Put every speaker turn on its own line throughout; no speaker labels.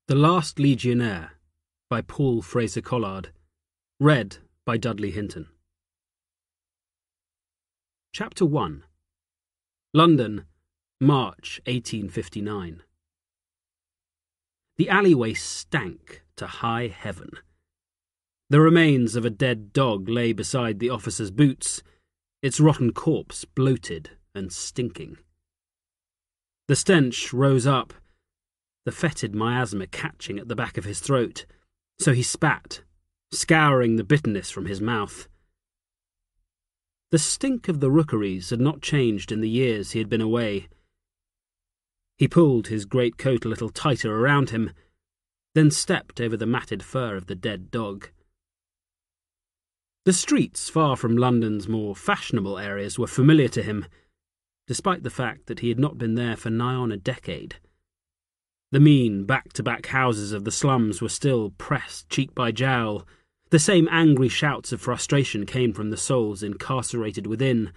The Last Legionnaire by Paul Fraser Collard. Read by Dudley Hinton. Chapter 1. London, March 1859. The alleyway stank to high heaven. The remains of a dead dog lay beside the officer's boots, its rotten corpse bloated and stinking. The stench rose up, the fetid miasma catching at the back of his throat, so he spat, scouring the bitterness from his mouth. The stink of the rookeries had not changed in the years he had been away. He pulled his greatcoat a little tighter around him, then stepped over the matted fur of the dead dog. The streets far from London's more fashionable areas were familiar to him, despite the fact that he had not been there for nigh on a decade. The mean back-to-back houses of the slums were still pressed cheek by jowl. The same angry shouts of frustration came from the souls incarcerated within,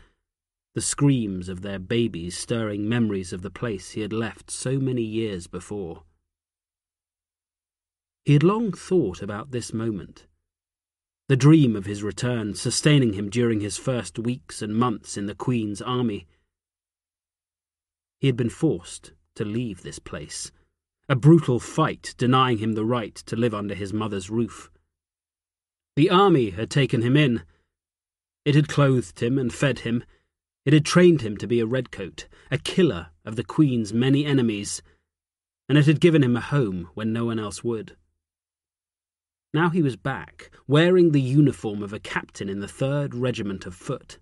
the screams of their babies stirring memories of the place he had left so many years before. He had long thought about this moment, the dream of his return sustaining him during his first weeks and months in the Queen's army. He had been forced to leave this place, a brutal fight denying him the right to live under his mother's roof. The army had taken him in. It had clothed him and fed him. It had trained him to be a redcoat, a killer of the Queen's many enemies, and it had given him a home when no one else would. Now he was back, wearing the uniform of a captain in the 3rd Regiment of Foot.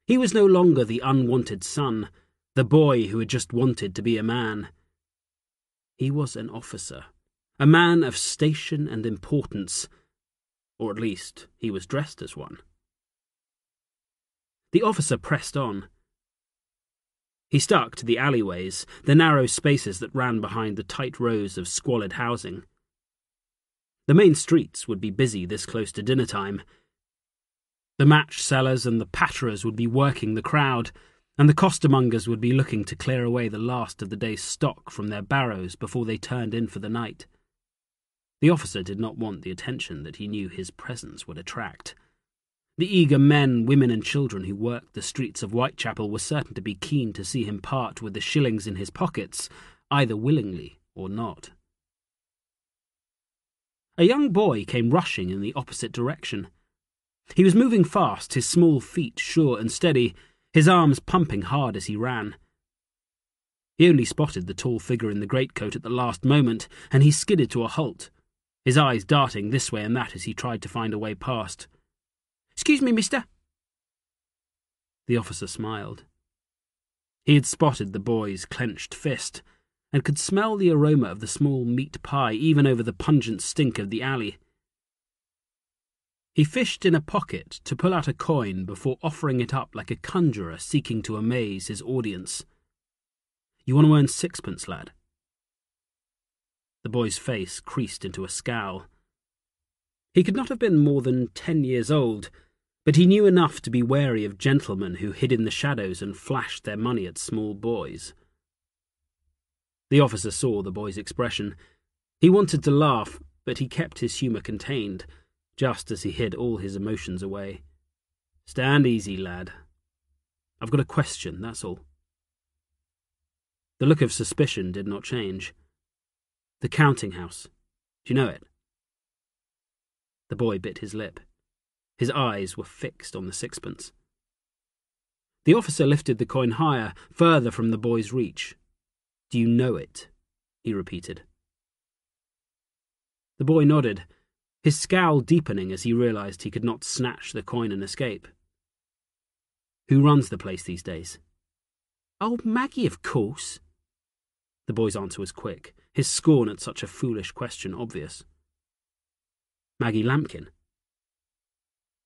He was no longer the unwanted son, the boy who had just wanted to be a man. He was an officer, a man of station and importance, or at least he was dressed as one. The officer pressed on. He stuck to the alleyways, the narrow spaces that ran behind the tight rows of squalid housing. The main streets would be busy this close to dinner time. The match sellers and the patterers would be working the crowd, and the costermongers would be looking to clear away the last of the day's stock from their barrows before they turned in for the night. The officer did not want the attention that he knew his presence would attract. The eager men, women and children who worked the streets of Whitechapel were certain to be keen to see him part with the shillings in his pockets, either willingly or not. A young boy came rushing in the opposite direction. He was moving fast, his small feet sure and steady, his arms pumping hard as he ran. He only spotted the tall figure in the greatcoat at the last moment, and he skidded to a halt, his eyes darting this way and that as he tried to find a way past. "Excuse me, mister." The officer smiled. He had spotted the boy's clenched fist, and could smell the aroma of the small meat pie even over the pungent stink of the alley. He fished in a pocket to pull out a coin before offering it up like a conjurer seeking to amaze his audience. "You want to earn 6pence, lad?" The boy's face creased into a scowl. He could not have been more than 10 years old, but he knew enough to be wary of gentlemen who hid in the shadows and flashed their money at small boys. The officer saw the boy's expression. He wanted to laugh, but he kept his humour contained, just as he hid all his emotions away. "Stand easy, lad. I've got a question, that's all." The look of suspicion did not change. "The counting house. Do you know it?" The boy bit his lip. His eyes were fixed on the 6pence. The officer lifted the coin higher, further from the boy's reach. "Do you know it?" he repeated. The boy nodded, his scowl deepening as he realized he could not snatch the coin and escape. "Who runs the place these days?" "Old Maggie, of course." The boy's answer was quick, his scorn at such a foolish question obvious. "Maggie Lampkin?"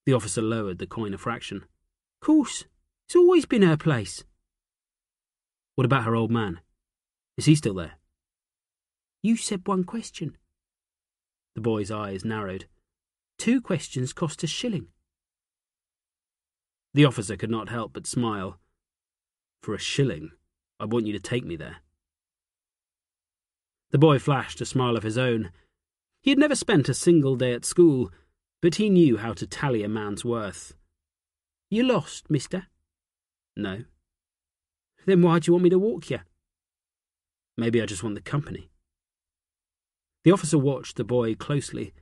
The officer lowered the coin a fraction. "Course, it's always been her place." "What about her old man? Is he still there?" "You said one question." The boy's eyes narrowed. 2 questions cost a shilling." The officer could not help but smile. "For a shilling, I want you to take me there." The boy flashed a smile of his own. He had never spent a single day at school, but he knew how to tally a man's worth. "You lost, mister?" "No." "Then why do you want me to walk you?" "Maybe I just want the company." The officer watched the boy closely.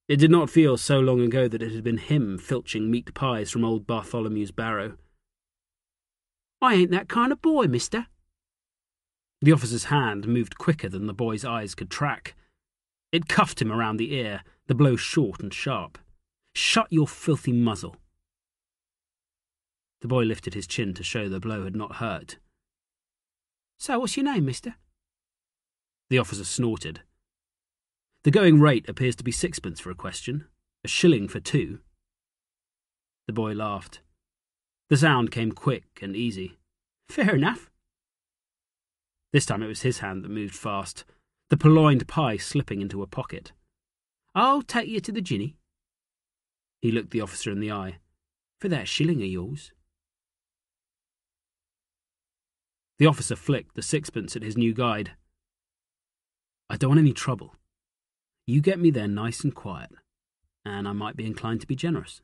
It did not feel so long ago that it had been him filching meat pies from old Bartholomew's barrow. "I ain't that kind of boy, mister." The officer's hand moved quicker than the boy's eyes could track. It cuffed him around the ear, the blow short and sharp. "Shut your filthy muzzle." The boy lifted his chin to show the blow had not hurt. "So what's your name, mister?" The officer snorted. The going rate appears to be 6pence for a question, a shilling for 2. The boy laughed. The sound came quick and easy. "Fair enough." This time it was his hand that moved fast, the purloined pie slipping into a pocket. "I'll take you to the ginny." He looked the officer in the eye. "For that shilling of yours." The officer flicked the 6pence at his new guide. "I don't want any trouble. You get me there nice and quiet, and I might be inclined to be generous."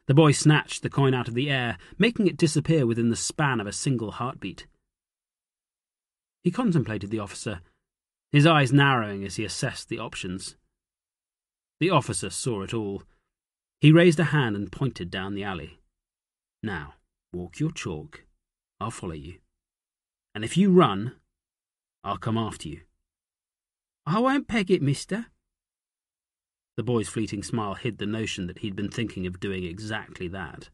The boy snatched the coin out of the air, making it disappear within the span of a single heartbeat. He contemplated the officer, his eyes narrowing as he assessed the options. The officer saw it all. He raised a hand and pointed down the alley. "Now, walk your chalk. I'll follow you. And if you run, I'll come after you." "I won't peg it, mister." The boy's fleeting smile hid the notion that he'd been thinking of doing exactly that.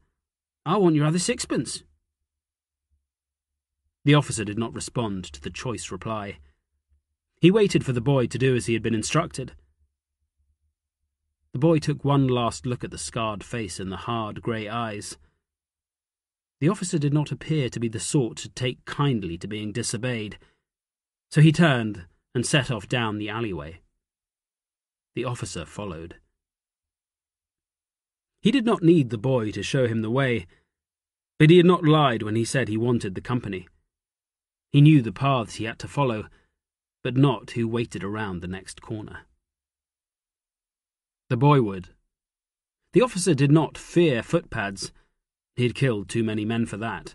"I want your other 6pence." The officer did not respond to the choice reply. He waited for the boy to do as he had been instructed. The boy took one last look at the scarred face and the hard grey eyes. The officer did not appear to be the sort to take kindly to being disobeyed, so he turned and set off down the alleyway. The officer followed. He did not need the boy to show him the way, but he had not lied when he said he wanted the company. He knew the paths he had to follow, but not who waited around the next corner. The boy would. The officer did not fear footpads. He had killed too many men for that.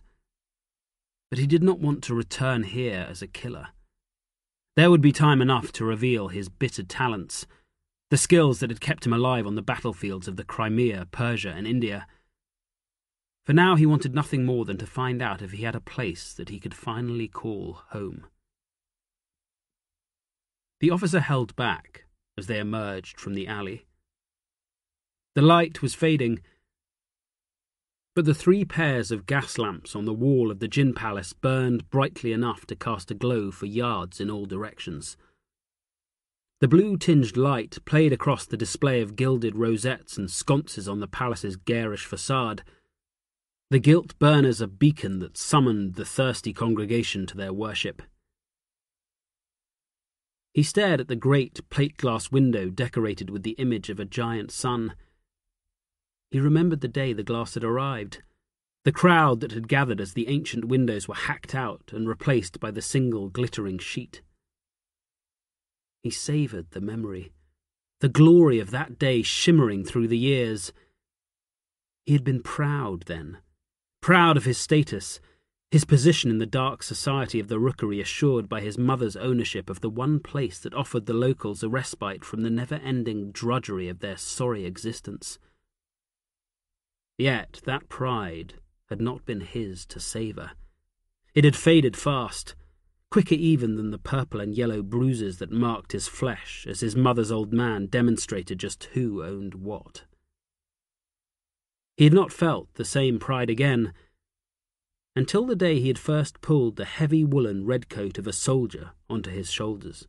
But he did not want to return here as a killer. There would be time enough to reveal his bitter talents, the skills that had kept him alive on the battlefields of the Crimea, Persia, and India. For now he wanted nothing more than to find out if he had a place that he could finally call home. The officer held back as they emerged from the alley. The light was fading, but the 3 pairs of gas lamps on the wall of the gin palace burned brightly enough to cast a glow for yards in all directions. The blue-tinged light played across the display of gilded rosettes and sconces on the palace's garish facade, the gilt burners a beacon that summoned the thirsty congregation to their worship. He stared at the great plate-glass window decorated with the image of a giant sun. He remembered the day the glass had arrived, the crowd that had gathered as the ancient windows were hacked out and replaced by the single glittering sheet. He savoured the memory, the glory of that day shimmering through the years. He had been proud then, proud of his status, his position in the dark society of the rookery assured by his mother's ownership of the one place that offered the locals a respite from the never-ending drudgery of their sorry existence. Yet that pride had not been his to savour. It had faded fast, quicker even than the purple and yellow bruises that marked his flesh as his mother's old man demonstrated just who owned what. He had not felt the same pride again until the day he had first pulled the heavy woolen red coat of a soldier onto his shoulders.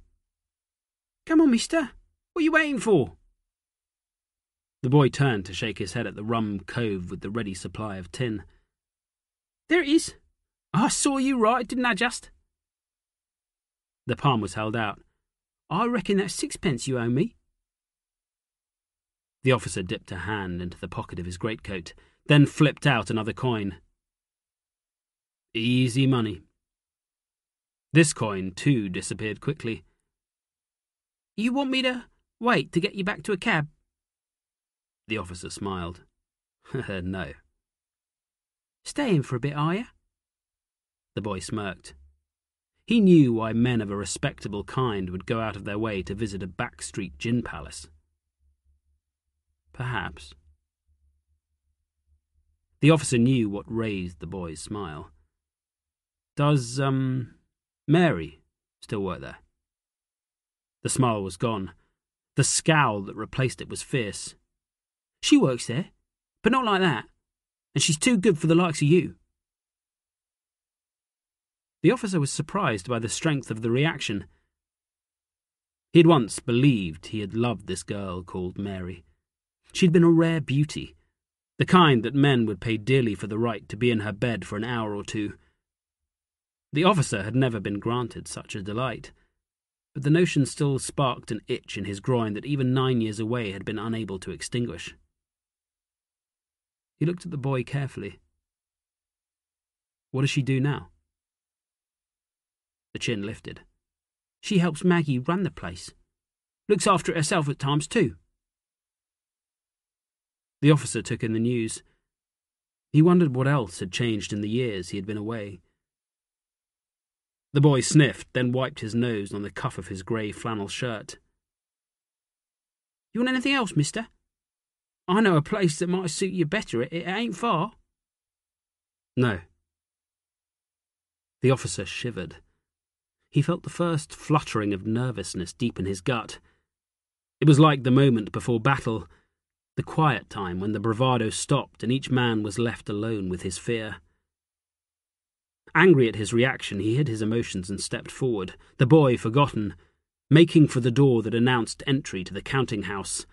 "Come on, mister. What are you waiting for?" The boy turned to shake his head at the rum cove with the ready supply of tin. "There it is. I saw you right, didn't I just?" The palm was held out. "I reckon that's 6pence you owe me." The officer dipped a hand into the pocket of his greatcoat, then flipped out another coin. "Easy money." This coin, too, disappeared quickly. "You want me to wait to get you back to a cab?" The officer smiled. "No." "Staying for a bit, are you?" The boy smirked. He knew why men of a respectable kind would go out of their way to visit a backstreet gin palace. Perhaps. The officer knew what raised the boy's smile. "Does, Mary still work there?" The smile was gone. The scowl that replaced it was fierce. "She works there, but not like that. And she's too good for the likes of you." The officer was surprised by the strength of the reaction. He had once believed he had loved this girl called Mary. She'd been a rare beauty, the kind that men would pay dearly for the right to be in her bed for an hour or two. The officer had never been granted such a delight, but the notion still sparked an itch in his groin that even 9 years away had been unable to extinguish. He looked at the boy carefully. "What does she do now?" The chin lifted. "She helps Maggie run the place. Looks after it herself at times, too." The officer took in the news. He wondered what else had changed in the years he had been away. The boy sniffed, then wiped his nose on the cuff of his grey flannel shirt. "You want anything else, mister? I know a place that might suit you better. It ain't far." "No." The officer shivered. He felt the first fluttering of nervousness deep in his gut. It was like the moment before battle, the quiet time when the bravado stopped and each man was left alone with his fear. Angry at his reaction, he hid his emotions and stepped forward, the boy forgotten, making for the door that announced entry to the counting house,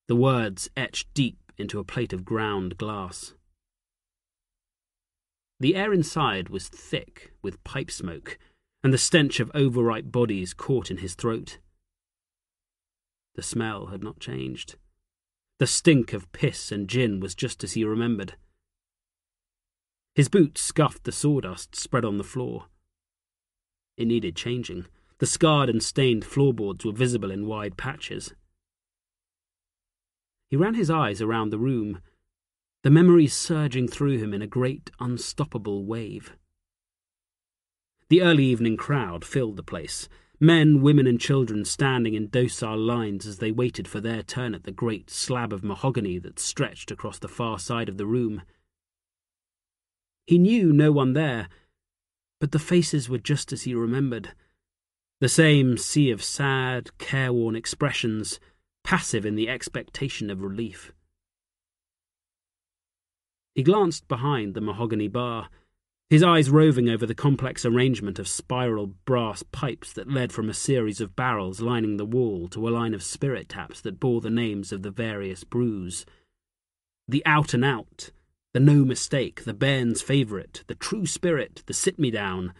the words etched deep into a plate of ground glass. The air inside was thick with pipe smoke, and the stench of overripe bodies caught in his throat. The smell had not changed. The stink of piss and gin was just as he remembered. His boots scuffed the sawdust spread on the floor. It needed changing. The scarred and stained floorboards were visible in wide patches. He ran his eyes around the room, the memories surging through him in a great, unstoppable wave. The early evening crowd filled the place, men, women and children standing in docile lines as they waited for their turn at the great slab of mahogany that stretched across the far side of the room. He knew no one there, but the faces were just as he remembered. The same sea of sad, careworn expressions, passive in the expectation of relief. He glanced behind the mahogany bar, his eyes roving over the complex arrangement of spiral brass pipes that led from a series of barrels lining the wall to a line of spirit taps that bore the names of the various brews. The Out and Out, the No Mistake, the Bairn's Favourite, the True Spirit, the Sit Me Down.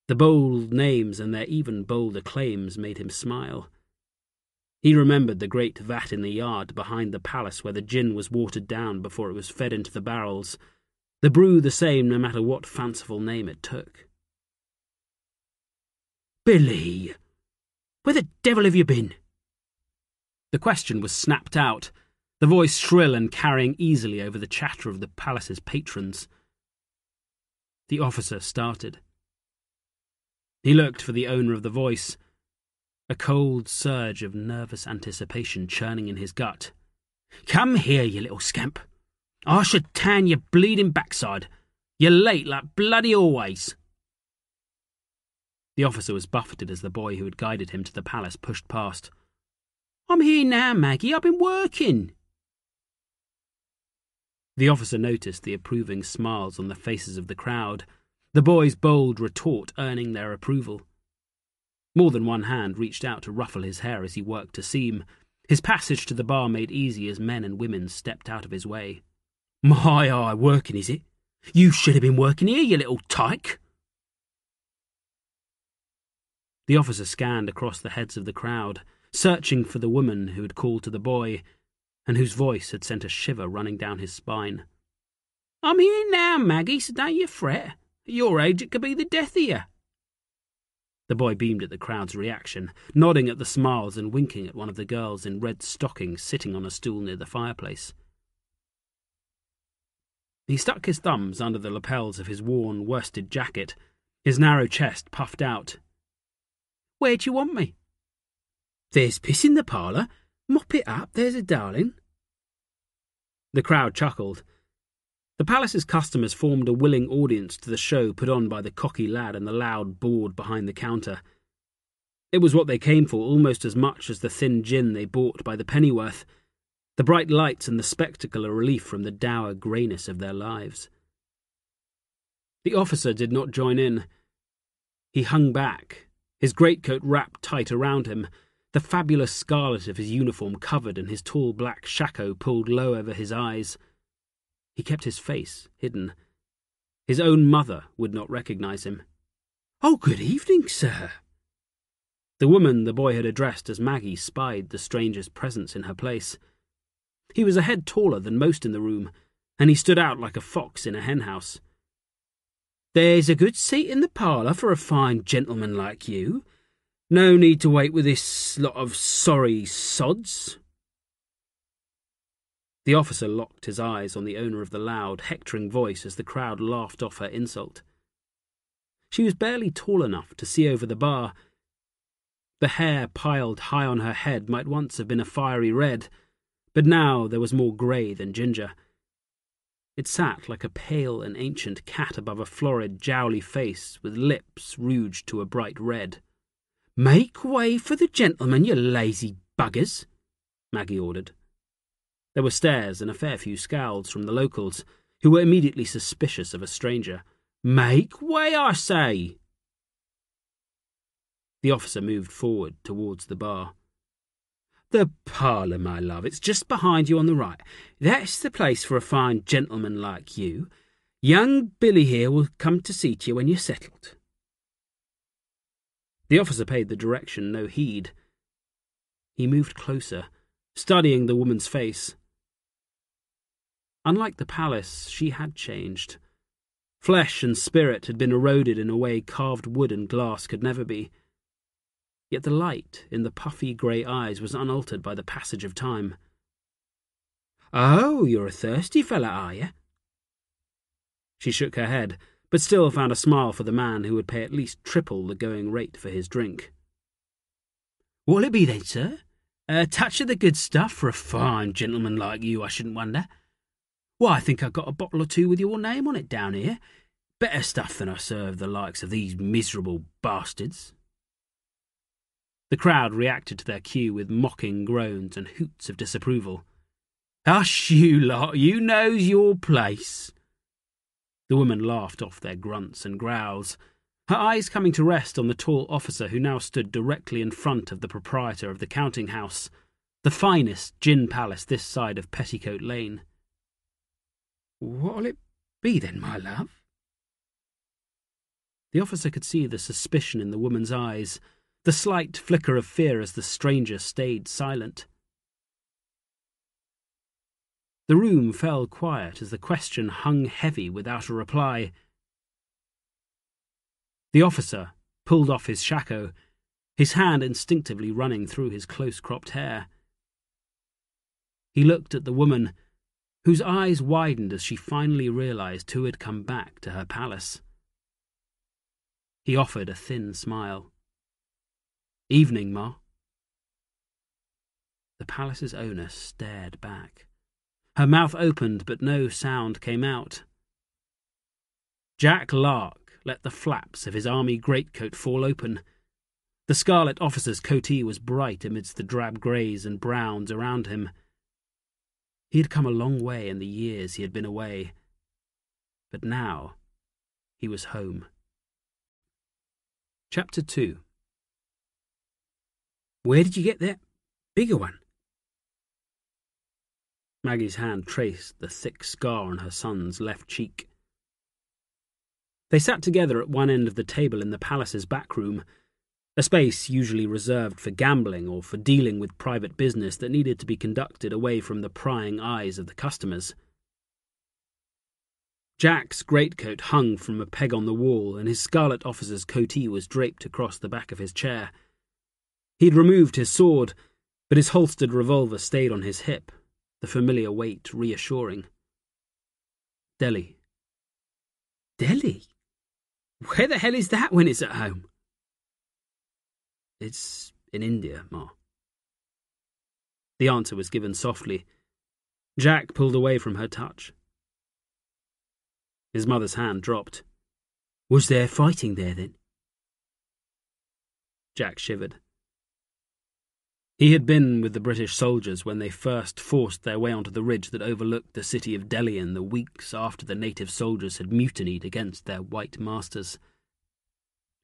The bold names and their even bolder claims made him smile. He remembered the great vat in the yard behind the palace where the gin was watered down before it was fed into the barrels, the brew the same no matter what fanciful name it took. "Billy, where the devil have you been?" The question was snapped out, the voice shrill and carrying easily over the chatter of the palace's patrons. The officer started. He looked for the owner of the voice, a cold surge of nervous anticipation churning in his gut. "Come here, you little scamp. I should tan your bleeding backside. You're late like bloody always." The officer was buffeted as the boy who had guided him to the palace pushed past. "I'm here now, Maggie. I've been working." The officer noticed the approving smiles on the faces of the crowd, the boy's bold retort earning their approval. More than one hand reached out to ruffle his hair as he worked a seam, his passage to the bar made easy as men and women stepped out of his way. "My eye, working, is it? You should have been working here, you little tyke." The officer scanned across the heads of the crowd, searching for the woman who had called to the boy, and whose voice had sent a shiver running down his spine. "I'm here now, Maggie, so don't you fret. At your age it could be the death of you." The boy beamed at the crowd's reaction, nodding at the smiles and winking at one of the girls in red stockings sitting on a stool near the fireplace. He stuck his thumbs under the lapels of his worn worsted jacket, his narrow chest puffed out. "Where do you want me?" "There's piss in the parlour. Mop it up, there's a darling." The crowd chuckled. The palace's customers formed a willing audience to the show put on by the cocky lad and the loud board behind the counter. It was what they came for almost as much as the thin gin they bought by the pennyworth. The bright lights and the spectacle a relief from the dour greyness of their lives. The officer did not join in. He hung back, his greatcoat wrapped tight around him, the fabulous scarlet of his uniform covered and his tall black shako pulled low over his eyes. He kept his face hidden. His own mother would not recognize him. "Oh, good evening, sir." The woman the boy had addressed as Maggie spied the stranger's presence in her place. He was a head taller than most in the room, and he stood out like a fox in a henhouse. "There's a good seat in the parlour for a fine gentleman like you. No need to wait with this lot of sorry sods." The officer locked his eyes on the owner of the loud, hectoring voice as the crowd laughed off her insult. She was barely tall enough to see over the bar. The hair piled high on her head might once have been a fiery red, but now there was more grey than ginger. It sat like a pale and ancient cat above a florid, jowly face with lips rouged to a bright red. "Make way for the gentleman, you lazy buggers," Maggie ordered. There were stares and a fair few scowls from the locals, who were immediately suspicious of a stranger. "Make way, I say!" The officer moved forward towards the bar. "The parlour, my love, it's just behind you on the right. That's the place for a fine gentleman like you. Young Billy here will come to see you when you're settled." The officer paid the direction no heed. He moved closer, studying the woman's face. Unlike the palace, she had changed. Flesh and spirit had been eroded in a way carved wood and glass could never be. Yet the light in the puffy grey eyes was unaltered by the passage of time. "Oh, you're a thirsty fella, are you?" She shook her head, but still found a smile for the man who would pay at least triple the going rate for his drink. "What'll it be then, sir? A touch of the good stuff for a fine gentleman like you, I shouldn't wonder. Why, I think I've got a bottle or two with your name on it down here. Better stuff than I serve the likes of these miserable bastards." The crowd reacted to their cue with mocking groans and hoots of disapproval. "Hush, you lot, you knows your place." The woman laughed off their grunts and growls, her eyes coming to rest on the tall officer who now stood directly in front of the proprietor of the counting house, the finest gin palace this side of Petticoat Lane. "What'll it be then, my love?" The officer could see the suspicion in the woman's eyes, the slight flicker of fear as the stranger stayed silent. The room fell quiet as the question hung heavy without a reply. The officer pulled off his shako, his hand instinctively running through his close-cropped hair. He looked at the woman, whose eyes widened as she finally realized who had come back to her palace. He offered a thin smile. "Evening, Ma." The palace's owner stared back. Her mouth opened, but no sound came out. Jack Lark let the flaps of his army greatcoat fall open. The scarlet officer's coatee was bright amidst the drab greys and browns around him. He had come a long way in the years he had been away, but now he was home. Chapter 2. "Where did you get that bigger one?" Maggie's hand traced the thick scar on her son's left cheek. They sat together at one end of the table in the palace's back room, a space usually reserved for gambling or for dealing with private business that needed to be conducted away from the prying eyes of the customers. Jack's greatcoat hung from a peg on the wall, and his scarlet officer's coatee was draped across the back of his chair. He'd removed his sword, but his holstered revolver stayed on his hip, the familiar weight reassuring. Delhi. Delhi? Where the hell is that when it's at home? It's in India, Ma. The answer was given softly. Jack pulled away from her touch. His mother's hand dropped. Was there fighting there, then? Jack shivered. He had been with the British soldiers when they first forced their way onto the ridge that overlooked the city of Delhi in the weeks after the native soldiers had mutinied against their white masters.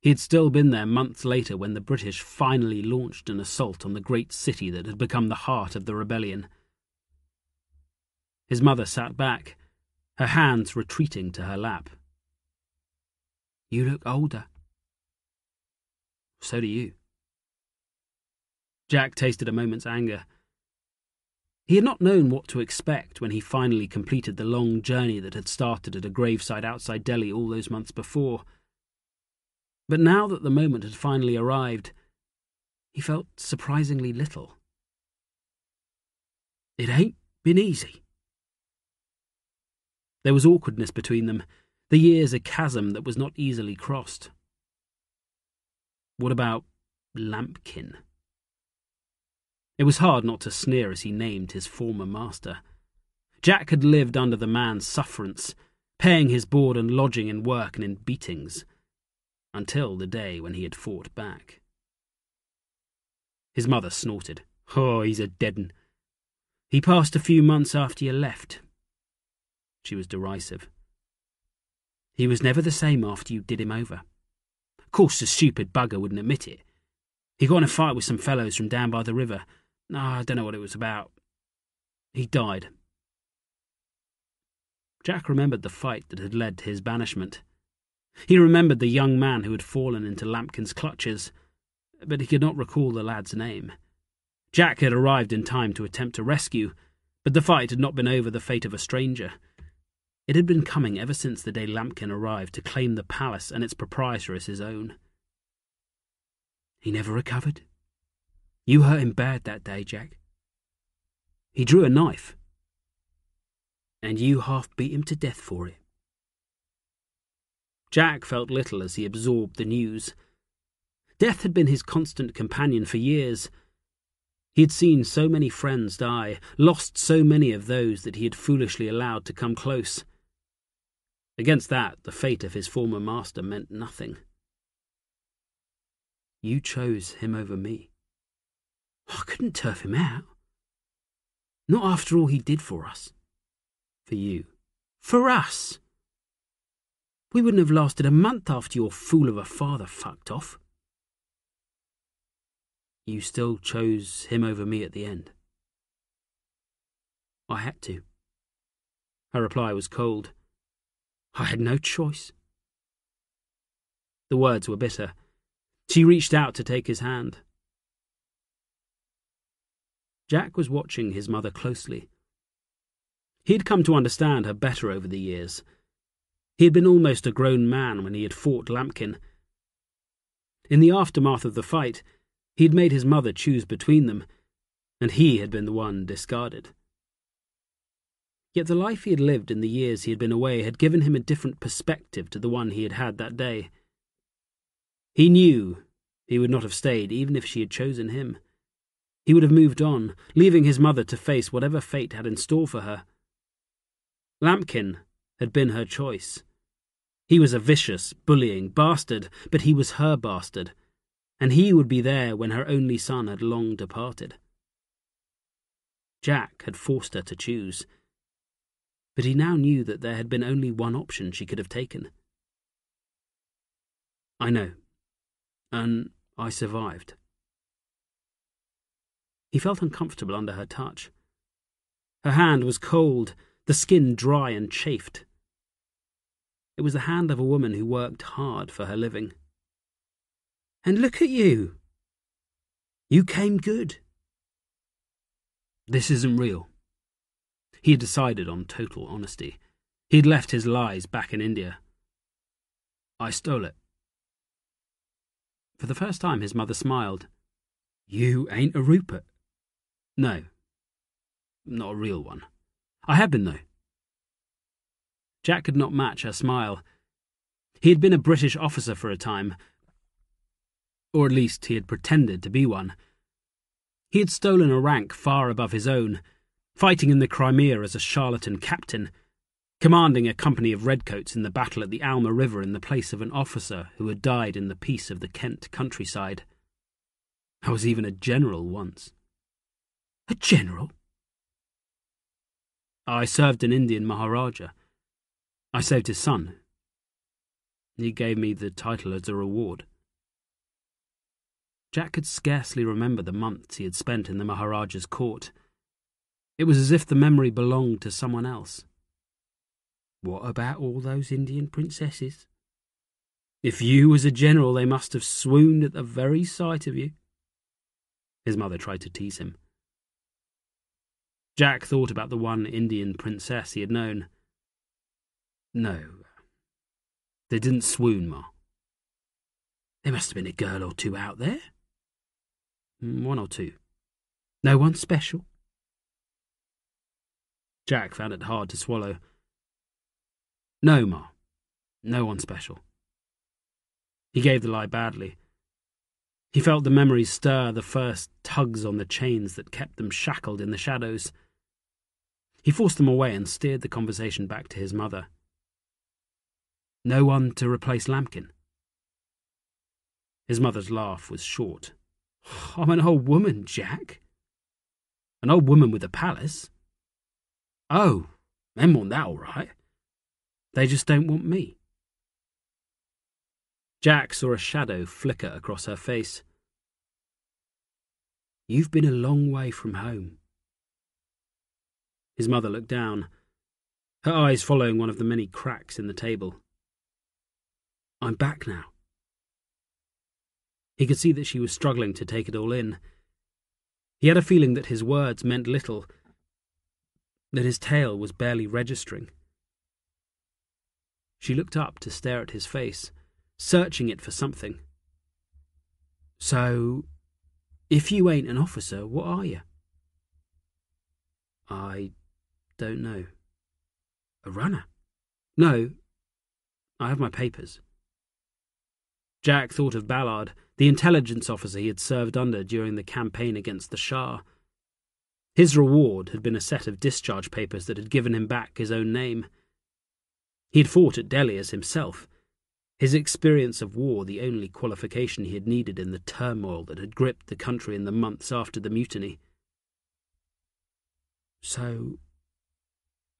He had still been there months later when the British finally launched an assault on the great city that had become the heart of the rebellion. His mother sat back, her hands retreating to her lap. You look older. So do you. Jack tasted a moment's anger. He had not known what to expect when he finally completed the long journey that had started at a gravesite outside Delhi all those months before. But now that the moment had finally arrived, he felt surprisingly little. It ain't been easy. There was awkwardness between them, the years a chasm that was not easily crossed. What about Lambkin? It was hard not to sneer as he named his former master. Jack had lived under the man's sufferance, paying his board and lodging in work and in beatings, until the day when he had fought back. His mother snorted. Oh, he's a dead 'un. He passed a few months after you left. She was derisive. He was never the same after you did him over. Of course the stupid bugger wouldn't admit it. He got in a fight with some fellows from down by the river. I don't know what it was about. He died. Jack remembered the fight that had led to his banishment. He remembered the young man who had fallen into Lambkin's clutches, but he could not recall the lad's name. Jack had arrived in time to attempt to rescue, but the fight had not been over the fate of a stranger. It had been coming ever since the day Lambkin arrived to claim the palace and its proprietor as his own. He never recovered. You hurt him bad that day, Jack. He drew a knife, and you half beat him to death for it. Jack felt little as he absorbed the news. Death had been his constant companion for years. He had seen so many friends die, lost so many of those that he had foolishly allowed to come close. Against that, the fate of his former master meant nothing. You chose him over me. I couldn't turf him out. Not after all he did for us. For you. For us! We wouldn't have lasted a month after your fool of a father fucked off. You still chose him over me at the end. I had to. Her reply was cold. I had no choice. The words were bitter. She reached out to take his hand. Jack was watching his mother closely. He had come to understand her better over the years. He had been almost a grown man when he had fought Lambkin. In the aftermath of the fight, he had made his mother choose between them, and he had been the one discarded. Yet the life he had lived in the years he had been away had given him a different perspective to the one he had had that day. He knew he would not have stayed even if she had chosen him. He would have moved on, leaving his mother to face whatever fate had in store for her. Lambkin had been her choice. He was a vicious, bullying bastard, but he was her bastard, and he would be there when her only son had long departed. Jack had forced her to choose, but he now knew that there had been only one option she could have taken. I know, and I survived. He felt uncomfortable under her touch. Her hand was cold, the skin dry and chafed. It was the hand of a woman who worked hard for her living. And look at you. You came good. This isn't real. He had decided on total honesty. He'd left his lies back in India. "I stole it." For the first time his mother smiled. "You ain't a Rupert?" "No, not a real one. I have been, though." Jack could not match her smile. He had been a British officer for a time, or at least he had pretended to be one. He had stolen a rank far above his own, fighting in the Crimea as a charlatan captain, commanding a company of redcoats in the battle at the Alma River in the place of an officer who had died in the peace of the Kent countryside. I was even a general once. "A general?" "I served an Indian Maharaja. I saved his son. He gave me the title as a reward." Jack could scarcely remember the months he had spent in the Maharaja's court. It was as if the memory belonged to someone else. "What about all those Indian princesses? If you was a general, they must have swooned at the very sight of you." His mother tried to tease him. Jack thought about the one Indian princess he had known. "No, they didn't swoon, Ma." "There must have been a girl or two out there." "One or two." "No one special?" Jack found it hard to swallow. "No, Ma. No one special." He gave the lie badly. He felt the memories stir the first tugs on the chains that kept them shackled in the shadows. He forced them away and steered the conversation back to his mother. "No one to replace Lambkin?" His mother's laugh was short. "I'm an old woman, Jack." "An old woman with a palace?" "Oh, men want that all right. They just don't want me." Jack saw a shadow flicker across her face. "You've been a long way from home." His mother looked down, her eyes following one of the many cracks in the table. "I'm back now." He could see that she was struggling to take it all in. He had a feeling that his words meant little, that his tale was barely registering. She looked up to stare at his face, searching it for something. "So, if you ain't an officer, what are you?" "I don't know." "A runner?" "No, I have my papers." Jack thought of Ballard, the intelligence officer he had served under during the campaign against the Shah. His reward had been a set of discharge papers that had given him back his own name. He had fought at Delhi as himself, his experience of war the only qualification he had needed in the turmoil that had gripped the country in the months after the mutiny. "So,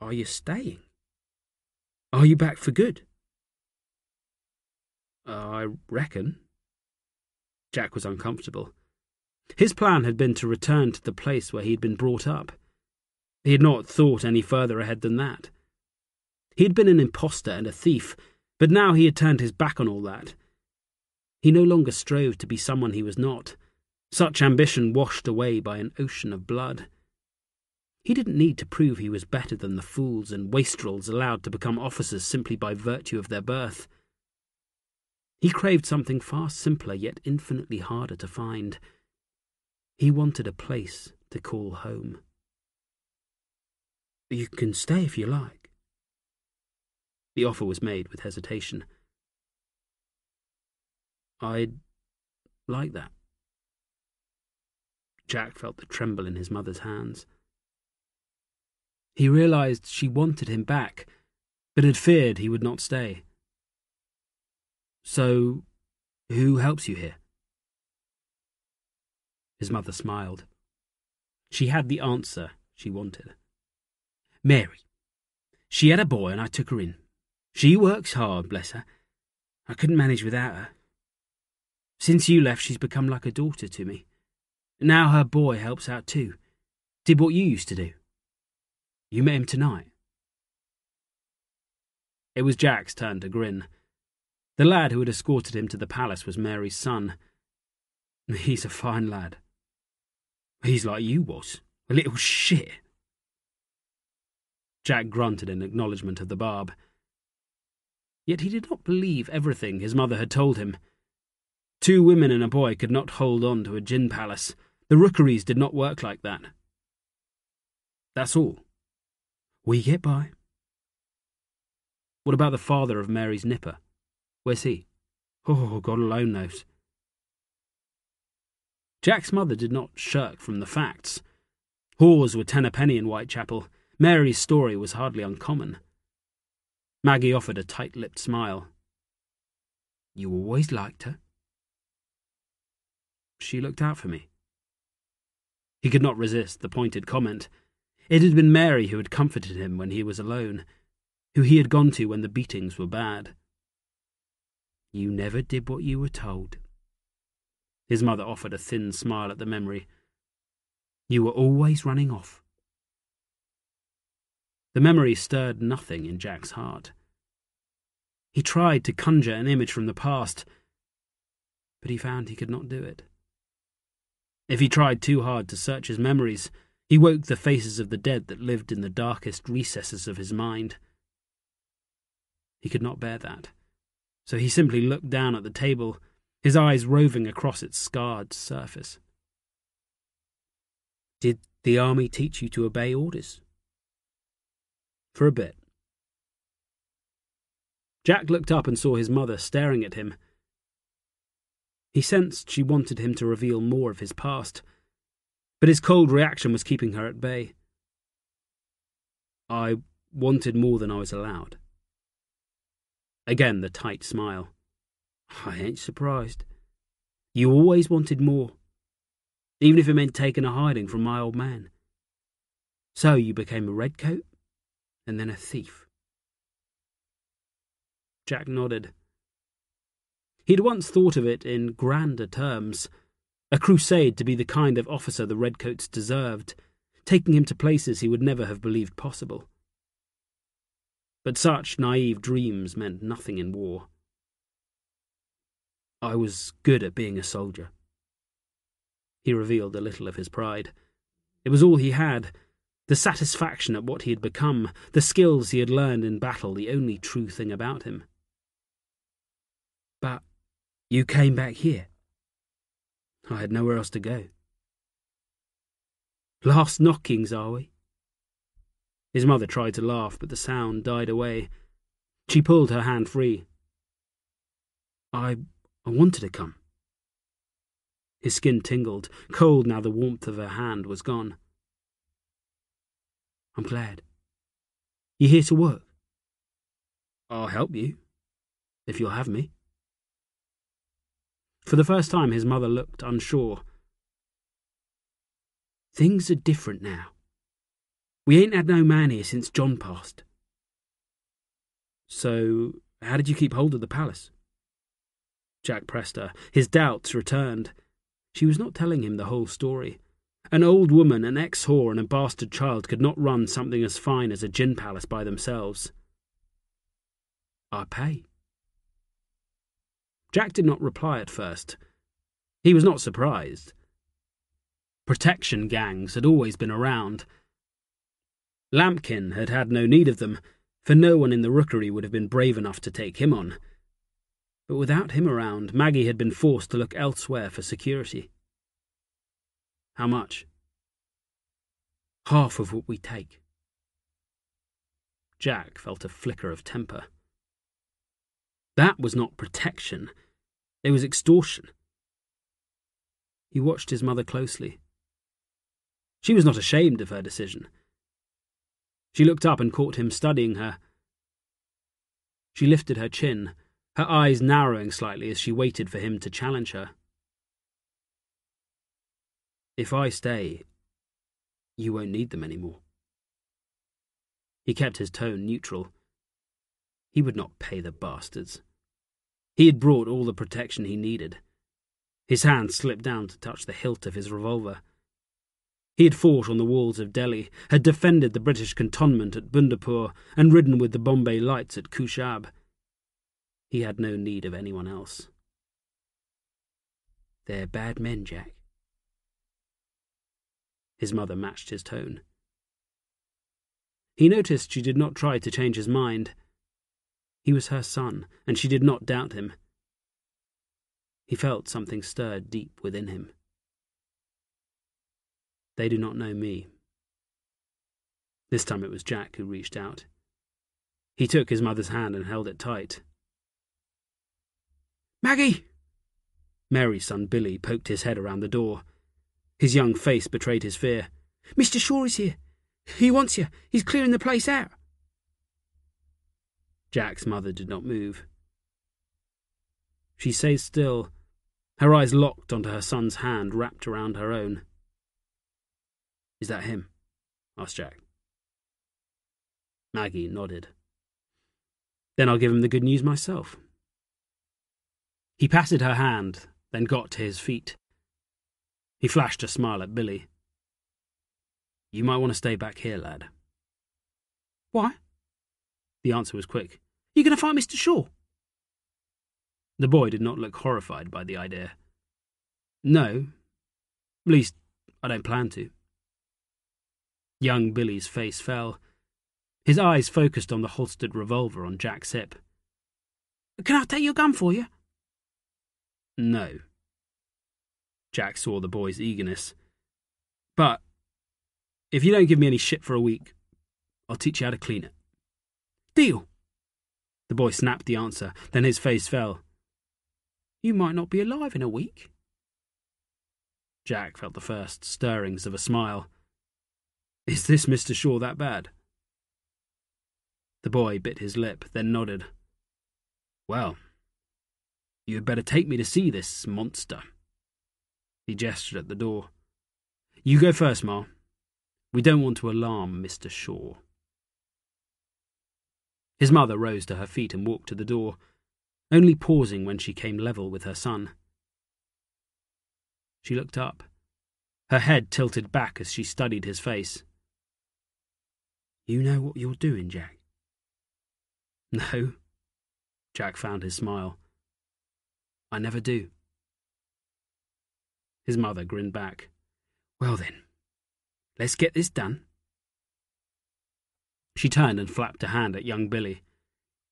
are you staying? Are you back for good?" "I reckon." Jack was uncomfortable. His plan had been to return to the place where he had been brought up. He had not thought any further ahead than that. He had been an imposter and a thief, but now he had turned his back on all that. He no longer strove to be someone he was not, such ambition washed away by an ocean of blood. He didn't need to prove he was better than the fools and wastrels allowed to become officers simply by virtue of their birth. He craved something far simpler yet infinitely harder to find. He wanted a place to call home. "You can stay if you like." The offer was made with hesitation. "I'd like that." Jack felt the tremble in his mother's hands. He realized she wanted him back, but had feared he would not stay. "So, who helps you here?" His mother smiled. She had the answer she wanted. "Mary. She had a boy and I took her in. She works hard, bless her. I couldn't manage without her. Since you left, she's become like a daughter to me. Now her boy helps out too. Did what you used to do. You met him tonight." It was Jack's turn to grin. The lad who had escorted him to the palace was Mary's son. "He's a fine lad." "He's like you was, a little shit." Jack grunted in acknowledgement of the barb. Yet he did not believe everything his mother had told him. 2 women and a boy could not hold on to a gin palace. The rookeries did not work like that. That's all. We get by. What about the father of Mary's nipper? Where's he? Oh, God alone knows. Jack's mother did not shirk from the facts. Whores were 10 a penny in Whitechapel. Mary's story was hardly uncommon. Maggie offered a tight-lipped smile. You always liked her? She looked out for me. He could not resist the pointed comment. It had been Mary who had comforted him when he was alone, who he had gone to when the beatings were bad. You never did what you were told. His mother offered a thin smile at the memory. You were always running off. The memory stirred nothing in Jack's heart. He tried to conjure an image from the past, but he found he could not do it. If he tried too hard to search his memories, he woke the faces of the dead that lived in the darkest recesses of his mind. He could not bear that, so he simply looked down at the table, his eyes roving across its scarred surface. Did the army teach you to obey orders? For a bit. Jack looked up and saw his mother staring at him. He sensed she wanted him to reveal more of his past, but his cold reaction was keeping her at bay. I wanted more than I was allowed. Again the tight smile. I ain't surprised. You always wanted more, even if it meant taking a hiding from my old man. So you became a redcoat, and then a thief. Jack nodded. He'd once thought of it in grander terms, a crusade to be the kind of officer the redcoats deserved, taking him to places he would never have believed possible. But such naive dreams meant nothing in war. I was good at being a soldier. He revealed a little of his pride. It was all he had, the satisfaction at what he had become, the skills he had learned in battle, the only true thing about him. But you came back here. I had nowhere else to go. Last knockings, are we? His mother tried to laugh, but the sound died away. She pulled her hand free. I wanted to come. His skin tingled, cold now the warmth of her hand was gone. I'm glad. You here to work? I'll help you, if you'll have me. For the first time his mother looked unsure. Things are different now. We ain't had no man here since John passed. So, how did you keep hold of the palace? Jack pressed her. His doubts returned. She was not telling him the whole story. An old woman, an ex-whore, and a bastard child could not run something as fine as a gin palace by themselves. I pay. Jack did not reply at first. He was not surprised. Protection gangs had always been around. Lampkin had had no need of them, for no one in the rookery would have been brave enough to take him on. But without him around, Maggie had been forced to look elsewhere for security. How much? Half of what we take. Jack felt a flicker of temper. That was not protection. It was extortion. He watched his mother closely. She was not ashamed of her decision. She looked up and caught him studying her. She lifted her chin, her eyes narrowing slightly as she waited for him to challenge her. If I stay, you won't need them anymore. He kept his tone neutral. He would not pay the bastards. He had brought all the protection he needed. His hand slipped down to touch the hilt of his revolver. He had fought on the walls of Delhi, had defended the British cantonment at Bundapur, and ridden with the Bombay Lights at Kushab. He had no need of anyone else. They're bad men, Jack. His mother matched his tone. He noticed she did not try to change his mind. He was her son, and she did not doubt him. He felt something stirred deep within him. They do not know me. This time it was Jack who reached out. He took his mother's hand and held it tight. "Maggie!" Mary's son Billy poked his head around the door. His young face betrayed his fear. "Mr. Shaw is here. He wants you. He's clearing the place out." Jack's mother did not move. She sat still, her eyes locked onto her son's hand wrapped around her own. "Is that him?" asked Jack. Maggie nodded. "Then I'll give him the good news myself." He patted her hand, then got to his feet. He flashed a smile at Billy. "You might want to stay back here, lad." "Why?" The answer was quick. "You going to fight Mr. Shaw?" The boy did not look horrified by the idea. "No. At least, I don't plan to." Young Billy's face fell. His eyes focused on the holstered revolver on Jack's hip. "Can I take your gun for you?" "No." Jack saw the boy's eagerness. "But if you don't give me any shit for a week, I'll teach you how to clean it." "Deal." The boy snapped the answer, then his face fell. "You might not be alive in a week." Jack felt the first stirrings of a smile. "Is this Mr. Shaw that bad?" The boy bit his lip, then nodded. "Well, you had better take me to see this monster." He gestured at the door. "You go first, Ma. We don't want to alarm Mr. Shaw." His mother rose to her feet and walked to the door, only pausing when she came level with her son. She looked up, her head tilted back as she studied his face. "You know what you're doing, Jack?" "No." Jack found his smile. "I never do." His mother grinned back. "Well then, let's get this done." She turned and flapped a hand at young Billy.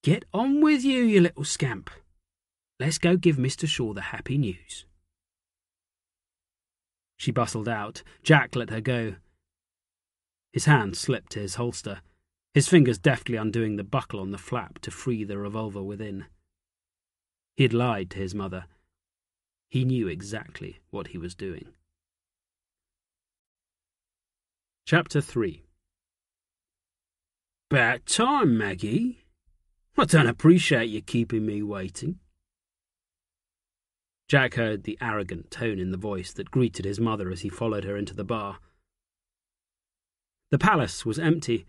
"Get on with you, you little scamp. Let's go give Mr. Shaw the happy news." She bustled out. Jack let her go. His hand slipped to his holster, his fingers deftly undoing the buckle on the flap to free the revolver within. He had lied to his mother. He knew exactly what he was doing. Chapter 3. "About time, Maggie. I don't appreciate you keeping me waiting." Jack heard the arrogant tone in the voice that greeted his mother as he followed her into the bar. The palace was empty.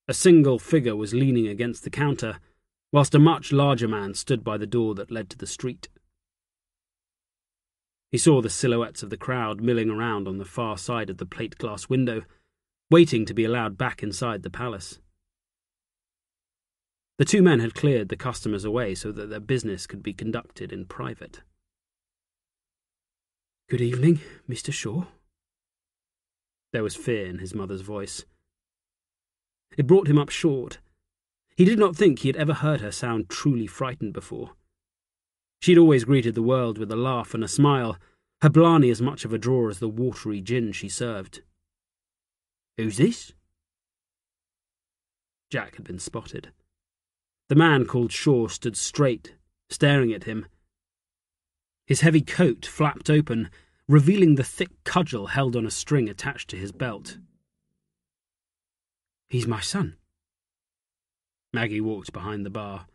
A single figure was leaning against the counter, whilst a much larger man stood by the door that led to the street. He saw the silhouettes of the crowd milling around on the far side of the plate-glass window, waiting to be allowed back inside the palace. The two men had cleared the customers away so that their business could be conducted in private. "Good evening, Mr. Shaw." There was fear in his mother's voice. It brought him up short. He did not think he had ever heard her sound truly frightened before. She had always greeted the world with a laugh and a smile, her blarney as much of a draw as the watery gin she served. "Who's this?" Jack had been spotted. The man called Shaw stood straight, staring at him. His heavy coat flapped open, revealing the thick cudgel held on a string attached to his belt. "He's my son." Maggie walked behind the bar.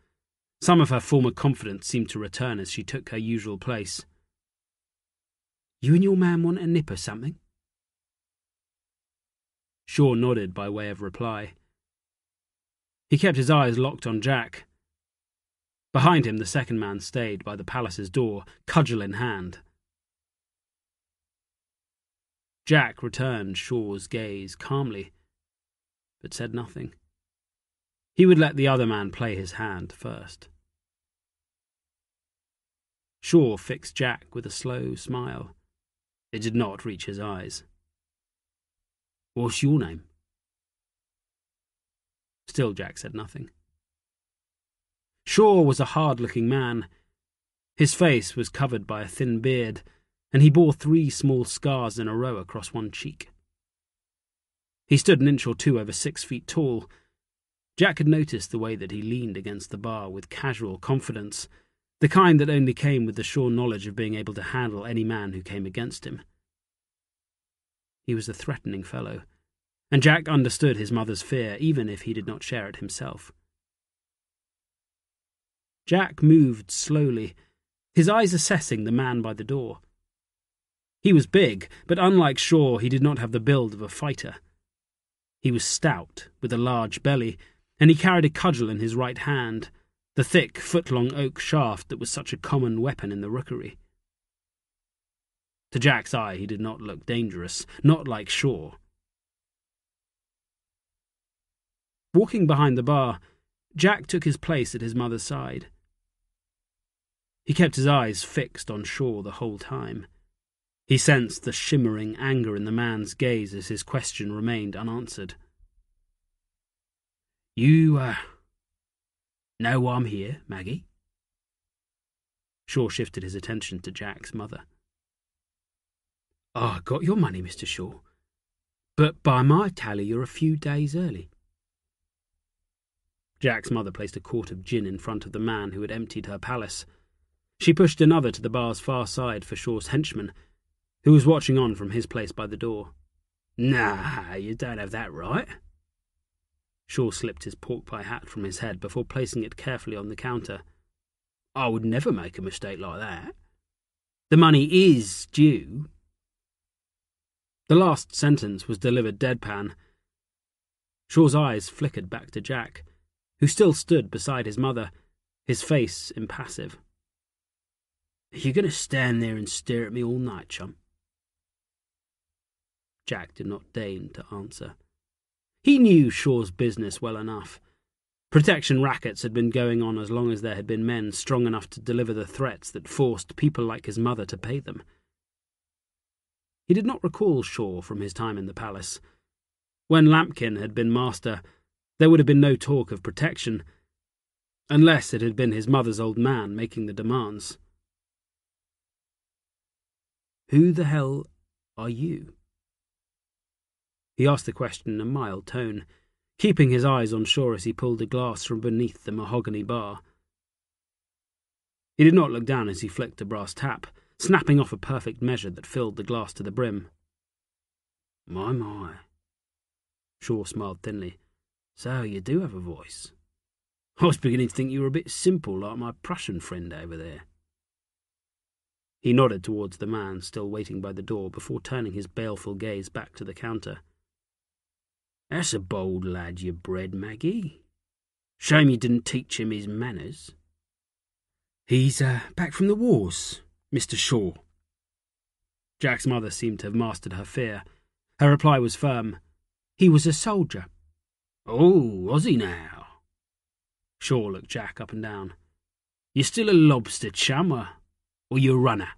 Some of her former confidence seemed to return as she took her usual place. "You and your man want a nip or something?" Shaw nodded by way of reply. He kept his eyes locked on Jack. Behind him, the second man stayed by the palace's door, cudgel in hand. Jack returned Shaw's gaze calmly, but said nothing. He would let the other man play his hand first. Shaw fixed Jack with a slow smile. It did not reach his eyes. "What's your name?" Still Jack said nothing. Shaw was a hard-looking man. His face was covered by a thin beard, and he bore 3 small scars in a row across one cheek. He stood an inch or two over 6 feet tall. Jack had noticed the way that he leaned against the bar with casual confidence, the kind that only came with the sure knowledge of being able to handle any man who came against him. He was a threatening fellow, and Jack understood his mother's fear, even if he did not share it himself. Jack moved slowly, his eyes assessing the man by the door. He was big, but unlike Shaw, he did not have the build of a fighter. He was stout, with a large belly, and he carried a cudgel in his right hand, the thick, foot-long oak shaft that was such a common weapon in the rookery. To Jack's eye, he did not look dangerous, not like Shaw. Walking behind the bar, Jack took his place at his mother's side. He kept his eyes fixed on Shaw the whole time. He sensed the shimmering anger in the man's gaze as his question remained unanswered. "You, know why I'm here, Maggie?" Shaw shifted his attention to Jack's mother. "I got your money, Mr. Shaw, but by my tally you're a few days early." Jack's mother placed a quart of gin in front of the man who had emptied her palace. She pushed another to the bar's far side for Shaw's henchman, who was watching on from his place by the door. "Nah, you don't have that right." Shaw slipped his pork pie hat from his head before placing it carefully on the counter. "I would never make a mistake like that. The money is due." The last sentence was delivered deadpan. Shaw's eyes flickered back to Jack, who still stood beside his mother, his face impassive. "Are you going to stand there and stare at me all night, chum?" Jack did not deign to answer. He knew Shaw's business well enough. Protection rackets had been going on as long as there had been men strong enough to deliver the threats that forced people like his mother to pay them. He did not recall Shaw from his time in the palace. When Lampkin had been master, there would have been no talk of protection, unless it had been his mother's old man making the demands. "Who the hell are you?" He asked the question in a mild tone, keeping his eyes on Shaw as he pulled a glass from beneath the mahogany bar. He did not look down as he flicked a brass tap, snapping off a perfect measure that filled the glass to the brim. My. Shaw smiled thinly. "So you do have a voice. I was beginning to think you were a bit simple like my Prussian friend over there." He nodded towards the man still waiting by the door before turning his baleful gaze back to the counter. "That's a bold lad you bred, Maggie. Shame you didn't teach him his manners." "He's back from the wars, Mr. Shaw." Jack's mother seemed to have mastered her fear. Her reply was firm. "He was a soldier." "Oh, was he now?" Shaw looked Jack up and down. "You still a lobster chum, or you a runner?"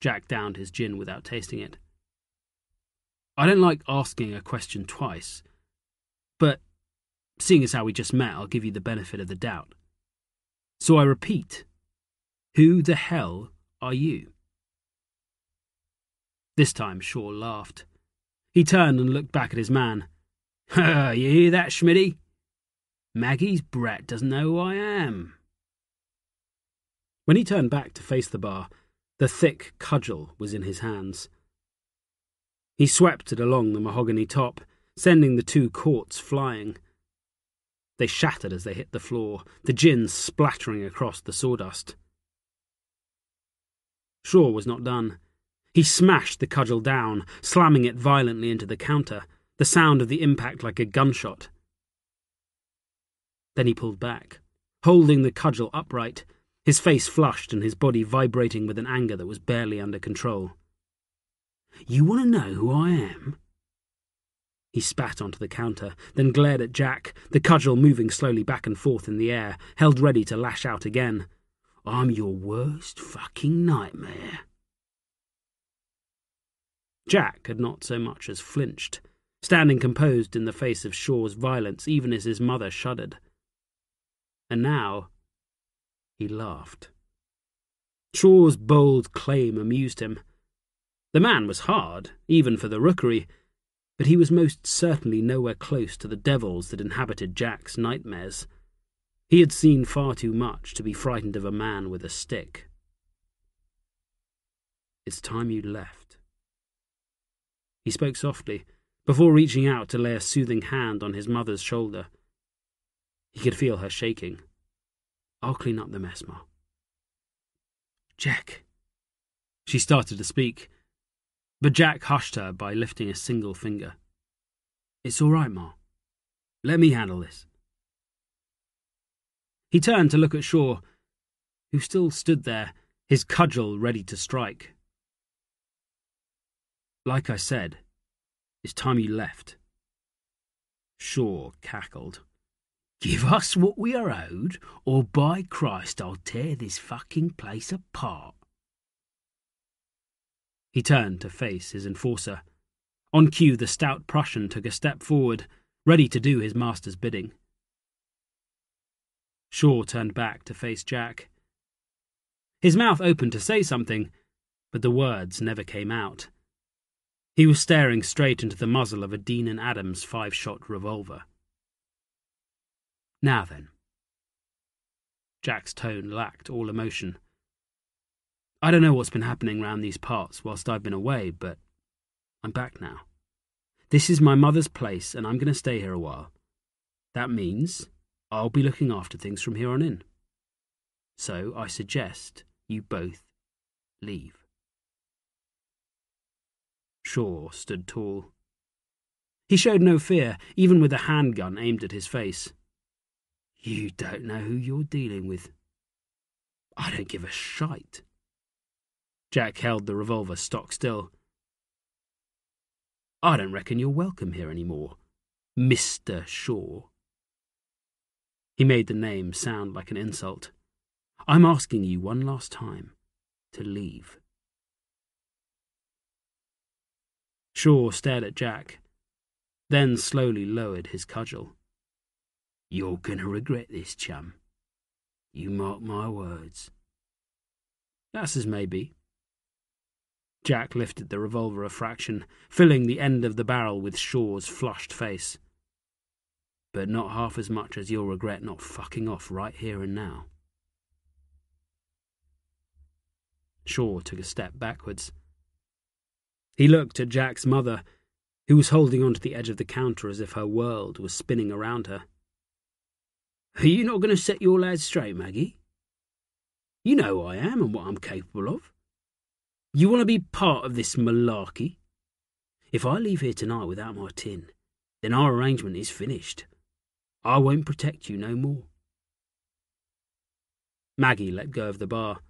Jack downed his gin without tasting it. "I don't like asking a question twice, but seeing as how we just met, I'll give you the benefit of the doubt. So I repeat, who the hell are you?" This time Shaw laughed. He turned and looked back at his man. "You hear that, Schmitty? Maggie's brat doesn't know who I am." When he turned back to face the bar, the thick cudgel was in his hands. He swept it along the mahogany top, sending the 2 quarts flying. They shattered as they hit the floor, the gin splattering across the sawdust. Shaw was not done. He smashed the cudgel down, slamming it violently into the counter, the sound of the impact like a gunshot. Then he pulled back, holding the cudgel upright, his face flushed and his body vibrating with an anger that was barely under control. "You want to know who I am?" He spat onto the counter, then glared at Jack, the cudgel moving slowly back and forth in the air, held ready to lash out again. "I'm your worst fucking nightmare." Jack had not so much as flinched. standing composed in the face of Shaw's violence even as his mother shuddered. And now he laughed. Shaw's bold claim amused him. The man was hard, even for the rookery, but he was most certainly nowhere close to the devils that inhabited Jack's nightmares. He had seen far too much to be frightened of a man with a stick. "It's time you left." He spoke softly, before reaching out to lay a soothing hand on his mother's shoulder. He could feel her shaking. "I'll clean up the mess, Ma." "Jack." She started to speak, but Jack hushed her by lifting a single finger. "It's all right, Ma. Let me handle this." He turned to look at Shaw, who still stood there, his cudgel ready to strike. "Like I said, it's time you left." Shaw cackled. "Give us what we are owed, or by Christ I'll tear this fucking place apart." He turned to face his enforcer. On cue, the stout Prussian took a step forward, ready to do his master's bidding. Shaw turned back to face Jack. His mouth opened to say something, but the words never came out. He was staring straight into the muzzle of a Dean & Adams 5-shot revolver. "Now then." Jack's tone lacked all emotion. "I don't know what's been happening round these parts whilst I've been away, but I'm back now. This is my mother's place, and I'm going to stay here a while. That means I'll be looking after things from here on in. So I suggest you both leave." Shaw stood tall. He showed no fear, even with a handgun aimed at his face. "You don't know who you're dealing with." "I don't give a shite." Jack held the revolver stock still. "I don't reckon you're welcome here anymore, Mr. Shaw." He made the name sound like an insult. "I'm asking you one last time to leave." Shaw stared at Jack, then slowly lowered his cudgel. "You're going to regret this, chum. You mark my words." "That's as may be." Jack lifted the revolver a fraction, filling the end of the barrel with Shaw's flushed face. "But not half as much as you'll regret not fucking off right here and now." Shaw took a step backwards. He looked at Jack's mother, who was holding onto the edge of the counter as if her world was spinning around her. "Are you not going to set your lads straight, Maggie? You know who I am and what I'm capable of. You want to be part of this malarkey? If I leave here tonight without my tin, then our arrangement is finished. I won't protect you no more." Maggie let go of the bar.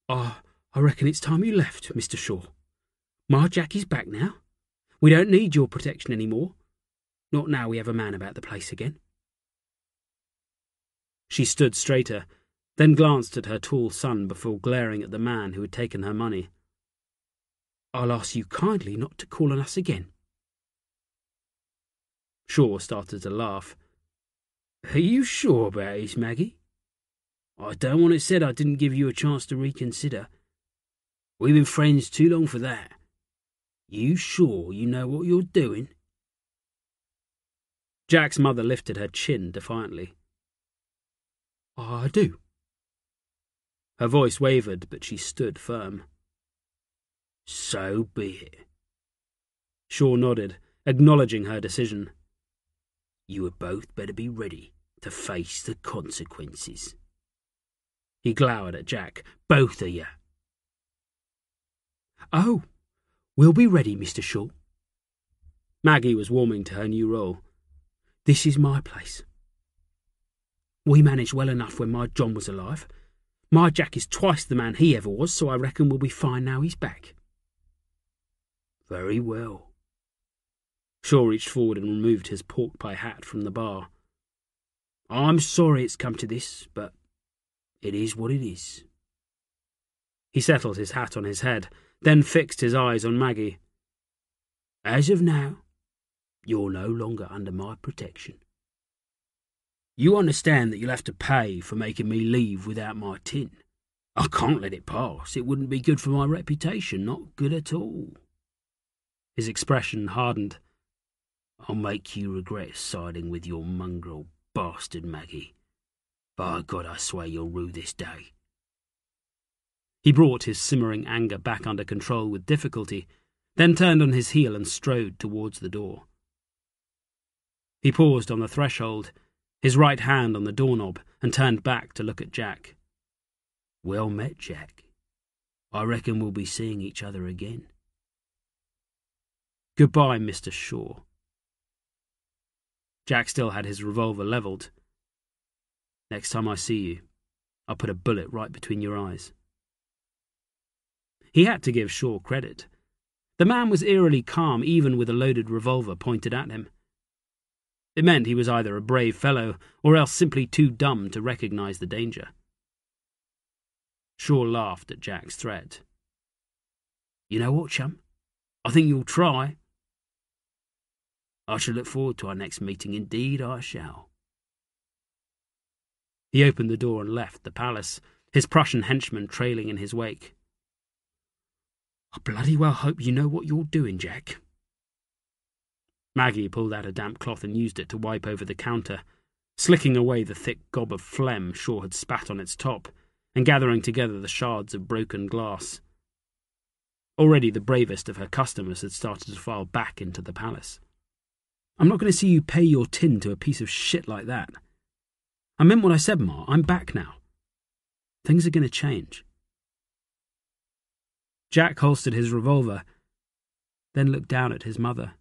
I reckon it's time you left, Mr. Shaw. My Jackie's back now. We don't need your protection any more. Not now we have a man about the place again." She stood straighter, then glanced at her tall son before glaring at the man who had taken her money. "I'll ask you kindly not to call on us again." Shaw started to laugh. "Are you sure about this, Maggie? I don't want it said I didn't give you a chance to reconsider. We've been friends too long for that. You sure you know what you're doing?" Jack's mother lifted her chin defiantly. "I do." Her voice wavered, but she stood firm. "So be it." Shaw nodded, acknowledging her decision. "You had both better be ready to face the consequences." He glowered at Jack. "Both of you." "Oh, we'll be ready, Mr. Shaw." Maggie was warming to her new role. "This is my place. We managed well enough when my John was alive. My Jack is twice the man he ever was, so I reckon we'll be fine now he's back." "Very well." Shaw reached forward and removed his pork pie hat from the bar. "I'm sorry it's come to this, but it is what it is." He settled his hat on his head, then fixed his eyes on Maggie. "As of now, You're no longer under my protection. You understand that you'll have to pay for making me leave without my tin. I can't let it pass. It wouldn't be good for my reputation, not good at all." His expression hardened. "I'll make you regret siding with your mongrel bastard, Maggie. By God, I swear you'll rue this day." He brought his simmering anger back under control with difficulty, then turned on his heel and strode towards the door. He paused on the threshold, his right hand on the doorknob, and turned back to look at Jack. "Well met, Jack. I reckon we'll be seeing each other again." "Goodbye, Mr. Shaw." Jack still had his revolver levelled. "Next time I see you, I'll put a bullet right between your eyes." He had to give Shaw credit. The man was eerily calm even with a loaded revolver pointed at him. It meant he was either a brave fellow or else simply too dumb to recognize the danger. Shaw laughed at Jack's threat. "You know what, chum? I think you'll try." "I shall look forward to our next meeting, indeed I shall." He opened the door and left the palace, his Prussian henchman trailing in his wake. "I bloody well hope you know what you're doing, Jack." Maggie pulled out a damp cloth and used it to wipe over the counter, slicking away the thick gob of phlegm Shaw had spat on its top, and gathering together the shards of broken glass. Already the bravest of her customers had started to file back into the palace. "I'm not going to see you pay your tin to a piece of shit like that. I meant what I said, Ma. I'm back now. Things are going to change." Jack holstered his revolver, then looked down at his mother.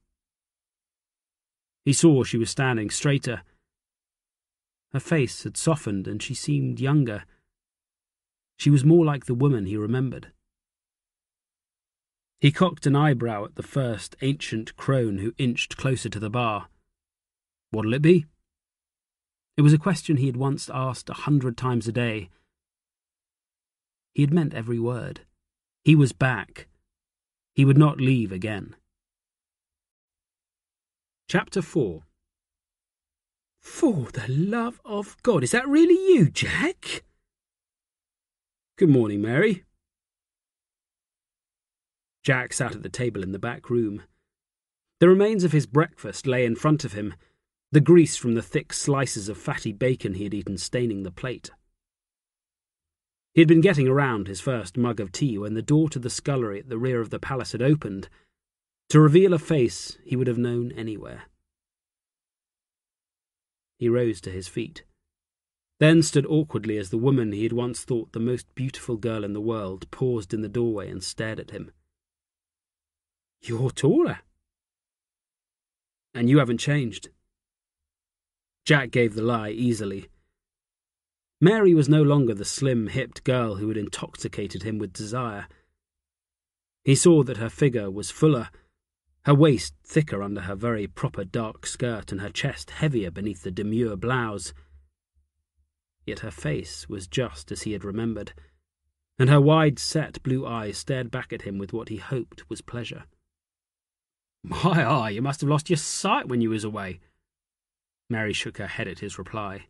He saw she was standing straighter. Her face had softened and she seemed younger. She was more like the woman he remembered. He cocked an eyebrow at the first ancient crone who inched closer to the bar. "What'll it be?" It was a question he had once asked 100 times a day. He had meant every word. He was back. He would not leave again. Chapter 4. "For the love of God, is that really you, Jack?" "Good morning, Mary." Jack sat at the table in the back room. The remains of his breakfast lay in front of him, the grease from the thick slices of fatty bacon he had eaten staining the plate. He had been getting around his first mug of tea when the door to the scullery at the rear of the palace had opened, to reveal a face he would have known anywhere. He rose to his feet, then stood awkwardly as the woman he had once thought the most beautiful girl in the world paused in the doorway and stared at him. "You're taller." "And you haven't changed." Jack gave the lie easily. Mary was no longer the slim-hipped girl who had intoxicated him with desire. He saw that her figure was fuller, her waist thicker under her very proper dark skirt and her chest heavier beneath the demure blouse. Yet her face was just as he had remembered, and her wide-set blue eyes stared back at him with what he hoped was pleasure. "My eye, you must have lost your sight when you was away." Mary shook her head at his reply.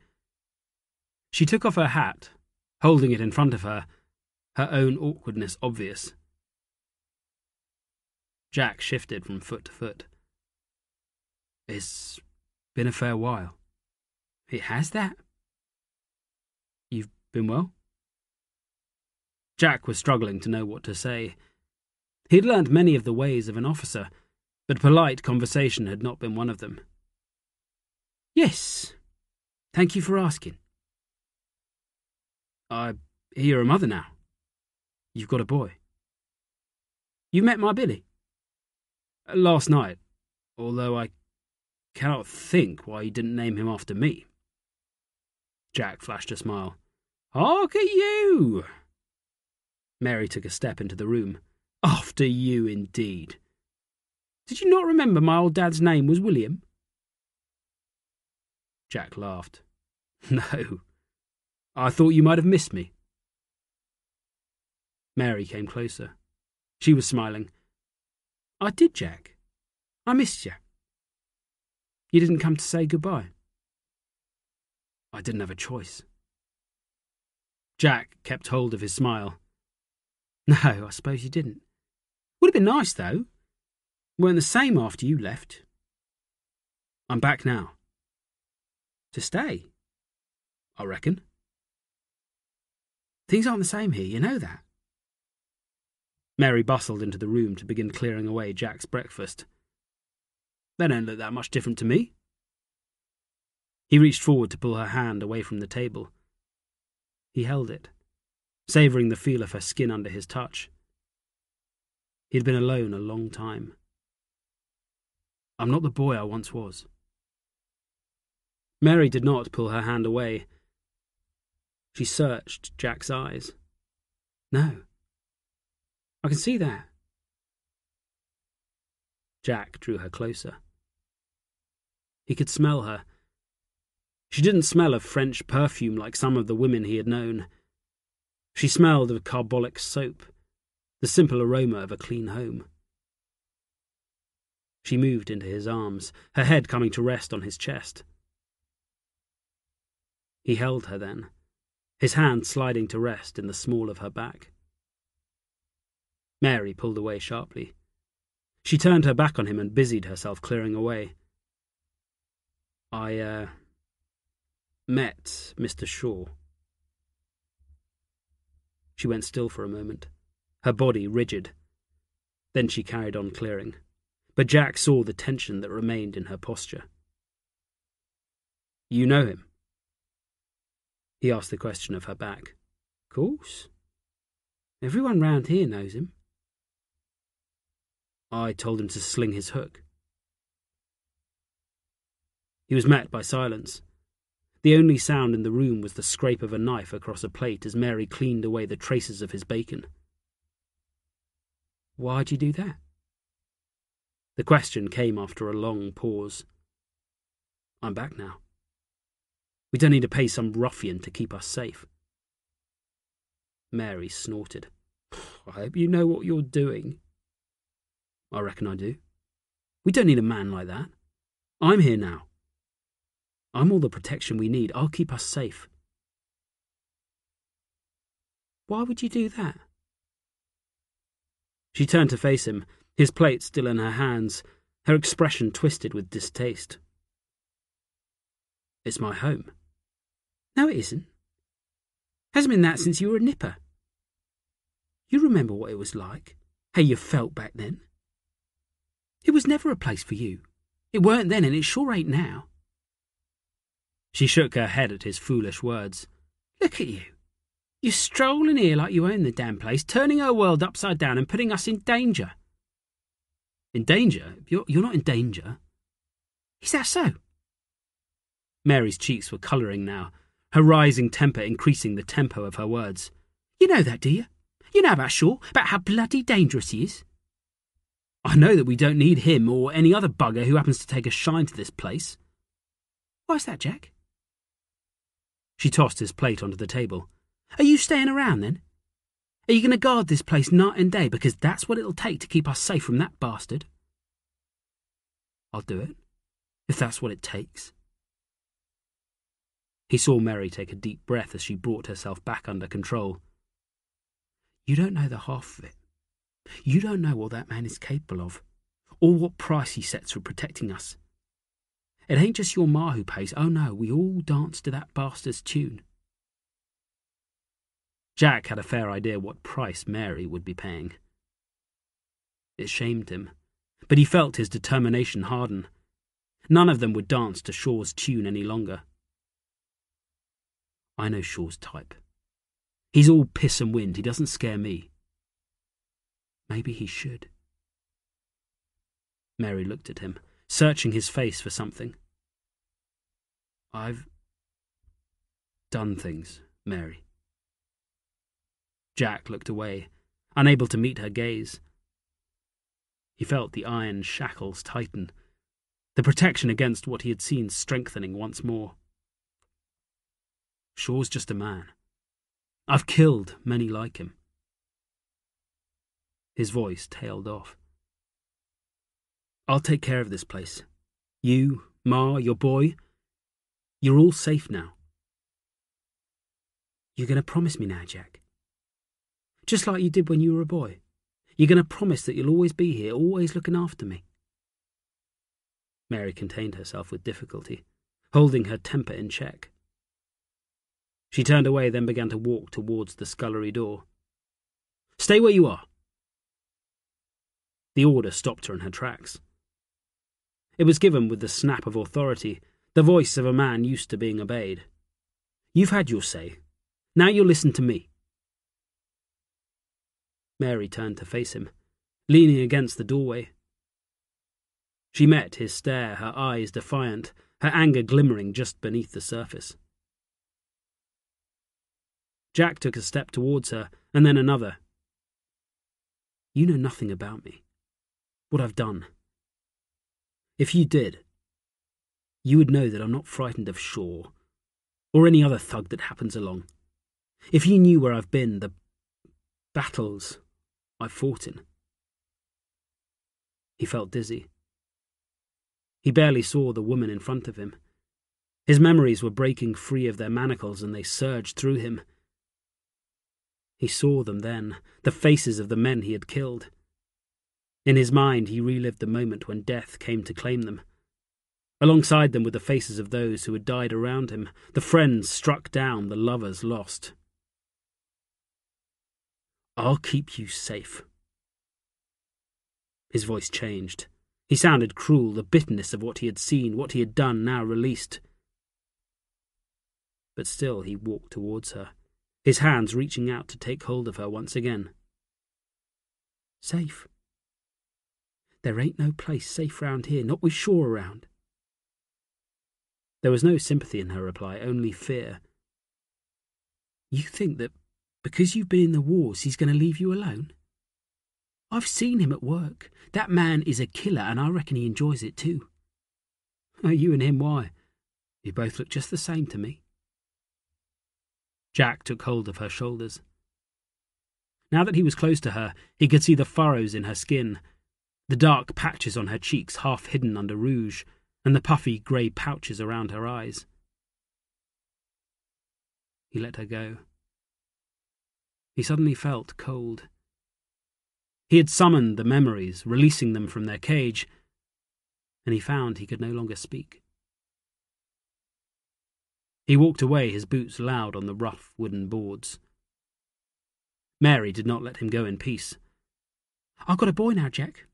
She took off her hat, holding it in front of her, her own awkwardness obvious. Jack shifted from foot to foot. "It's been a fair while." "It has that?" "You've been well?" Jack was struggling to know what to say. He had learnt many of the ways of an officer, but polite conversation had not been one of them. "Yes. Thank you for asking." "I hear you're a mother now. You've got a boy." "You met my Billy?" "Last night, although I cannot think why you didn't name him after me." Jack flashed a smile. "Hark at you!" Mary took a step into the room. "After you, indeed. Did you not remember my old dad's name was William?" Jack laughed. "No. I thought you might have missed me." Mary came closer. She was smiling. "I did, Jack. I missed you. You didn't come to say goodbye? I didn't have a choice. Jack kept hold of his smile. No, I suppose you didn't. Would have been nice, though. Weren't the same after you left. I'm back now. To stay? I reckon. Things aren't the same here, you know that. Mary bustled into the room to begin clearing away Jack's breakfast. They don't look that much different to me. He reached forward to pull her hand away from the table. He held it, savouring the feel of her skin under his touch. He had been alone a long time. I'm not the boy I once was. Mary did not pull her hand away. She searched Jack's eyes. No. I can see that. Jack drew her closer. He could smell her. She didn't smell of French perfume like some of the women he had known. She smelled of carbolic soap, the simple aroma of a clean home. She moved into his arms, her head coming to rest on his chest. He held her then, his hand sliding to rest in the small of her back. Mary pulled away sharply. She turned her back on him and busied herself clearing away. I met Mr. Shaw. She went still for a moment, her body rigid. Then she carried on clearing, but Jack saw the tension that remained in her posture. You know him? He asked the question of her back. Course. Everyone round here knows him. I told him to sling his hook. He was met by silence. The only sound in the room was the scrape of a knife across a plate as Mary cleaned away the traces of his bacon. Why'd you do that? The question came after a long pause. I'm back now. We don't need to pay some ruffian to keep us safe. Mary snorted. I hope you know what you're doing. I reckon I do. We don't need a man like that. I'm here now. I'm all the protection we need. I'll keep us safe. Why would you do that? She turned to face him, his plate still in her hands, her expression twisted with distaste. It's my home. No, it isn't. Hasn't been that since you were a nipper. You remember what it was like, how you felt back then. It was never a place for you. It weren't then, and it sure ain't now. She shook her head at his foolish words. Look at you. You're strolling here like you own the damn place, turning her world upside down and putting us in danger. In danger? You're not in danger. Is that so? Mary's cheeks were colouring now, her rising temper increasing the tempo of her words. You know that, do you? You know about Shaw, about how bloody dangerous he is. I know that we don't need him or any other bugger who happens to take a shine to this place. Why's that, Jack? She tossed his plate onto the table. Are you staying around, then? Are you going to guard this place night and day, because that's what it'll take to keep us safe from that bastard? I'll do it, if that's what it takes. He saw Mary take a deep breath as she brought herself back under control. You don't know the half of it. You don't know what that man is capable of, or what price he sets for protecting us. It ain't just your ma who pays. Oh no, we all dance to that bastard's tune. Jack had a fair idea what price Mary would be paying. It shamed him, but he felt his determination harden. None of them would dance to Shaw's tune any longer. I know Shaw's type. He's all piss and wind. He doesn't scare me. Maybe he should. Mary looked at him, searching his face for something. I've done things, Mary. Jack looked away, unable to meet her gaze. He felt the iron shackles tighten, the protection against what he had seen strengthening once more. Shaw's just a man. I've killed many like him. His voice tailed off. I'll take care of this place. You, Ma, your boy. You're all safe now. You're going to promise me now, Jack? Just like you did when you were a boy. You're going to promise that you'll always be here, always looking after me. Mary contained herself with difficulty, holding her temper in check. She turned away, then began to walk towards the scullery door. Stay where you are. The order stopped her in her tracks. It was given with the snap of authority, the voice of a man used to being obeyed. You've had your say. Now you'll listen to me. Mary turned to face him, leaning against the doorway. She met his stare, her eyes defiant, her anger glimmering just beneath the surface. Jack took a step towards her, and then another. You know nothing about me, what I've done. If you did, you would know that I'm not frightened of Shaw, or any other thug that happens along. If you knew where I've been, the battles I've fought in. He felt dizzy. He barely saw the woman in front of him. His memories were breaking free of their manacles and they surged through him. He saw them then, the faces of the men he had killed. In his mind he relived the moment when death came to claim them. Alongside them were the faces of those who had died around him, the friends struck down, the lovers lost. I'll keep you safe. His voice changed. He sounded cruel, the bitterness of what he had seen, what he had done now released. But still he walked towards her, his hands reaching out to take hold of her once again. Safe? There ain't no place safe round here, not with Shaw around. There was no sympathy in her reply, only fear. You think that because you've been in the wars he's going to leave you alone? I've seen him at work. That man is a killer, and I reckon he enjoys it too. Oh, you and him, why? You both look just the same to me. Jack took hold of her shoulders. Now that he was close to her, he could see the furrows in her skin, the dark patches on her cheeks half hidden under rouge, and the puffy grey pouches around her eyes. He let her go. He suddenly felt cold. He had summoned the memories, releasing them from their cage, and he found he could no longer speak. He walked away, his boots loud on the rough wooden boards. Mary did not let him go in peace. I've got a boy now, Jack.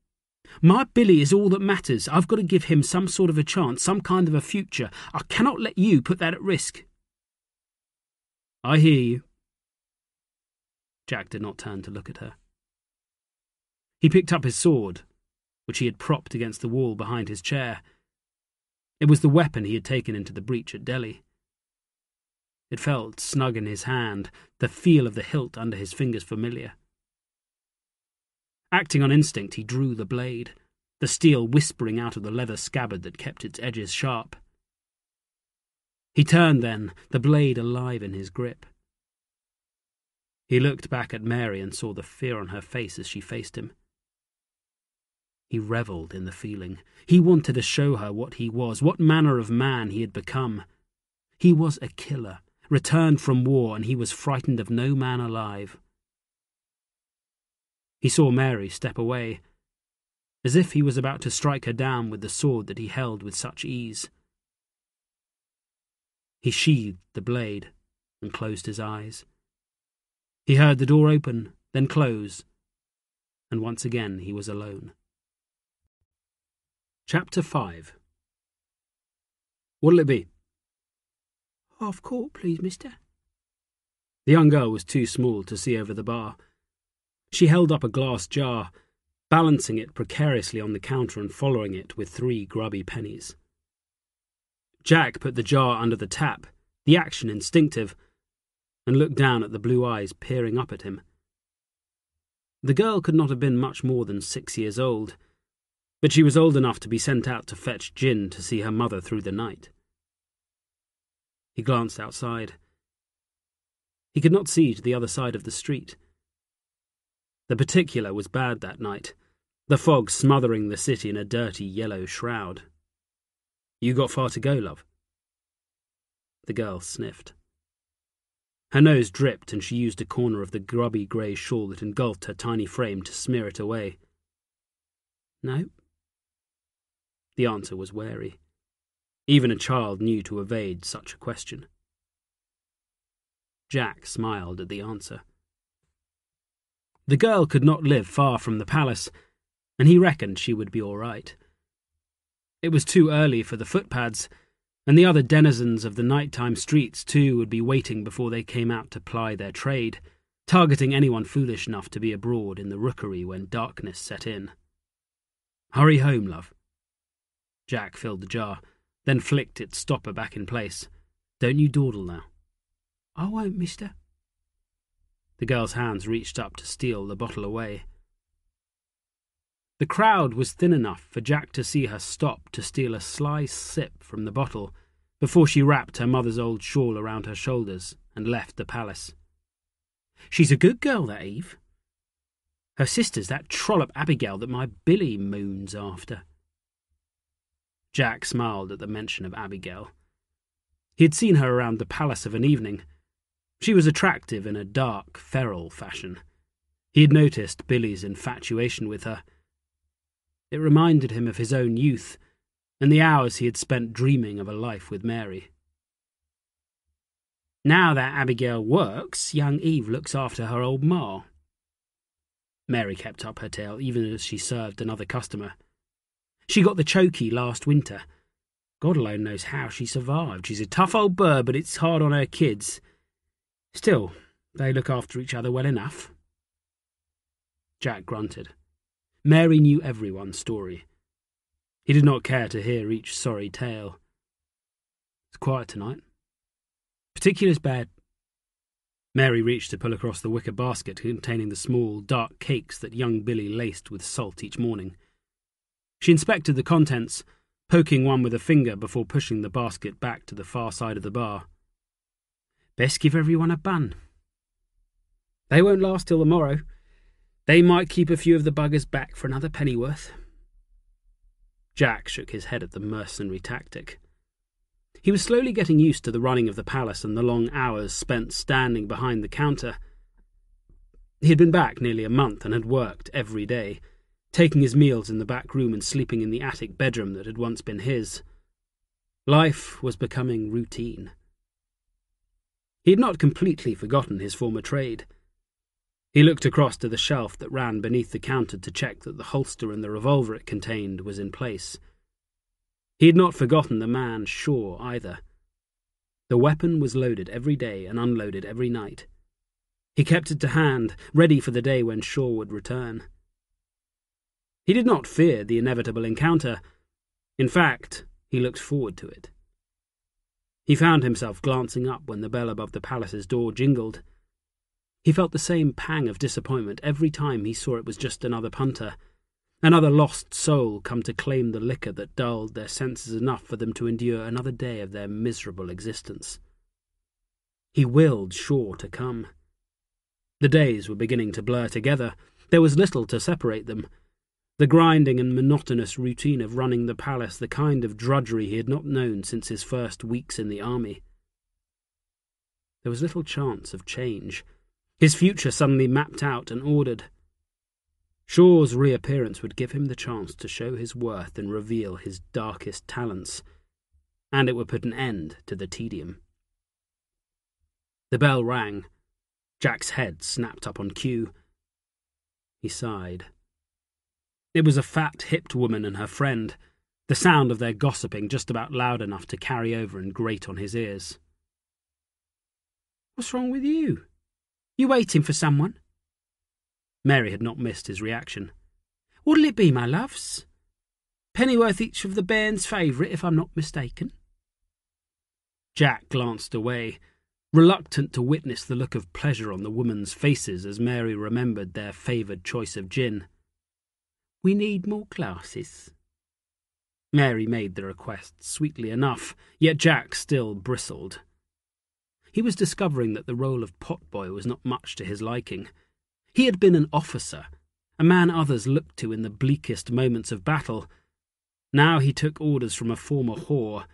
My Billy is all that matters. I've got to give him some sort of a chance, some kind of a future. I cannot let you put that at risk. I hear you. Jack did not turn to look at her. He picked up his sword, which he had propped against the wall behind his chair. It was the weapon he had taken into the breach at Delhi. It felt snug in his hand, the feel of the hilt under his fingers familiar. Acting on instinct, he drew the blade, the steel whispering out of the leather scabbard that kept its edges sharp. He turned then, the blade alive in his grip. He looked back at Mary and saw the fear on her face as she faced him. He revelled in the feeling. He wanted to show her what he was, what manner of man he had become. He was a killer, returned from war, and he was frightened of no man alive. He saw Mary step away, as if he was about to strike her down with the sword that he held with such ease. He sheathed the blade and closed his eyes. He heard the door open, then close, and once again he was alone. Chapter 5. What'll it be? Half quart, please, mister. The young girl was too small to see over the bar. She held up a glass jar, balancing it precariously on the counter and following it with 3 grubby pennies. Jack put the jar under the tap, the action instinctive, and looked down at the blue eyes peering up at him. The girl could not have been much more than 6 years old, but she was old enough to be sent out to fetch gin to see her mother through the night. He glanced outside. He could not see to the other side of the street. The particular was bad that night, the fog smothering the city in a dirty yellow shroud. You got far to go, love? The girl sniffed. Her nose dripped, and she used a corner of the grubby grey shawl that engulfed her tiny frame to smear it away. No. The answer was wary. Even a child knew to evade such a question. Jack smiled at the answer. The girl could not live far from the palace, and he reckoned she would be all right. It was too early for the footpads, and the other denizens of the nighttime streets too would be waiting before they came out to ply their trade, targeting anyone foolish enough to be abroad in the rookery when darkness set in. Hurry home, love. Jack filled the jar, then flicked its stopper back in place. Don't you dawdle now. I won't, mister. The girl's hands reached up to steal the bottle away. The crowd was thin enough for Jack to see her stop to steal a sly sip from the bottle before she wrapped her mother's old shawl around her shoulders and left the palace. She's a good girl, that Eve. Her sister's that trollop Abigail that my Billy moons after. Jack smiled at the mention of Abigail. He had seen her around the palace of an evening. She was attractive in a dark, feral fashion. He had noticed Billy's infatuation with her. It reminded him of his own youth and the hours he had spent dreaming of a life with Mary. Now that Abigail works, young Eve looks after her old ma. Mary kept up her tale even as she served another customer. She got the chokey last winter. God alone knows how she survived. She's a tough old bird, but it's hard on her kids. Still, they look after each other well enough. Jack grunted. Mary knew everyone's story. He did not care to hear each sorry tale. It's quiet tonight. Particulars bad. Mary reached to pull across the wicker basket containing the small, dark cakes that young Billy laced with salt each morning. She inspected the contents, poking one with a finger before pushing the basket back to the far side of the bar. Best give everyone a bun. They won't last till the morrow. They might keep a few of the buggers back for another pennyworth. Jack shook his head at the mercenary tactic. He was slowly getting used to the running of the palace and the long hours spent standing behind the counter. He had been back nearly a month and had worked every day, taking his meals in the back room and sleeping in the attic bedroom that had once been his. Life was becoming routine. He had not completely forgotten his former trade. He looked across to the shelf that ran beneath the counter to check that the holster and the revolver it contained was in place. He had not forgotten the man Shaw either. The weapon was loaded every day and unloaded every night. He kept it to hand, ready for the day when Shaw would return. He did not fear the inevitable encounter. In fact, he looked forward to it. He found himself glancing up when the bell above the palace's door jingled. He felt the same pang of disappointment every time he saw it was just another punter, another lost soul come to claim the liquor that dulled their senses enough for them to endure another day of their miserable existence. He willed Shaw to come. The days were beginning to blur together. There was little to separate them. The grinding and monotonous routine of running the palace, the kind of drudgery he had not known since his first weeks in the army. There was little chance of change. His future suddenly mapped out and ordered. Shaw's reappearance would give him the chance to show his worth and reveal his darkest talents, and it would put an end to the tedium. The bell rang. Jack's head snapped up on cue. He sighed. It was a fat, hipped woman and her friend, the sound of their gossiping just about loud enough to carry over and grate on his ears. What's wrong with you? You waiting for someone? Mary had not missed his reaction. What'll it be, my loves? Pennyworth each of the bairns' favourite, if I'm not mistaken. Jack glanced away, reluctant to witness the look of pleasure on the women's faces as Mary remembered their favoured choice of gin. We need more glasses. Mary made the request sweetly enough, yet Jack still bristled. He was discovering that the role of potboy was not much to his liking. He had been an officer, a man others looked to in the bleakest moments of battle, Now he took orders from a former whore,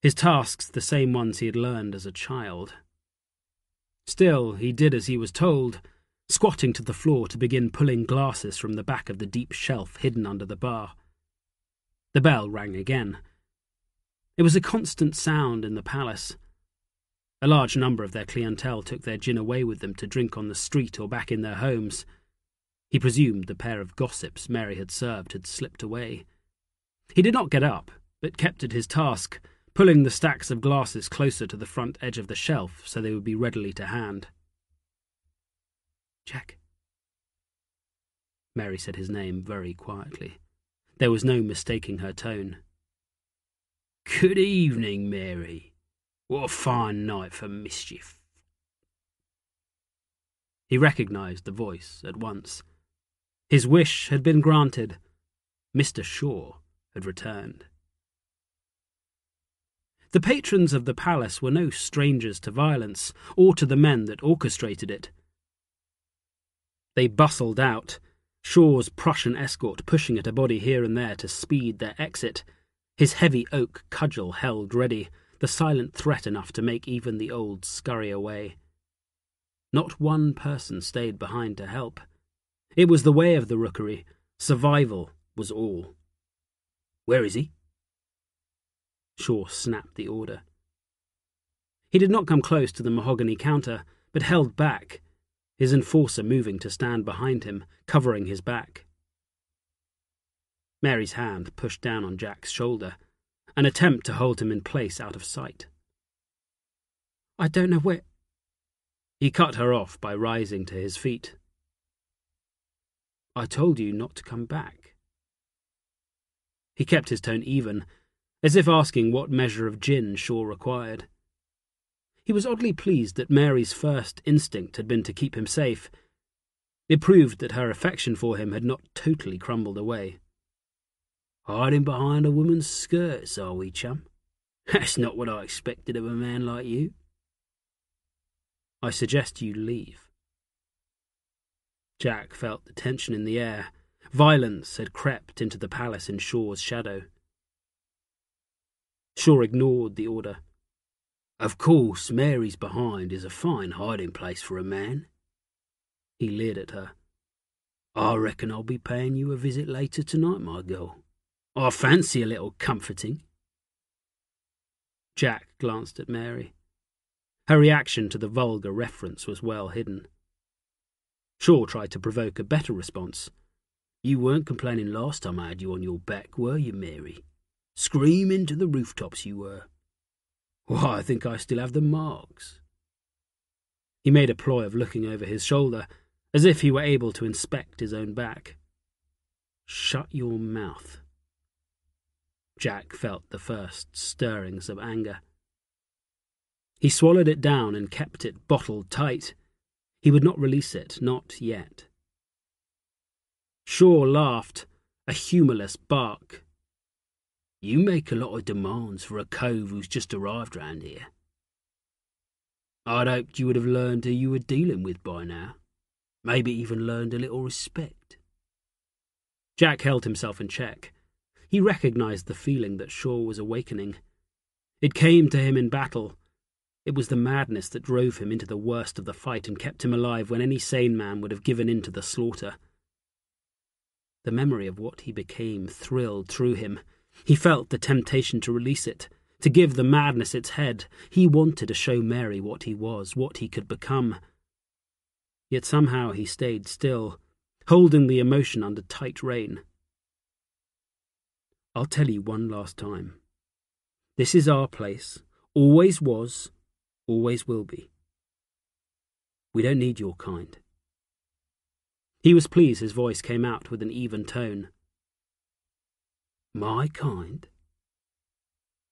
his tasks the same ones he had learned as a child. Still, he did as he was told, squatting to the floor to begin pulling glasses from the back of the deep shelf hidden under the bar. The bell rang again. It was a constant sound in the palace. A large number of their clientele took their gin away with them to drink on the street or back in their homes. He presumed the pair of gossips Mary had served had slipped away. He did not get up, but kept at his task, pulling the stacks of glasses closer to the front edge of the shelf so they would be readily to hand. "Jack." Mary said his name very quietly. There was no mistaking her tone.
"Good evening, Mary. What a fine night for mischief."
He recognised the voice at once. His wish had been granted. Mr. Shaw had returned. The patrons of the palace were no strangers to violence, or to the men that orchestrated it. They bustled out, Shaw's Prussian escort pushing at a body here and there to speed their exit, his heavy oak cudgel held ready, the silent threat enough to make even the old scurry away. Not one person stayed behind to help. It was the way of the rookery. Survival was all.
"Where is he?"
Shaw snapped the order. He did not come close to the mahogany counter, but held back, his enforcer moving to stand behind him, covering his back. Mary's hand pushed down on Jack's shoulder, an attempt to hold him in place out of sight. "I don't know where—" He cut her off by rising to his feet. "I told you not to come back." He kept his tone even, as if asking what measure of gin Shaw required. He was oddly pleased that Mary's first instinct had been to keep him safe. It proved that her affection for him had not totally crumbled away.
"Hiding behind a woman's skirts, are we, chum? That's not what I expected of a man like you."
"I suggest you leave." Jack felt the tension in the air. Violence had crept into the palace in Shaw's shadow. Shaw ignored the order.
"Of course, Mary's behind is a fine hiding place for a man."
He leered at her.
"I reckon I'll be paying you a visit later tonight, my girl. I fancy a little comforting."
Jack glanced at Mary. Her reaction to the vulgar reference was well hidden. Shaw tried to provoke a better response.
"You weren't complaining last time I had you on your back, were you, Mary? Screaming to the rooftops you were. Why, I think I still have the marks."
He made a ploy of looking over his shoulder, as if he were able to inspect his own back. "Shut your mouth." Jack felt the first stirrings of anger. He swallowed it down and kept it bottled tight. He would not release it, not yet. Shaw laughed, a humourless bark.
"You make a lot of demands for a cove who's just arrived round here. I'd hoped you would have learned who you were dealing with by now. Maybe even learned a little respect."
Jack held himself in check. He recognised the feeling that Shaw was awakening. It came to him in battle. It was the madness that drove him into the worst of the fight and kept him alive when any sane man would have given in to the slaughter. The memory of what he became thrilled through him. He felt the temptation to release it, to give the madness its head. He wanted to show Mary what he was, what he could become. Yet somehow he stayed still, holding the emotion under tight rein. "I'll tell you one last time. This is our place. Always was, always will be. We don't need your kind." He was pleased his voice came out with an even tone.
"My kind?"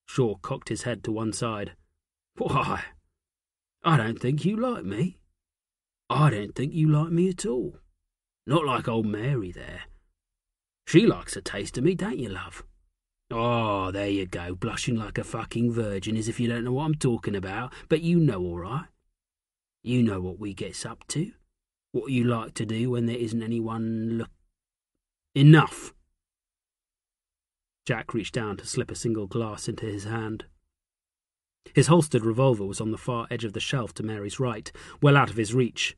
Shaw cocked his head to one side.
"Why, I don't think you like me. I don't think you like me at all. Not like old Mary there. She likes a taste of me, don't you, love? Oh, there you go, blushing like a fucking virgin as if you don't know what I'm talking about, but you know all right. You know what we gets up to, what you like to do when there isn't anyone look... Enough!"
Jack reached down to slip a single glass into his hand. His holstered revolver was on the far edge of the shelf to Mary's right, well out of his reach.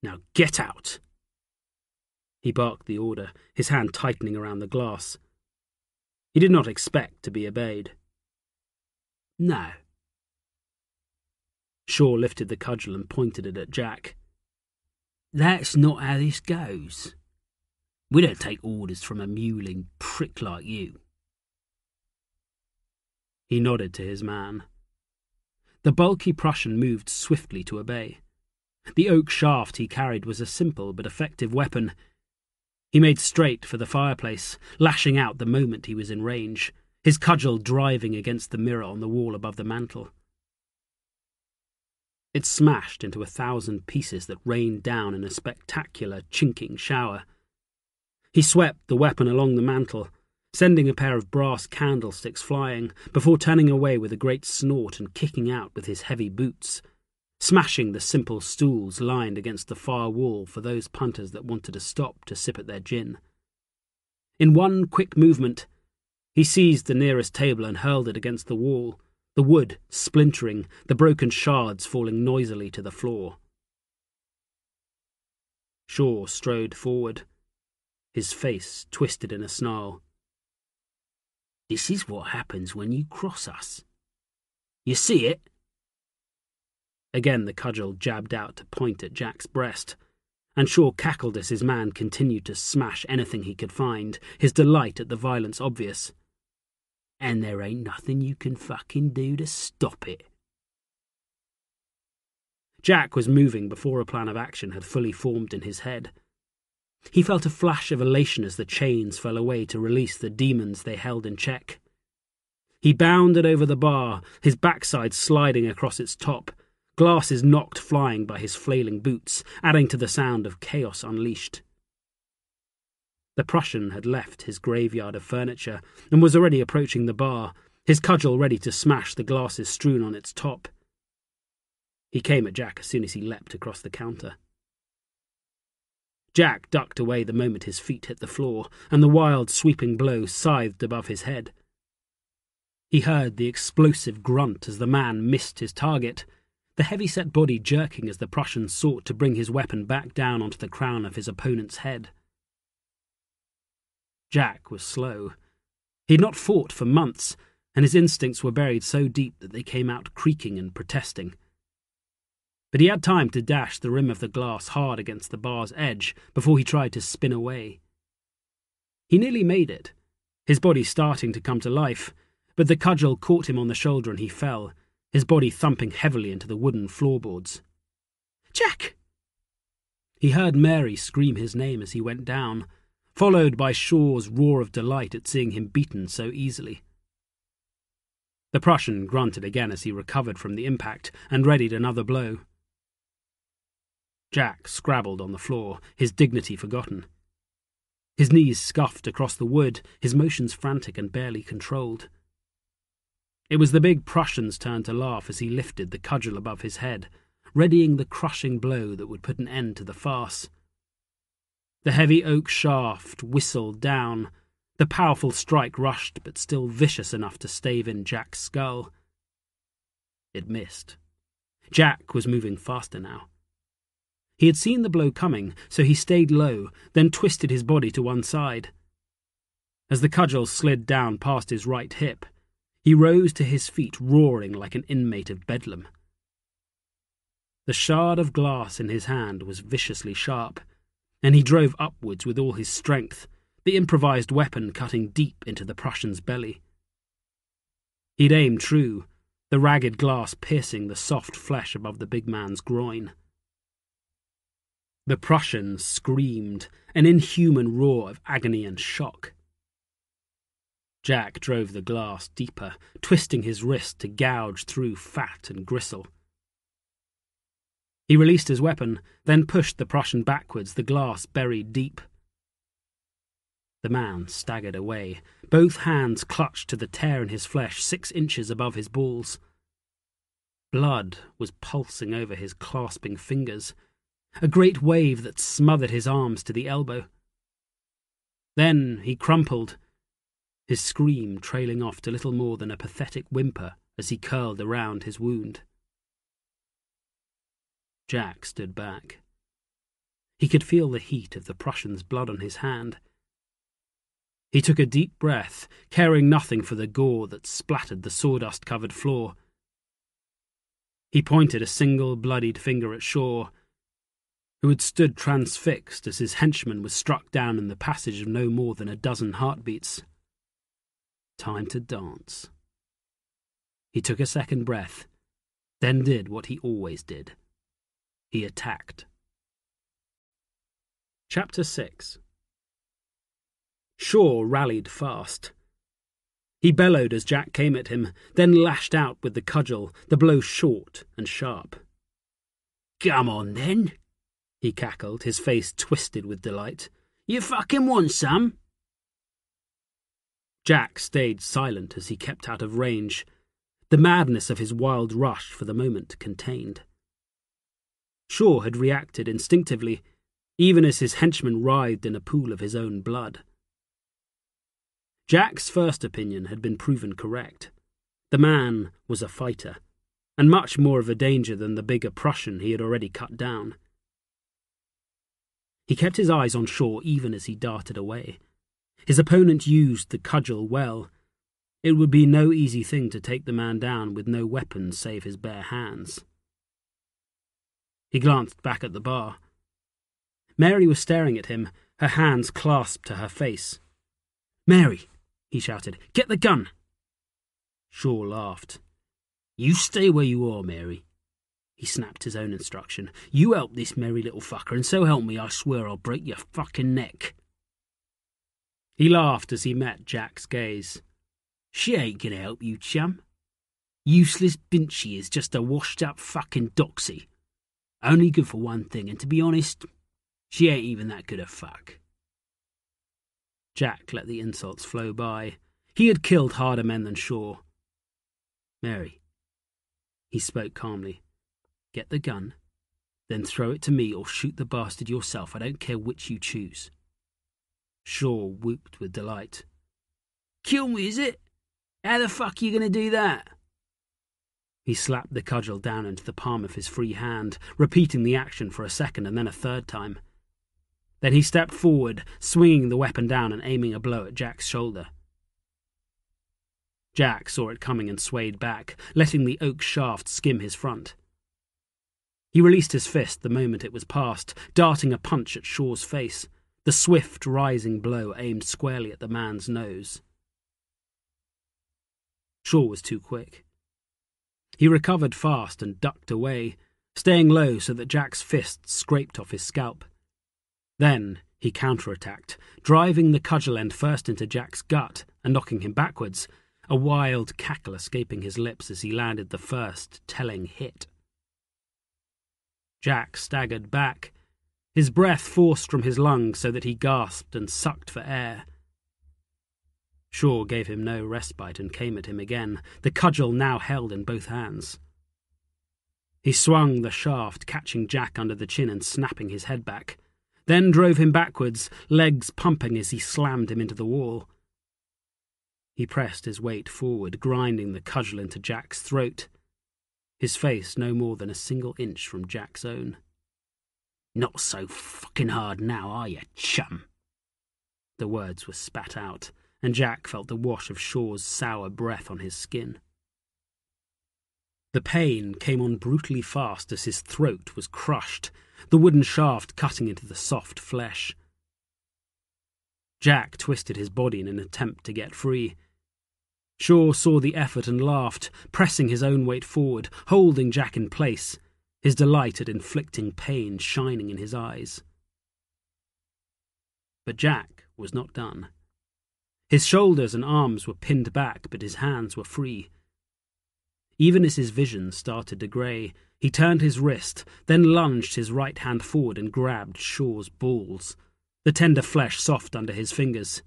"Now get out!" He barked the order, his hand tightening around the glass. He did not expect to be obeyed. "No." Shaw lifted the cudgel and pointed it at Jack. "That's not how this goes. We don't take orders from a mewling prick like you." He nodded to his man. The bulky Prussian moved swiftly to obey. The oak shaft he carried was a simple but effective weapon. He made straight for the fireplace, lashing out the moment he was in range, his cudgel driving against the mirror on the wall above the mantel. It smashed into 1,000 pieces that rained down in a spectacular, chinking shower. He swept the weapon along the mantel, sending a pair of brass candlesticks flying, before turning away with a great snort and kicking out with his heavy boots, smashing the simple stools lined against the far wall for those punters that wanted to stop to sip at their gin. In one quick movement, he seized the nearest table and hurled it against the wall, the wood splintering, the broken shards falling noisily to the floor. Shaw strode forward, his face twisted in a snarl. "This is what happens when you cross us. You see it?" Again the cudgel jabbed out to point at Jack's breast, and Shaw cackled as his man continued to smash anything he could find, his delight at the violence obvious. "And there ain't nothing you can fucking do to stop it." Jack was moving before a plan of action had fully formed in his head. He felt a flash of elation as the chains fell away to release the demons they held in check. He bounded over the bar, his backside sliding across its top, glasses knocked flying by his flailing boots, adding to the sound of chaos unleashed. The Prussian had left his graveyard of furniture and was already approaching the bar, his cudgel ready to smash the glasses strewn on its top. He came at Jack as soon as he leapt across the counter. Jack ducked away the moment his feet hit the floor, and the wild, sweeping blow scythed above his head. He heard the explosive grunt as the man missed his target, the heavy-set body jerking as the Prussian sought to bring his weapon back down onto the crown of his opponent's head. Jack was slow. He had not fought for months, and his instincts were buried so deep that they came out creaking and protesting. But he had time to dash the rim of the glass hard against the bar's edge before he tried to spin away. He nearly made it, his body starting to come to life, but the cudgel caught him on the shoulder and he fell, his body thumping heavily into the wooden floorboards. "Jack!" He heard Mary scream his name as he went down, followed by Shaw's roar of delight at seeing him beaten so easily. The Prussian grunted again as he recovered from the impact and readied another blow. Jack scrabbled on the floor, his dignity forgotten. His knees scuffed across the wood, his motions frantic and barely controlled. It was the big Prussian's turn to laugh as he lifted the cudgel above his head, readying the crushing blow that would put an end to the farce. The heavy oak shaft whistled down, the powerful strike rushed but still vicious enough to stave in Jack's skull. It missed. Jack was moving faster now. He had seen the blow coming, so he stayed low, then twisted his body to one side. As the cudgel slid down past his right hip, he rose to his feet, roaring like an inmate of Bedlam. The shard of glass in his hand was viciously sharp, and he drove upwards with all his strength, the improvised weapon cutting deep into the Prussian's belly. He'd aimed true, the ragged glass piercing the soft flesh above the big man's groin. The Prussian screamed, an inhuman roar of agony and shock. Jack drove the glass deeper, twisting his wrist to gouge through fat and gristle. He released his weapon, then pushed the Prussian backwards, the glass buried deep. The man staggered away, both hands clutched to the tear in his flesh 6 inches above his balls. Blood was pulsing over his clasping fingers, a great wave that smothered his arms to the elbow. Then he crumpled, his scream trailing off to little more than a pathetic whimper as he curled around his wound. Jack stood back. He could feel the heat of the Prussian's blood on his hand. He took a deep breath, caring nothing for the gore that splattered the sawdust-covered floor. He pointed a single bloodied finger at Shaw, who had stood transfixed as his henchman was struck down in the passage of no more than a dozen heartbeats. Time to dance. He took a second breath, then did what he always did. He attacked. Chapter 6. Shaw rallied fast. He bellowed as Jack came at him, then lashed out with the cudgel, the blow short and sharp. "Come on, then," he cackled, his face twisted with delight. "You fucking want some?" Jack stayed silent as he kept out of range, the madness of his wild rush for the moment contained. Shaw had reacted instinctively, even as his henchman writhed in a pool of his own blood. Jack's first opinion had been proven correct. The man was a fighter, and much more of a danger than the bigger Prussian he had already cut down. He kept his eyes on Shaw even as he darted away. His opponent used the cudgel well. It would be no easy thing to take the man down with no weapons save his bare hands. He glanced back at the bar. Mary was staring at him, her hands clasped to her face. "Mary," he shouted, "get the gun!" Shaw laughed. "You stay where you are, Mary." He snapped his own instruction. "You help this merry little fucker, and so help me, I swear I'll break your fucking neck." He laughed as he met Jack's gaze. "She ain't gonna help you, chum. Useless bint she is, just a washed-up fucking doxy. Only good for one thing, and to be honest, she ain't even that good a fuck." Jack let the insults flow by. He had killed harder men than Shaw. "Mary," he spoke calmly, "get the gun, then throw it to me or shoot the bastard yourself. I don't care which you choose." Shaw whooped with delight. "Kill me, is it? How the fuck are you going to do that?" He slapped the cudgel down into the palm of his free hand, repeating the action for a second and then a third time. Then he stepped forward, swinging the weapon down and aiming a blow at Jack's shoulder. Jack saw it coming and swayed back, letting the oak shaft skim his front. He released his fist the moment it was past, darting a punch at Shaw's face, the swift, rising blow aimed squarely at the man's nose. Shaw was too quick. He recovered fast and ducked away, staying low so that Jack's fist scraped off his scalp. Then he counterattacked, driving the cudgel end first into Jack's gut and knocking him backwards, a wild cackle escaping his lips as he landed the first telling hit. Jack staggered back, his breath forced from his lungs so that he gasped and sucked for air. Shaw gave him no respite and came at him again, the cudgel now held in both hands. He swung the shaft, catching Jack under the chin and snapping his head back, then drove him backwards, legs pumping as he slammed him into the wall. He pressed his weight forward, grinding the cudgel into Jack's throat, his face no more than a single inch from Jack's own. "Not so fucking hard now, are you, chum?" The words were spat out, and Jack felt the wash of Shaw's sour breath on his skin. The pain came on brutally fast as his throat was crushed, the wooden shaft cutting into the soft flesh. Jack twisted his body in an attempt to get free. Shaw saw the effort and laughed, pressing his own weight forward, holding Jack in place, his delight at inflicting pain shining in his eyes. But Jack was not done. His shoulders and arms were pinned back, but his hands were free. Even as his vision started to grey, he turned his wrist, then lunged his right hand forward and grabbed Shaw's balls, the tender flesh soft under his fingers.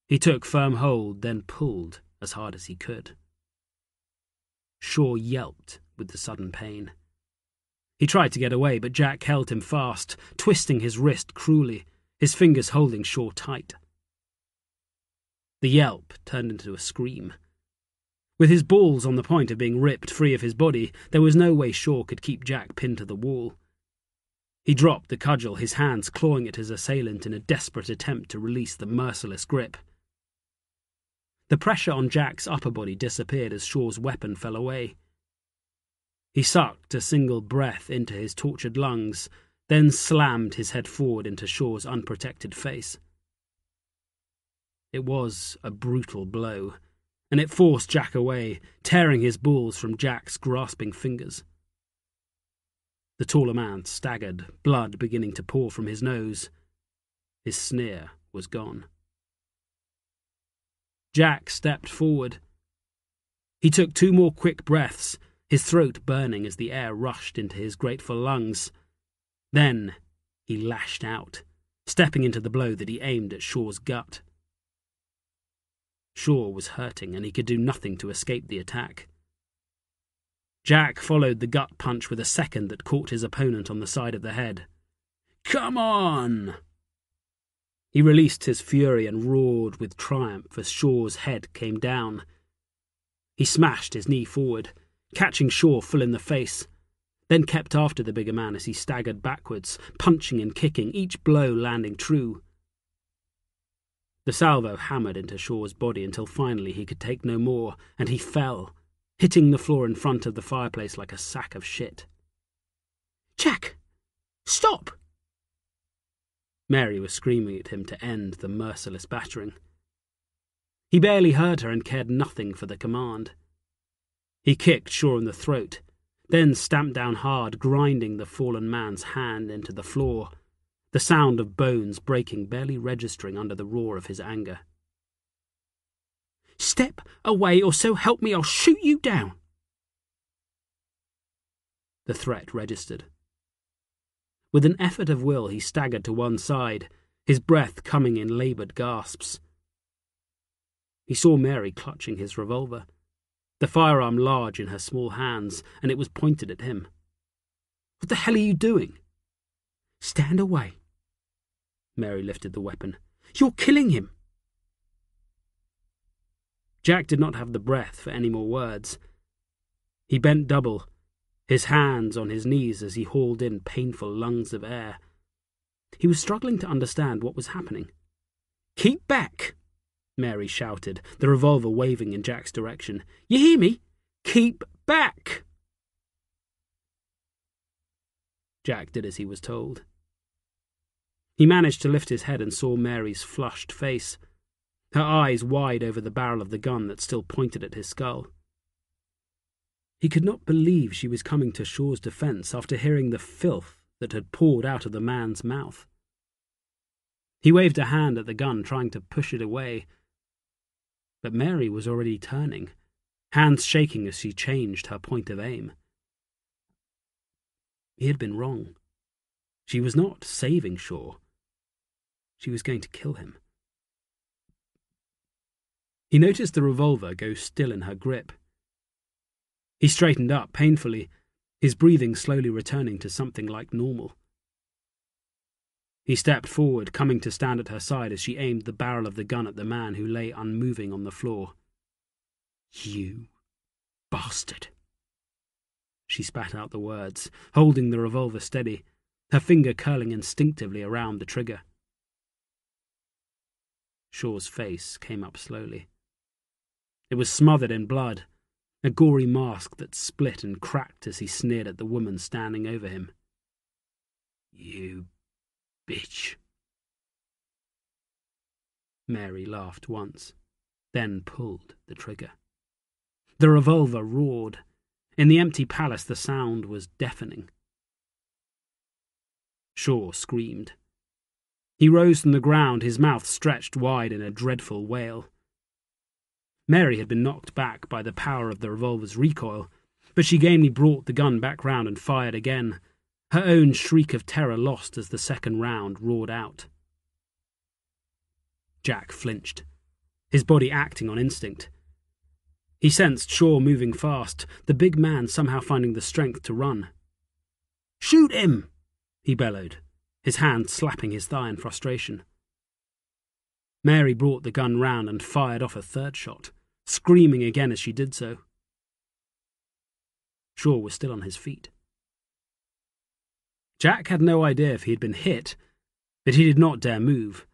He took firm hold, then pulled as hard as he could. Shaw yelped with the sudden pain. He tried to get away, but Jack held him fast, twisting his wrist cruelly, his fingers holding Shaw tight. The yelp turned into a scream. With his balls on the point of being ripped free of his body, there was no way Shaw could keep Jack pinned to the wall. He dropped the cudgel, his hands clawing at his assailant in a desperate attempt to release the merciless grip. The pressure on Jack's upper body disappeared as Shaw's weapon fell away. He sucked a single breath into his tortured lungs, then slammed his head forward into Shaw's unprotected face. It was a brutal blow, and it forced Jack away, tearing his balls from Jack's grasping fingers. The taller man staggered, blood beginning to pour from his nose. His sneer was gone. Jack stepped forward. He took 2 more quick breaths, his throat burning as the air rushed into his grateful lungs. Then he lashed out, stepping into the blow that he aimed at Shaw's gut. Shaw was hurting, and he could do nothing to escape the attack. Jack followed the gut punch with a second that caught his opponent on the side of the head. "Come on!" He released his fury and roared with triumph as Shaw's head came down. He smashed his knee forward, catching Shaw full in the face, then kept after the bigger man as he staggered backwards, punching and kicking, each blow landing true. The salvo hammered into Shaw's body until finally he could take no more, and he fell, hitting the floor in front of the fireplace like a sack of shit. "Jack! Stop!" Mary was screaming at him to end the merciless battering. He barely heard her and cared nothing for the command. He kicked Shaw in the throat, then stamped down hard, grinding the fallen man's hand into the floor, the sound of bones breaking barely registering under the roar of his anger. "Step away, or so help me, I'll shoot you down!" The threat registered. With an effort of will, he staggered to one side, his breath coming in laboured gasps. He saw Mary clutching his revolver, the firearm large in her small hands, and it was pointed at him. "What the hell are you doing?" "Stand away." Mary lifted the weapon. "You're killing him." Jack did not have the breath for any more words. He bent double, his hands on his knees as he hauled in painful lungs of air. He was struggling to understand what was happening. "Keep back!" Mary shouted, the revolver waving in Jack's direction. "You hear me? Keep back!" Jack did as he was told. He managed to lift his head and saw Mary's flushed face, her eyes wide over the barrel of the gun that still pointed at his skull. He could not believe she was coming to Shaw's defence after hearing the filth that had poured out of the man's mouth. He waved a hand at the gun, trying to push it away, but Mary was already turning, hands shaking as she changed her point of aim. He had been wrong. She was not saving Shaw. She was going to kill him. He noticed the revolver go still in her grip. He straightened up painfully, his breathing slowly returning to something like normal. He stepped forward, coming to stand at her side as she aimed the barrel of the gun at the man who lay unmoving on the floor. "You bastard!" She spat out the words, holding the revolver steady, her finger curling instinctively around the trigger. Shaw's face came up slowly. It was smothered in blood, a gory mask that split and cracked as he sneered at the woman standing over him. "You bitch." Mary laughed once, then pulled the trigger. The revolver roared. In the empty palace, the sound was deafening. Shaw screamed. He rose from the ground, his mouth stretched wide in a dreadful wail. Mary had been knocked back by the power of the revolver's recoil, but she gamely brought the gun back round and fired again, her own shriek of terror lost as the second round roared out. Jack flinched, his body acting on instinct. He sensed Shaw moving fast, the big man somehow finding the strength to run. "Shoot him!" he bellowed, his hand slapping his thigh in frustration. Mary brought the gun round and fired off a third shot, screaming again as she did so. Shaw was still on his feet. Jack had no idea if he had been hit, but he did not dare move.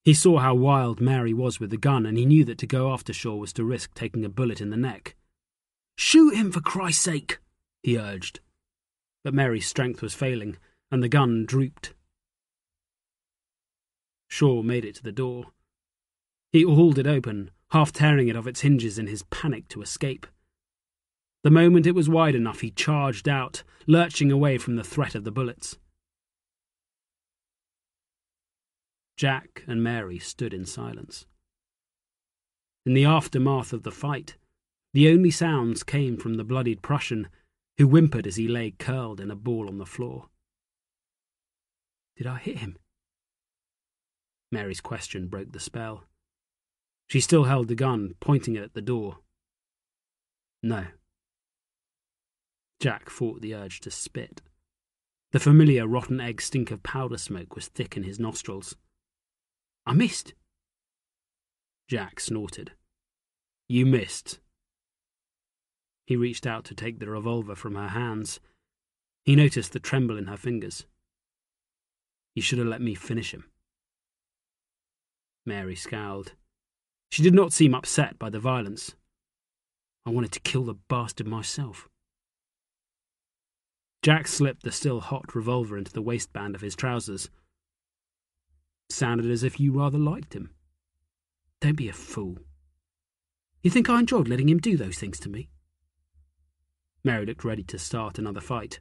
He saw how wild Mary was with the gun, and he knew that to go after Shaw was to risk taking a bullet in the neck. "Shoot him, for Christ's sake!" he urged. But Mary's strength was failing, and the gun drooped. Shaw made it to the door. He hauled it open, half tearing it off its hinges in his panic to escape. The moment it was wide enough, he charged out, lurching away from the threat of the bullets. Jack and Mary stood in silence. In the aftermath of the fight, the only sounds came from the bloodied Prussian, who whimpered as he lay curled in a ball on the floor. "Did I hit him?" Mary's question broke the spell. She still held the gun, pointing it at the door. "No." Jack fought the urge to spit. The familiar rotten egg stink of powder smoke was thick in his nostrils. "I missed." Jack snorted. "You missed." He reached out to take the revolver from her hands. He noticed the tremble in her fingers. "You should have let me finish him." Mary scowled. She did not seem upset by the violence. "I wanted to kill the bastard myself." Jack slipped the still hot revolver into the waistband of his trousers. "Sounded as if you rather liked him." "Don't be a fool. You think I enjoyed letting him do those things to me?" Mary looked ready to start another fight.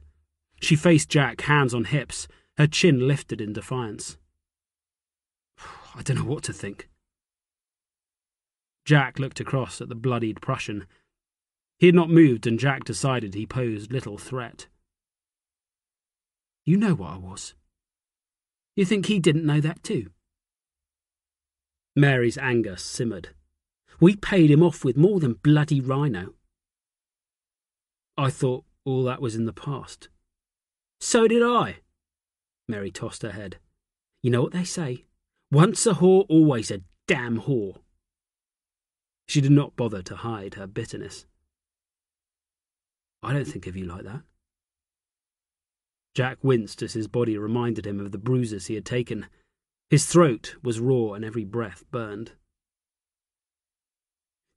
She faced Jack, hands on hips, her chin lifted in defiance. "I don't know what to think." Jack looked across at the bloodied Prussian. He had not moved, and Jack decided he posed little threat. "You know what I was. You think he didn't know that too?" Mary's anger simmered. "We paid him off with more than bloody rhino." "I thought all that was in the past." "So did I." Mary tossed her head. "You know what they say? Once a whore, always a damn whore." She did not bother to hide her bitterness. "I don't think of you like that." Jack winced as his body reminded him of the bruises he had taken. His throat was raw and every breath burned.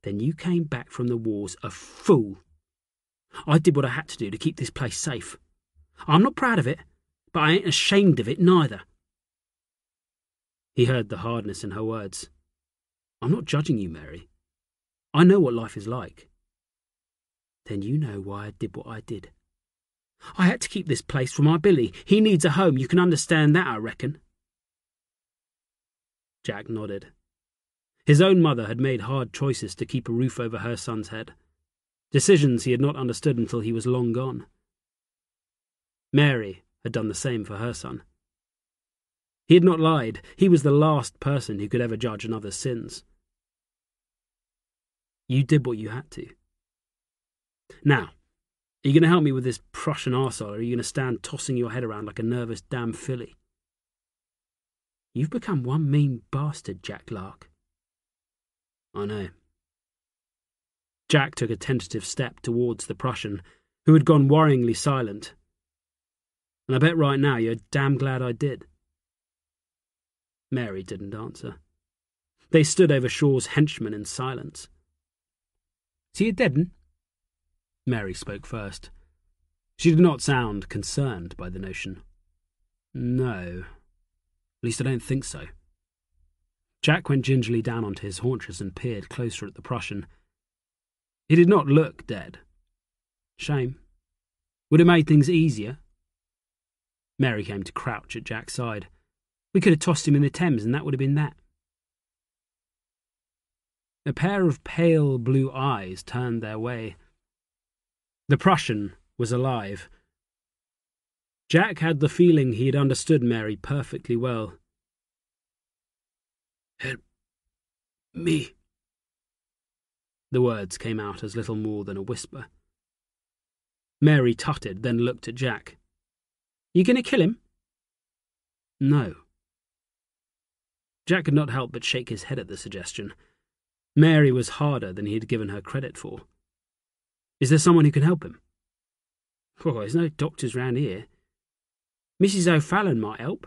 "Then you came back from the wars a fool. I did what I had to do to keep this place safe. I'm not proud of it, but I ain't ashamed of it neither." He heard the hardness in her words. "I'm not judging you, Mary. I know what life is like." "Then you know why I did what I did." "I had to keep this place for my Billy. He needs a home. You can understand that, I reckon." Jack nodded. His own mother had made hard choices to keep a roof over her son's head. Decisions he had not understood until he was long gone. Mary had done the same for her son. He had not lied. He was the last person who could ever judge another's sins. "You did what you had to. Now, are you going to help me with this Prussian arsehole, or are you going to stand tossing your head around like a nervous damn filly?" "You've become one mean bastard, Jack Lark." "I know." Jack took a tentative step towards the Prussian, who had gone worryingly silent. "And I bet right now you're damn glad I did." Mary didn't answer. They stood over Shaw's henchman in silence. "So you're dead 'un?" Mary spoke first. She did not sound concerned by the notion. "No. At least I don't think so." Jack went gingerly down onto his haunches and peered closer at the Prussian. He did not look dead. Shame. Would have made things easier. Mary came to crouch at Jack's side. "We could have tossed him in the Thames and that would have been that." A pair of pale blue eyes turned their way. The Prussian was alive. Jack had the feeling he had understood Mary perfectly well. "Help me." The words came out as little more than a whisper. Mary tutted, then looked at Jack. "You going to kill him?" "No." Jack could not help but shake his head at the suggestion. Mary was harder than he had given her credit for. Is there someone who can help him? Oh, there's no doctors round here. Mrs. O'Fallon might help.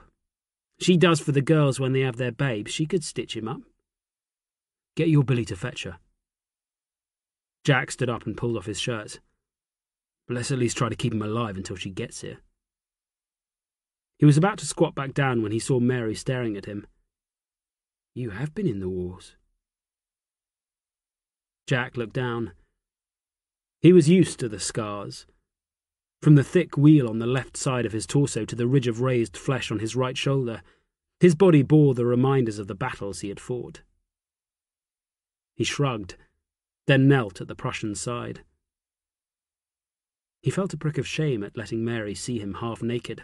She does for the girls when they have their babes. She could stitch him up. Get your Billy to fetch her. Jack stood up and pulled off his shirt. Let's at least try to keep him alive until she gets here. He was about to squat back down when he saw Mary staring at him. You have been in the wars. Jack looked down. He was used to the scars. From the thick wheal on the left side of his torso to the ridge of raised flesh on his right shoulder, his body bore the reminders of the battles he had fought. He shrugged, then knelt at the Prussian's side. He felt a prick of shame at letting Mary see him half naked.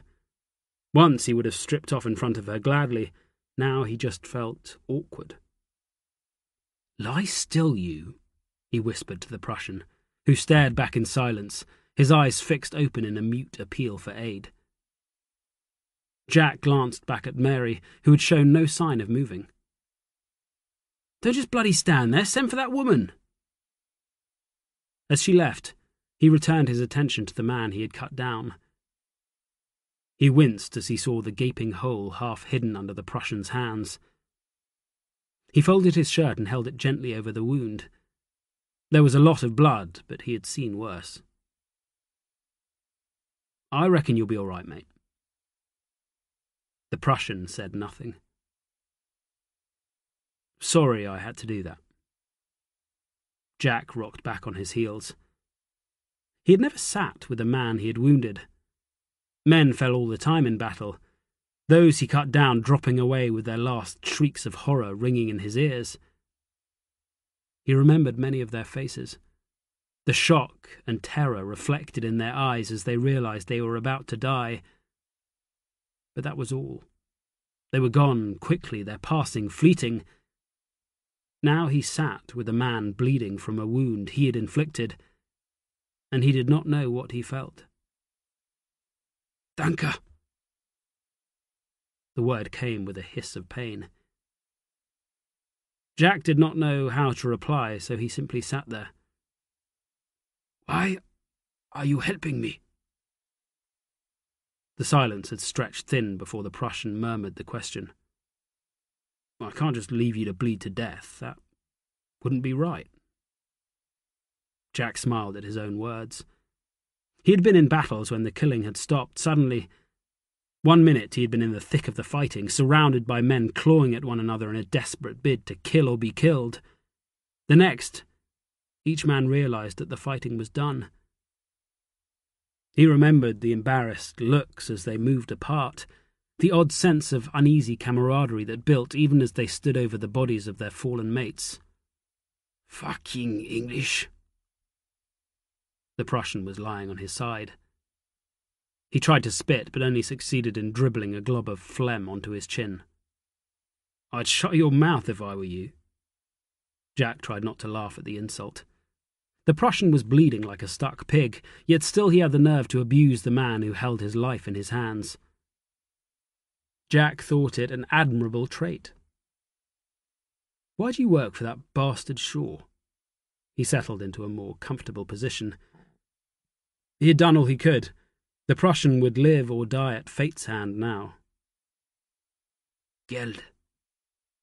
Once he would have stripped off in front of her gladly. Now he just felt awkward. Lie still, you, he whispered to the Prussian, who stared back in silence, his eyes fixed open in a mute appeal for aid. Jack glanced back at Mary, who had shown no sign of moving. Don't just bloody stand there, send for that woman. As she left, he returned his attention to the man he had cut down. He winced as he saw the gaping hole half hidden under the Prussian's hands. He folded his shirt and held it gently over the wound. There was a lot of blood, but he had seen worse. I reckon you'll be all right, mate. The Prussian said nothing. Sorry I had to do that. Jack rocked back on his heels. He had never sat with a man he had wounded. Men fell all the time in battle, those he cut down dropping away with their last shrieks of horror ringing in his ears. He remembered many of their faces, the shock and terror reflected in their eyes as they realized they were about to die. But that was all. They were gone quickly, their passing fleeting. Now he sat with a man bleeding from a wound he had inflicted, and he did not know what he felt. Danke. The word came with a hiss of pain. Jack did not know how to reply, so he simply sat there. Why are you helping me? The silence had stretched thin before the Prussian murmured the question. I can't just leave you to bleed to death. That wouldn't be right. Jack smiled at his own words. He had been in battles when the killing had stopped. Suddenly, 1 minute he had been in the thick of the fighting, surrounded by men clawing at one another in a desperate bid to kill or be killed. The next, each man realized that the fighting was done. He remembered the embarrassed looks as they moved apart, the odd sense of uneasy camaraderie that built even as they stood over the bodies of their fallen mates. Fucking English. The Prussian was lying on his side. He tried to spit, but only succeeded in dribbling a glob of phlegm onto his chin. I'd shut your mouth if I were you. Jack tried not to laugh at the insult. The Prussian was bleeding like a stuck pig, yet still he had the nerve to abuse the man who held his life in his hands. Jack thought it an admirable trait. Why do you work for that bastard Shaw? He settled into a more comfortable position. He had done all he could. The Prussian would live or die at fate's hand now. Geld.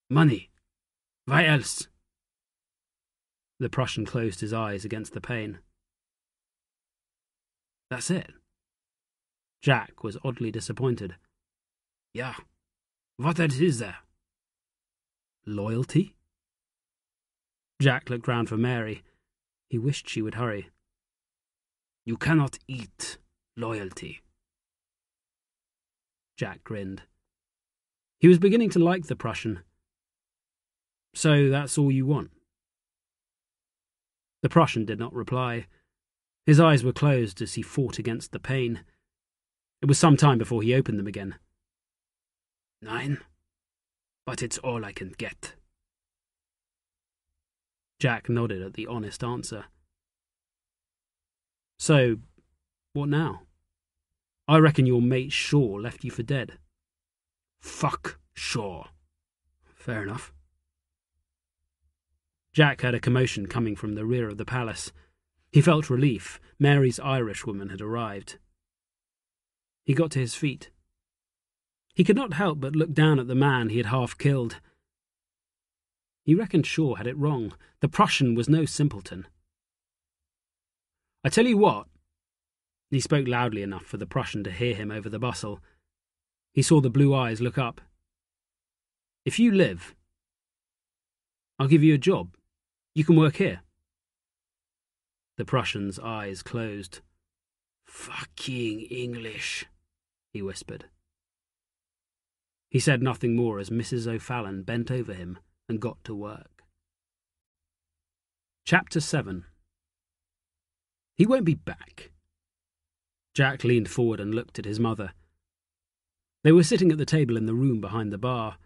Money. Why else? The Prussian closed his eyes against the pain. That's it. Jack was oddly disappointed. Yeah. What else is there? Loyalty? Jack looked round for Mary. He wished she would hurry. You cannot eat loyalty. Jack grinned. He was beginning to like the Prussian. So that's all you want? The Prussian did not reply. His eyes were closed as he fought against the pain. It was some time before he opened them again. Nein, but it's all I can get. Jack nodded at the honest answer. So, what now? I reckon your mate Shaw left you for dead. Fuck Shaw. Fair enough. Jack heard a commotion coming from the rear of the palace. He felt relief. Mary's Irishwoman had arrived. He got to his feet. He could not help but look down at the man he had half killed. He reckoned Shaw had it wrong. The Prussian was no simpleton. I tell you what. He spoke loudly enough for the Prussian to hear him over the bustle. He saw the blue eyes look up. If you live, I'll give you a job. You can work here. The Prussian's eyes closed. Fucking English, he whispered. He said nothing more as Mrs. O'Fallon bent over him and got to work. Chapter 7. He won't be back. Jack leaned forward and looked at his mother. They were sitting at the table in the room behind the bar.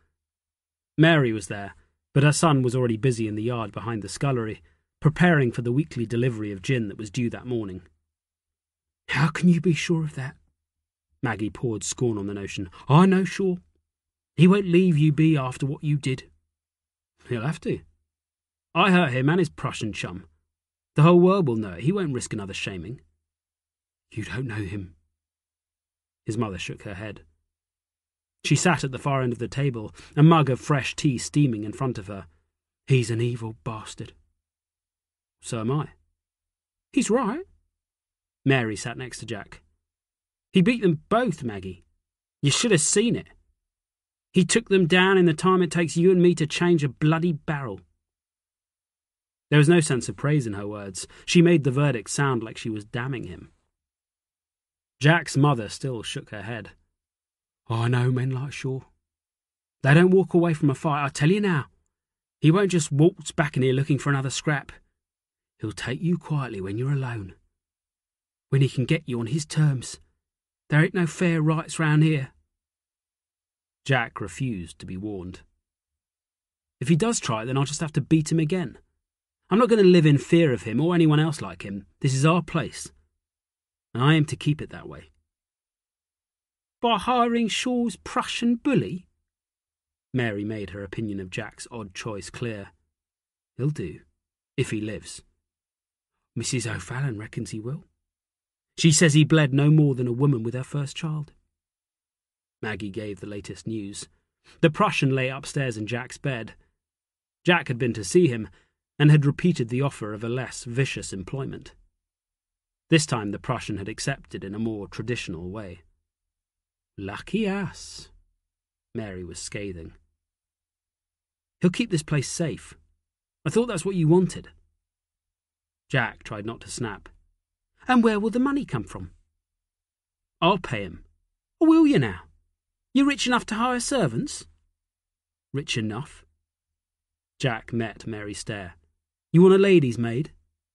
Mary was there, but her son was already busy in the yard behind the scullery, preparing for the weekly delivery of gin that was due that morning. How can you be sure of that? Maggie poured scorn on the notion. I know sure. He won't leave you be after what you did. He'll have to. I hurt him and his Prussian chum. The whole world will know it. He won't risk another shaming. You don't know him. His mother shook her head. She sat at the far end of the table, a mug of fresh tea steaming in front of her. He's an evil bastard. So am I. He's right. Mary sat next to Jack. He beat them both, Maggie. You should have seen it. He took them down in the time it takes you and me to change a bloody barrel. There was no sense of praise in her words. She made the verdict sound like she was damning him. Jack's mother still shook her head. I know men like Shaw. They don't walk away from a fight, I tell you now. He won't just waltz back in here looking for another scrap. He'll take you quietly when you're alone. When he can get you on his terms. There ain't no fair rights round here. Jack refused to be warned. If he does try it, then I'll just have to beat him again. I'm not going to live in fear of him or anyone else like him. This is our place. And I aim to keep it that way. By hiring Shaw's Prussian bully? Mary made her opinion of Jack's odd choice clear. He'll do, if he lives. Mrs. O'Fallon reckons he will. She says he bled no more than a woman with her first child. Maggie gave the latest news. The Prussian lay upstairs in Jack's bed. Jack had been to see him and had repeated the offer of a less vicious employment. This time the Prussian had accepted in a more traditional way. Lucky ass, Mary was scathing. He'll keep this place safe. I thought that's what you wanted. Jack tried not to snap. And where will the money come from? I'll pay him. Or will you now? You rich enough to hire servants? Rich enough? Jack met Mary's stare. You want a lady's maid?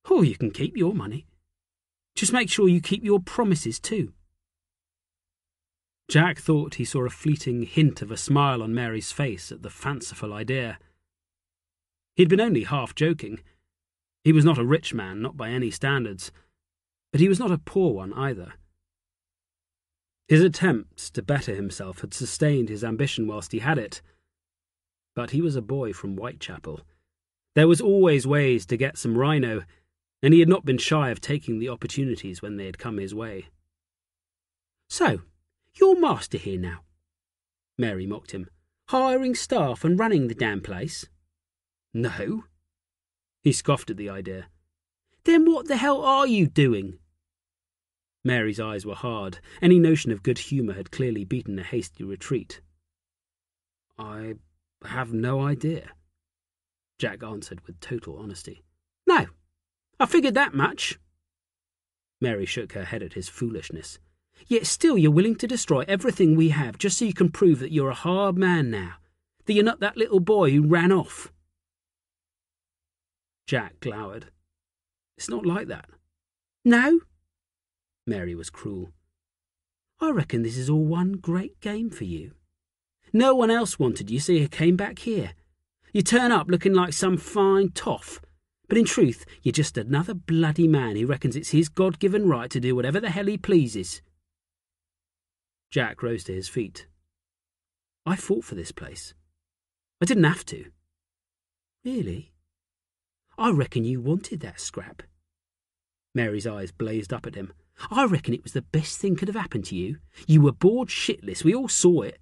Oh, you can keep your money. Just make sure you keep your promises too. Jack thought he saw a fleeting hint of a smile on Mary's face at the fanciful idea. He'd been only half joking. He was not a rich man, not by any standards, but he was not a poor one either. His attempts to better himself had sustained his ambition whilst he had it. But he was a boy from Whitechapel. There was always ways to get some rhino, and he had not been shy of taking the opportunities when they had come his way. So, you're master here now, Mary mocked him, hiring staff and running the damn place. No. He scoffed at the idea. Then what the hell are you doing? Mary's eyes were hard. Any notion of good humour had clearly beaten a hasty retreat. I have no idea, Jack answered with total honesty. No, I figured that much. Mary shook her head at his foolishness. Yet still you're willing to destroy everything we have just so you can prove that you're a hard man now, that you're not that little boy who ran off. Jack glowered. It's not like that. No? Mary was cruel. I reckon this is all one great game for you. No one else wanted you, so you came back here. You turn up looking like some fine toff, but in truth you're just another bloody man who reckons it's his God-given right to do whatever the hell he pleases. Jack rose to his feet. I fought for this place.
I didn't have to. Really? I reckon you wanted that scrap. Mary's eyes blazed up at him. I reckon it was the best thing could have happened to you. You were bored shitless, we all saw it.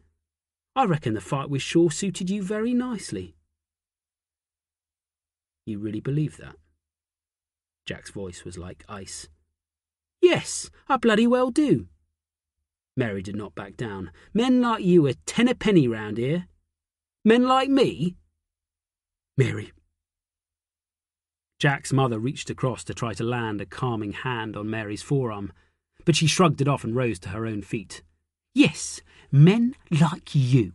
I reckon the fight with Shaw suited you very nicely. You really believe that? Jack's voice was like ice. Yes, I bloody well do. Mary did not back down. Men like you are ten a penny round here. Men like me? Mary. Jack's mother reached across to try to land a calming hand on Mary's forearm, but she shrugged it off and rose to her own feet. Yes, men like you.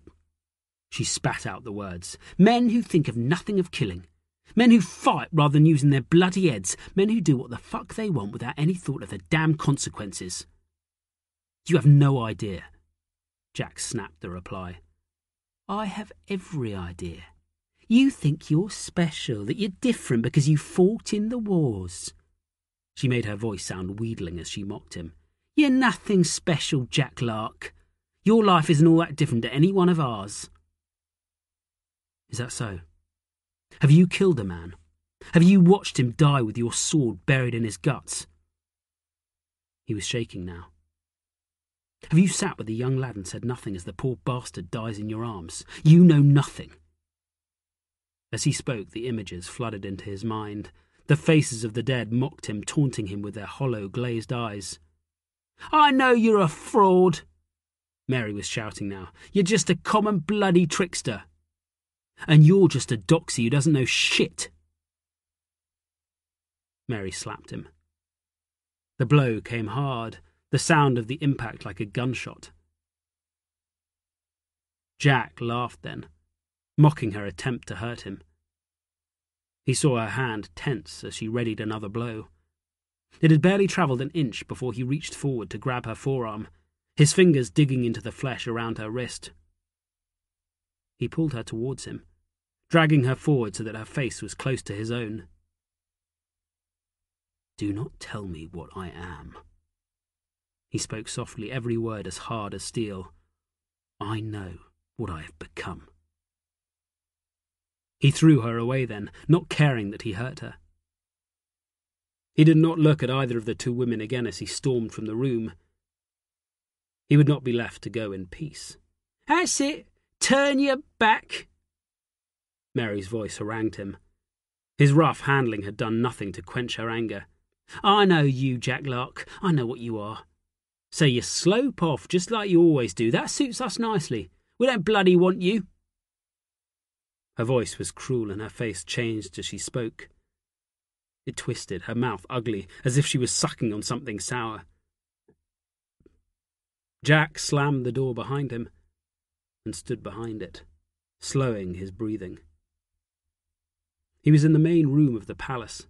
She spat out the words. Men who think of nothing of killing. Men who fight rather than using their bloody heads. Men who do what the fuck they want without any thought of the damn consequences. You have no idea. Jack snapped the reply. I have every idea. You think you're special, that you're different because you fought in the wars. She made her voice sound wheedling as she mocked him. You're nothing special, Jack Lark. Your life isn't all that different to any one of ours. Is that so? Have you killed a man? Have you watched him die with your sword buried in his guts? He was shaking now. Have you sat with a young lad and said nothing as the poor bastard dies in your arms? You know nothing. As he spoke, the images flooded into his mind. The faces of the dead mocked him, taunting him with their hollow, glazed eyes. I know you're a fraud. Mary was shouting now. You're just a common bloody trickster. And you're just a doxy who doesn't know shit. Mary slapped him. The blow came hard, the sound of the impact like a gunshot. Jack laughed then, mocking her attempt to hurt him. He saw her hand tense as she readied another blow. It had barely travelled an inch before he reached forward to grab her forearm, his fingers digging into the flesh around her wrist. He pulled her towards him, dragging her forward so that her face was close to his own. Do not tell me what I am. He spoke softly, every word as hard as steel. I know what I have become. He threw her away then, not caring that he hurt her. He did not look at either of the two women again as he stormed from the room. He would not be left to go in peace. That's it! Turn your back! Mary's voice harangued him. His rough handling had done nothing to quench her anger. I know you, Jack Lark. I know what you are. So you slope off just like you always do. That suits us nicely. We don't bloody want you. Her voice was cruel and her face changed as she spoke. It twisted, her mouth ugly, as if she was sucking on something sour. Jack slammed the door behind him and stood behind it, slowing his breathing. He was in the main room of the palace.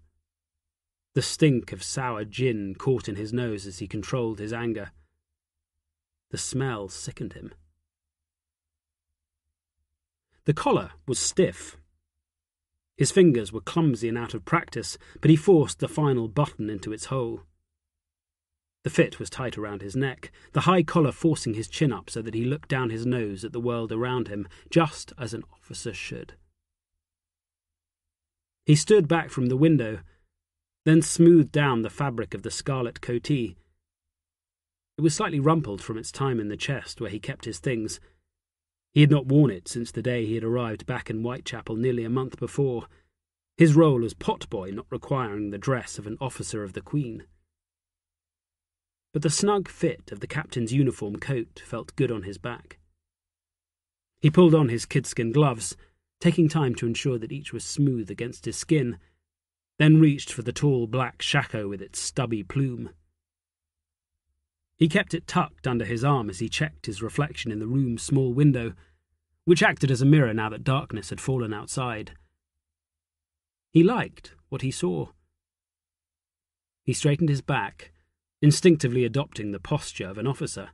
The stink of sour gin caught in his nose as he controlled his anger. The smell sickened him. The collar was stiff. His fingers were clumsy and out of practice, but he forced the final button into its hole. The fit was tight around his neck, the high collar forcing his chin up so that he looked down his nose at the world around him, just as an officer should. He stood back from the window, then smoothed down the fabric of the scarlet coatee. It was slightly rumpled from its time in the chest where he kept his things. He had not worn it since the day he had arrived back in Whitechapel nearly a month before, his role as potboy not requiring the dress of an officer of the Queen. But the snug fit of the captain's uniform coat felt good on his back. He pulled on his kidskin gloves, taking time to ensure that each was smooth against his skin, then reached for the tall black shako with its stubby plume. He kept it tucked under his arm as he checked his reflection in the room's small window, which acted as a mirror now that darkness had fallen outside. He liked what he saw. He straightened his back, instinctively adopting the posture of an officer.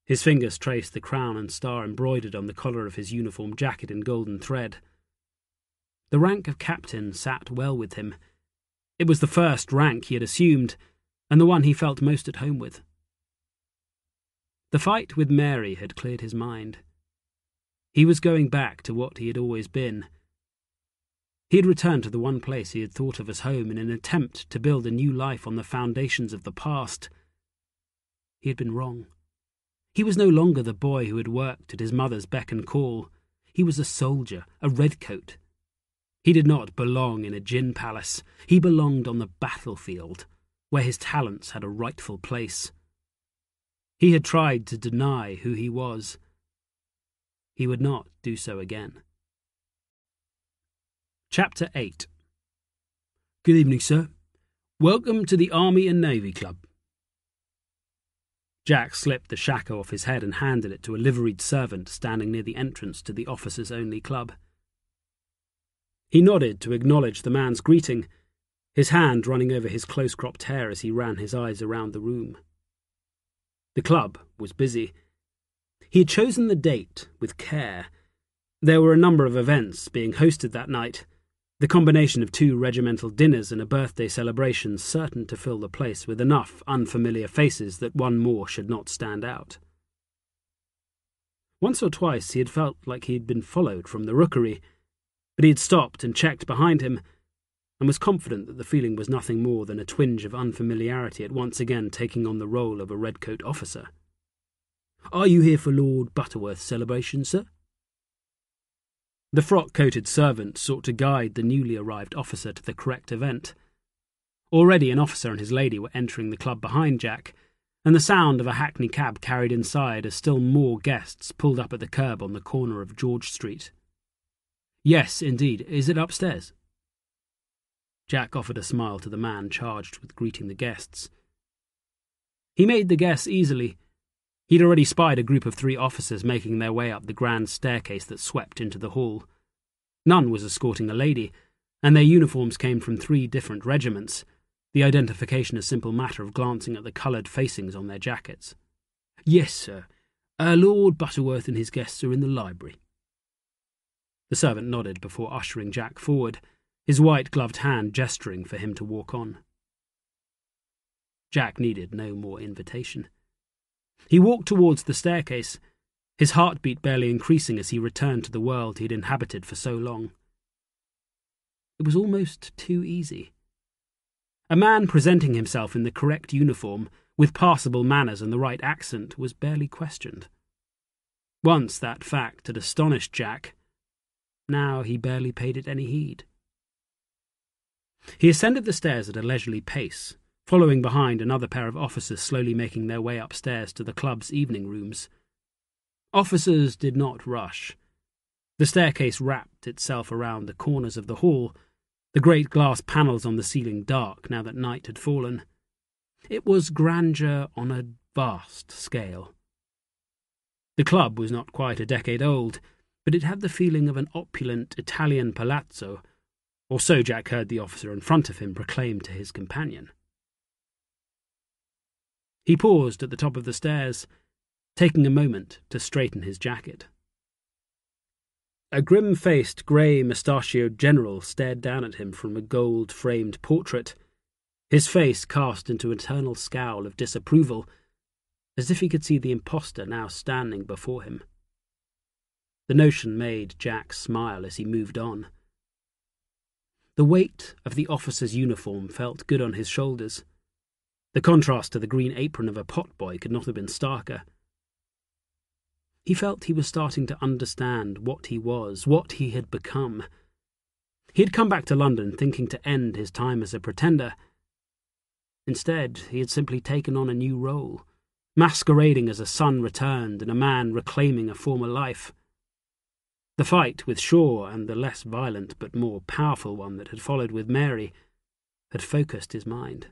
His fingers traced the crown and star embroidered on the collar of his uniform jacket in golden thread. The rank of captain sat well with him. It was the first rank he had assumed, and the one he felt most at home with. The fight with Mary had cleared his mind.
He was going back to what he had always been. He had returned to the one place he had thought of as home in an attempt to build a new life on the foundations of the past. He had been wrong. He was no longer the boy who had worked at his mother's beck and call. He was a soldier, a redcoat. He did not belong in a gin palace. He belonged on the battlefield, where his talents had a rightful place. He had tried to deny who he was. He would not do so again. Chapter 8.
Good evening, sir. Welcome to the Army and Navy Club.
Jack slipped the shako off his head and handed it to a liveried servant standing near the entrance to the officers-only club. He nodded to acknowledge the man's greeting, his hand running over his close-cropped hair as he ran his eyes around the room. The club was busy. He had chosen the date with care. There were a number of events being hosted that night, the combination of 2 regimental dinners and a birthday celebration certain to fill the place with enough unfamiliar faces that one more should not stand out. Once or twice he had felt like he had been followed from the rookery, but he had stopped and checked behind him, and was confident that the feeling was nothing more than a twinge of unfamiliarity at once again taking on the role of a redcoat officer.
Are you here for Lord Butterworth's celebration, sir?
The frock-coated servant sought to guide the newly arrived officer to the correct event. Already an officer and his lady were entering the club behind Jack, and the sound of a hackney cab carried inside as still more guests pulled up at the curb on the corner of George Street.
Yes, indeed. Is it upstairs?
Jack offered a smile to the man charged with greeting the guests. He made the guess easily. He'd already spied a group of 3 officers making their way up the grand staircase that swept into the hall. None was escorting a lady, and their uniforms came from 3 different regiments, the identification a simple matter of glancing at the coloured facings on their jackets.
Yes, sir. Lord Butterworth and his guests are in the library.
The servant nodded before ushering Jack forward, his white-gloved hand gesturing for him to walk on. Jack needed no more invitation. He walked towards the staircase, his heartbeat barely increasing as he returned to the world he had inhabited for so long. It was almost too easy. A man presenting himself in the correct uniform, with passable manners and the right accent, was barely questioned. Once that fact had astonished Jack. Now he barely paid it any heed. He ascended the stairs at a leisurely pace, following behind another pair of officers slowly making their way upstairs to the club's evening rooms. Officers did not rush. The staircase wrapped itself around the corners of the hall, the great glass panels on the ceiling dark now that night had fallen. It was grandeur on a vast scale. The club was not quite a decade old, but it had the feeling of an opulent Italian palazzo, or so Jack heard the officer in front of him proclaim to his companion. He paused at the top of the stairs, taking a moment to straighten his jacket. A grim-faced, grey-mustachioed general stared down at him from a gold-framed portrait, his face cast into an eternal scowl of disapproval, as if he could see the impostor now standing before him. The notion made Jack smile as he moved on. The weight of the officer's uniform felt good on his shoulders. The contrast to the green apron of a potboy could not have been starker. He felt he was starting to understand what he was, what he had become. He had come back to London thinking to end his time as a pretender. Instead, he had simply taken on a new role, masquerading as a son returned and a man reclaiming a former life. The fight with Shaw and the less violent but more powerful one that had followed with Mary had focused his mind.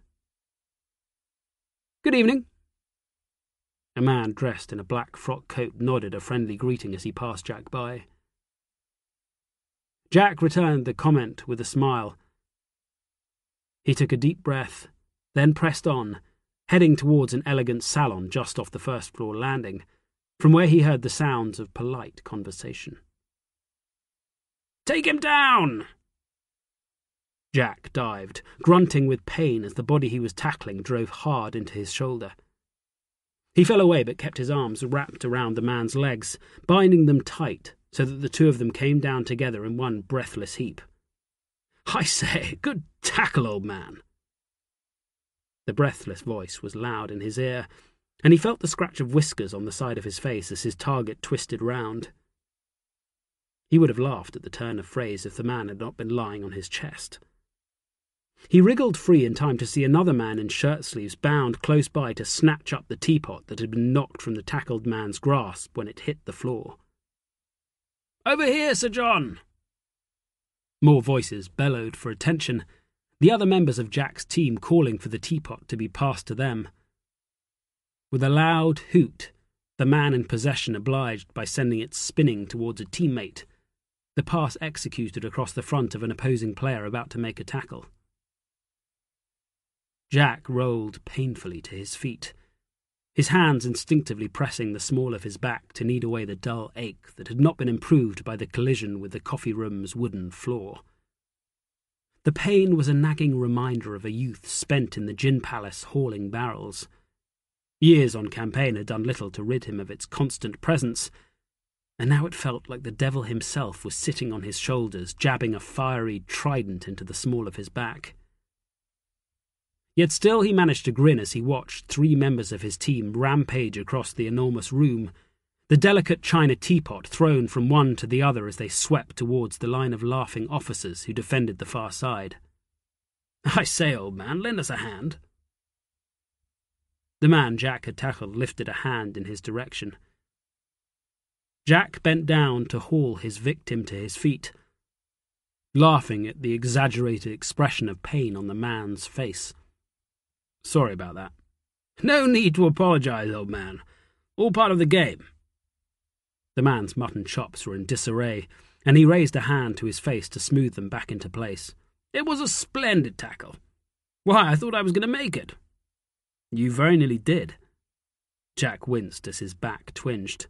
"Good evening." A man dressed in a black frock coat nodded a friendly greeting as he passed Jack by. Jack returned the comment with a smile. He took a deep breath, then pressed on, heading towards an elegant salon just off the first-floor landing, from where he heard the sounds of polite conversation. "Take him down!" Jack dived, grunting with pain as the body he was tackling drove hard into his shoulder. He fell away but kept his arms wrapped around the man's legs, binding them tight so that the two of them came down together in one breathless heap. "I say, good tackle, old man." The breathless voice was loud in his ear, and he felt the scratch of whiskers on the side of his face as his target twisted round. He would have laughed at the turn of phrase if the man had not been lying on his chest. He wriggled free in time to see another man in shirt-sleeves bound close by to snatch up the teapot that had been knocked from the tackled man's grasp when it hit the floor. "Over here, Sir John!" More voices bellowed for attention, the other members of Jack's team calling for the teapot to be passed to them. With a loud hoot, the man in possession obliged by sending it spinning towards a teammate, the pass executed across the front of an opposing player about to make a tackle. Jack rolled painfully to his feet, his hands instinctively pressing the small of his back to knead away the dull ache that had not been improved by the collision with the coffee room's wooden floor. The pain was a nagging reminder of a youth spent in the gin palace hauling barrels. Years on campaign had done little to rid him of its constant presence, and now it felt like the devil himself was sitting on his shoulders, jabbing a fiery trident into the small of his back. Yet still he managed to grin as he watched three members of his team rampage across the enormous room, the delicate china teapot thrown from one to the other as they swept towards the line of laughing officers who defended the far side. "I say, old man, lend us a hand." The man Jack had tackled lifted a hand in his direction. Jack bent down to haul his victim to his feet, laughing at the exaggerated expression of pain on the man's face. "Sorry about that." "No need to apologize, old man. All part of the game." The man's mutton chops were in disarray, and he raised a hand to his face to smooth them back into place. "It was a splendid tackle. Why, I thought I was going to make it." "You very nearly did." Jack winced as his back twinged.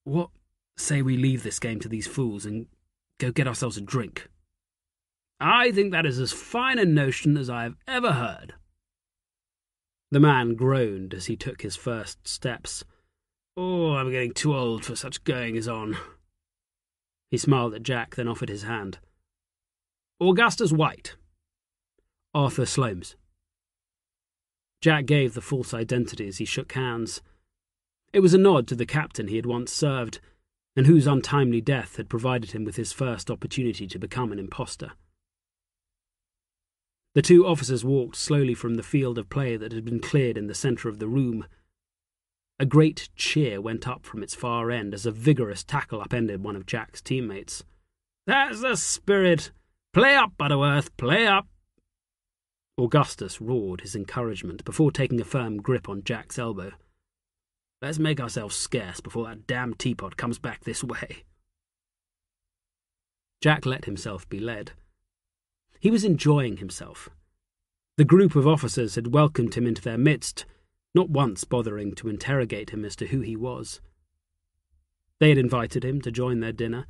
"What say we leave this game to these fools and go get ourselves a drink?" "I think that is as fine a notion as I have ever heard." The man groaned as he took his first steps. "Oh, I'm getting too old for such goings-on." He smiled at Jack, then offered his hand. "Augustus White." "Arthur Slomes." Jack gave the false identity as he shook hands. It was a nod to the captain he had once served, and whose untimely death had provided him with his first opportunity to become an imposter. The two officers walked slowly from the field of play that had been cleared in the centre of the room. A great cheer went up from its far end as a vigorous tackle upended one of Jack's teammates. "That's the spirit! Play up, Butterworth, play up!" Augustus roared his encouragement before taking a firm grip on Jack's elbow. "Let's make ourselves scarce before that damn teapot comes back this way." Jack let himself be led. He was enjoying himself. The group of officers had welcomed him into their midst, not once bothering to interrogate him as to who he was. They had invited him to join their dinner,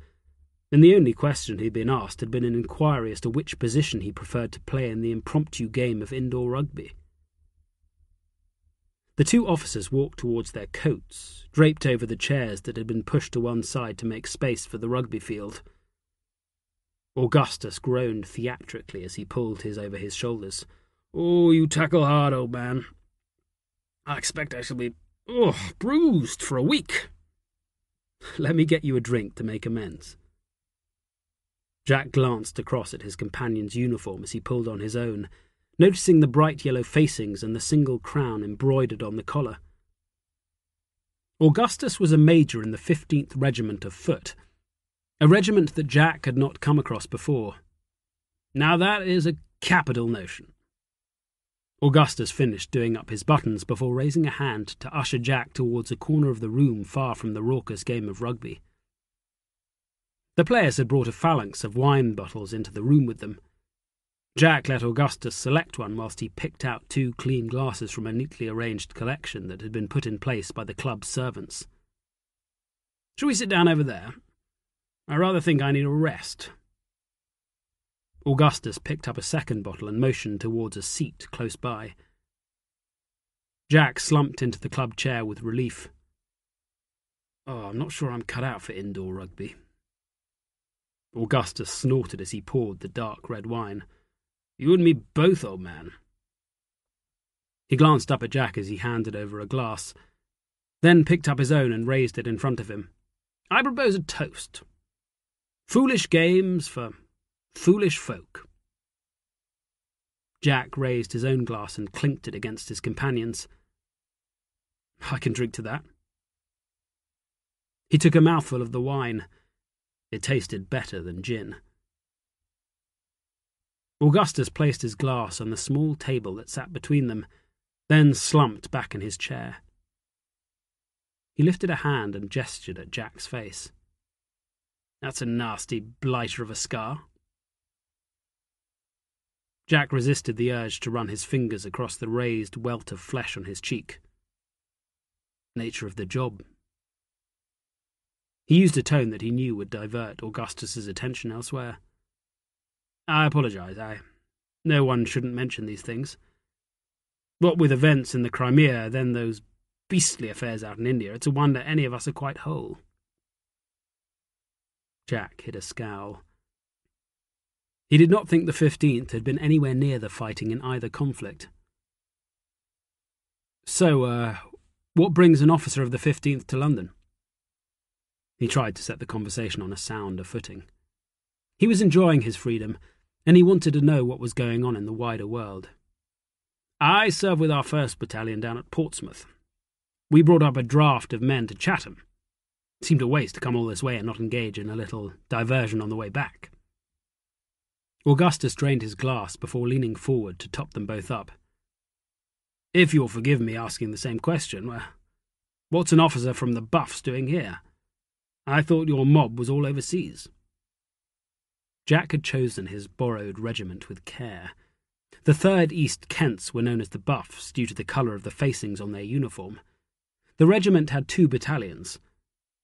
and the only question he'd been asked had been an inquiry as to which position he preferred to play in the impromptu game of indoor rugby. The two officers walked towards their coats, draped over the chairs that had been pushed to one side to make space for the rugby field. Augustus groaned theatrically as he pulled his over his shoulders. "Oh, you tackle hard, old man. I expect I shall be, bruised for a week." "Let me get you a drink to make amends." Jack glanced across at his companion's uniform as he pulled on his own, noticing the bright yellow facings and the single crown embroidered on the collar. Augustus was a major in the 15th Regiment of Foot, a regiment that Jack had not come across before. "Now that is a capital notion." Augustus finished doing up his buttons before raising a hand to usher Jack towards a corner of the room far from the raucous game of rugby. The players had brought a phalanx of wine bottles into the room with them. Jack let Augustus select one whilst he picked out 2 clean glasses from a neatly arranged collection that had been put in place by the club's servants. "Shall we sit down over there? I rather think I need a rest." Augustus picked up a second bottle and motioned towards a seat close by. Jack slumped into the club chair with relief. "I'm not sure I'm cut out for indoor rugby. Augustus snorted as he poured the dark red wine. "You and me both, old man." He glanced up at Jack as he handed over a glass, then picked up his own and raised it in front of him. "I propose a toast. Foolish games for foolish folk." Jack raised his own glass and clinked it against his companion's. "I can drink to that." He took a mouthful of the wine. It tasted better than gin. Augustus placed his glass on the small table that sat between them, then slumped back in his chair. He lifted a hand and gestured at Jack's face. "That's a nasty blighter of a scar." Jack resisted the urge to run his fingers across the raised welt of flesh on his cheek. Nature of the job. He used a tone that he knew would divert Augustus's attention elsewhere. "I apologize. No one shouldn't mention these things. What with events in the Crimea, then those beastly affairs out in India, it's a wonder any of us are quite whole." Jack hid a scowl. He did not think the 15th had been anywhere near the fighting in either conflict. "So, what brings an officer of the 15th to London?" He tried to set the conversation on a sounder footing. He was enjoying his freedom, and he wanted to know what was going on in the wider world. "I serve with our 1st Battalion down at Portsmouth. We brought up a draft of men to Chatham. It seemed a waste to come all this way and not engage in a little diversion on the way back." Augustus drained his glass before leaning forward to top them both up. "If you'll forgive me asking the same question, what's an officer from the Buffs doing here? I thought your mob was all overseas." Jack had chosen his borrowed regiment with care. The 3rd East Kents were known as the Buffs due to the colour of the facings on their uniform. The regiment had 2 battalions.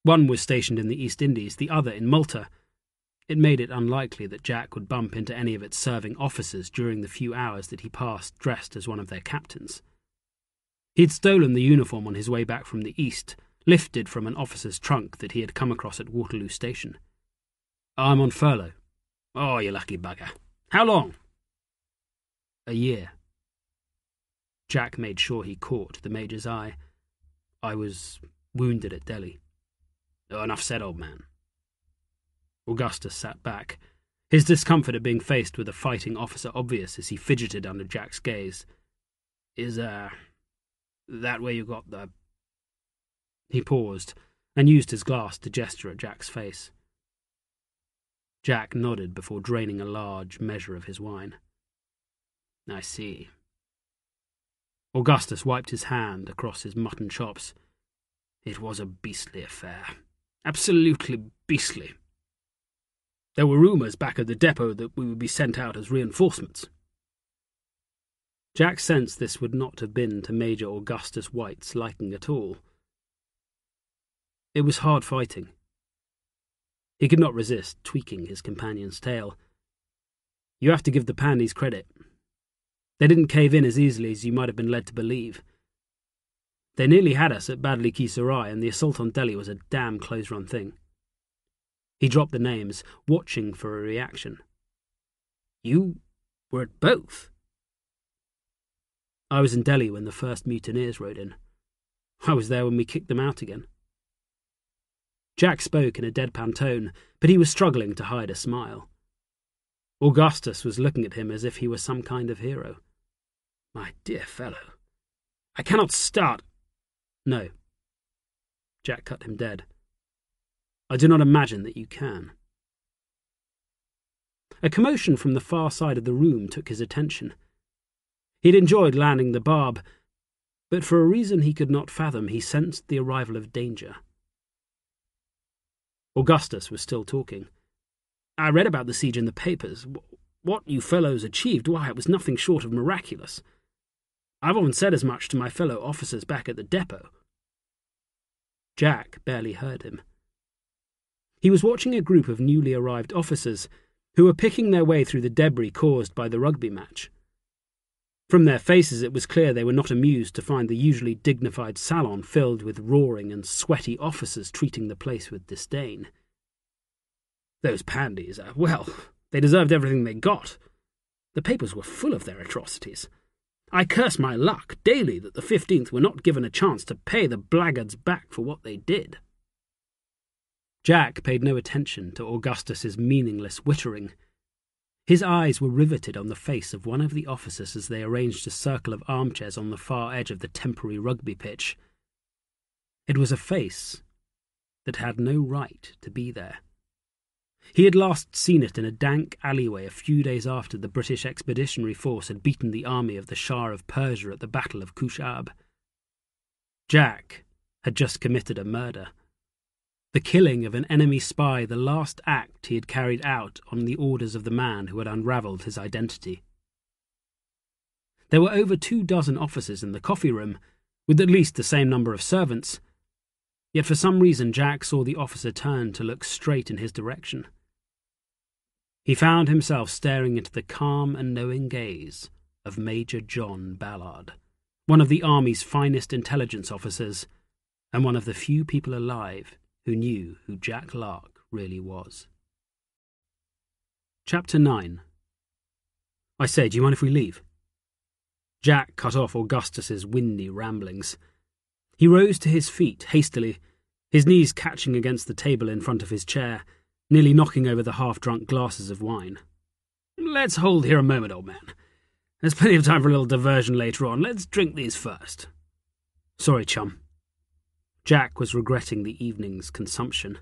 One was stationed in the East Indies, the other in Malta. It made it unlikely that Jack would bump into any of its serving officers during the few hours that he passed dressed as one of their captains. He'd stolen the uniform on his way back from the East, lifted from an officer's trunk that he had come across at Waterloo Station. "I'm on furlough." "Oh, you lucky bugger. How long?" "A year." Jack made sure he caught the Major's eye. "I was wounded at Delhi." "Oh, enough said, old man." Augustus sat back, his discomfort at being faced with a fighting officer obvious as he fidgeted under Jack's gaze. "Is, that where you got the—" He paused and used his glass to gesture at Jack's face. Jack nodded before draining a large measure of his wine. "I see." Augustus wiped his hand across his mutton chops. "It was a beastly affair. Absolutely beastly. There were rumours back at the depot that we would be sent out as reinforcements." Jack sensed this would not have been to Major Augustus White's liking at all. It was hard fighting. He could not resist tweaking his companion's tale. "You have to give the Pandys credit. They didn't cave in as easily as you might have been led to believe. They nearly had us at Badli Ki Sarai, and the assault on Delhi was a damn close-run thing." He dropped the names, watching for a reaction. "You were at both?" "I was in Delhi when the first mutineers rode in. I was there when we kicked them out again." Jack spoke in a deadpan tone, but he was struggling to hide a smile. Augustus was looking at him as if he were some kind of hero. "My dear fellow, I cannot start—" "No." Jack cut him dead. "I do not imagine that you can." A commotion from the far side of the room took his attention. He'd enjoyed landing the barb, but for a reason he could not fathom, he sensed the arrival of danger. Augustus was still talking. "I read about the siege in the papers. What you fellows achieved, why, it was nothing short of miraculous. I've often said as much to my fellow officers back at the depot." Jack barely heard him. He was watching a group of newly arrived officers who were picking their way through the debris caused by the rugby match. From their faces it was clear they were not amused to find the usually dignified salon filled with roaring and sweaty officers treating the place with disdain.
Those pandies, well, they deserved everything they got. The papers were full of their atrocities. I curse my luck daily that the 15th were not given a chance to pay the blackguards back for what they did."
Jack paid no attention to Augustus's meaningless whittering. His eyes were riveted on the face of one of the officers as they arranged a circle of armchairs on the far edge of the temporary rugby pitch. It was a face that had no right to be there. He had last seen it in a dank alleyway a few days after the British Expeditionary Force had beaten the army of the Shah of Persia at the Battle of Kushab. Jack had just committed a murder. The killing of an enemy spy, the last act he had carried out on the orders of the man who had unravelled his identity. There were over 24 officers in the coffee room, with at least the same number of servants. Yet for some reason Jack saw the officer turn to look straight in his direction. He found himself staring into the calm and knowing gaze of Major John Ballard, one of the Army's finest intelligence officers, and one of the few people alive who knew who Jack Lark really was. Chapter 9. "I say, do you mind if we leave?" Jack cut off Augustus's windy ramblings. He rose to his feet hastily, his knees catching against the table in front of his chair, nearly knocking over the half-drunk glasses of wine. "Let's hold here a moment, old man. There's plenty of time for a little diversion later on. Let's drink these first." "Sorry, chum." Jack was regretting the evening's consumption.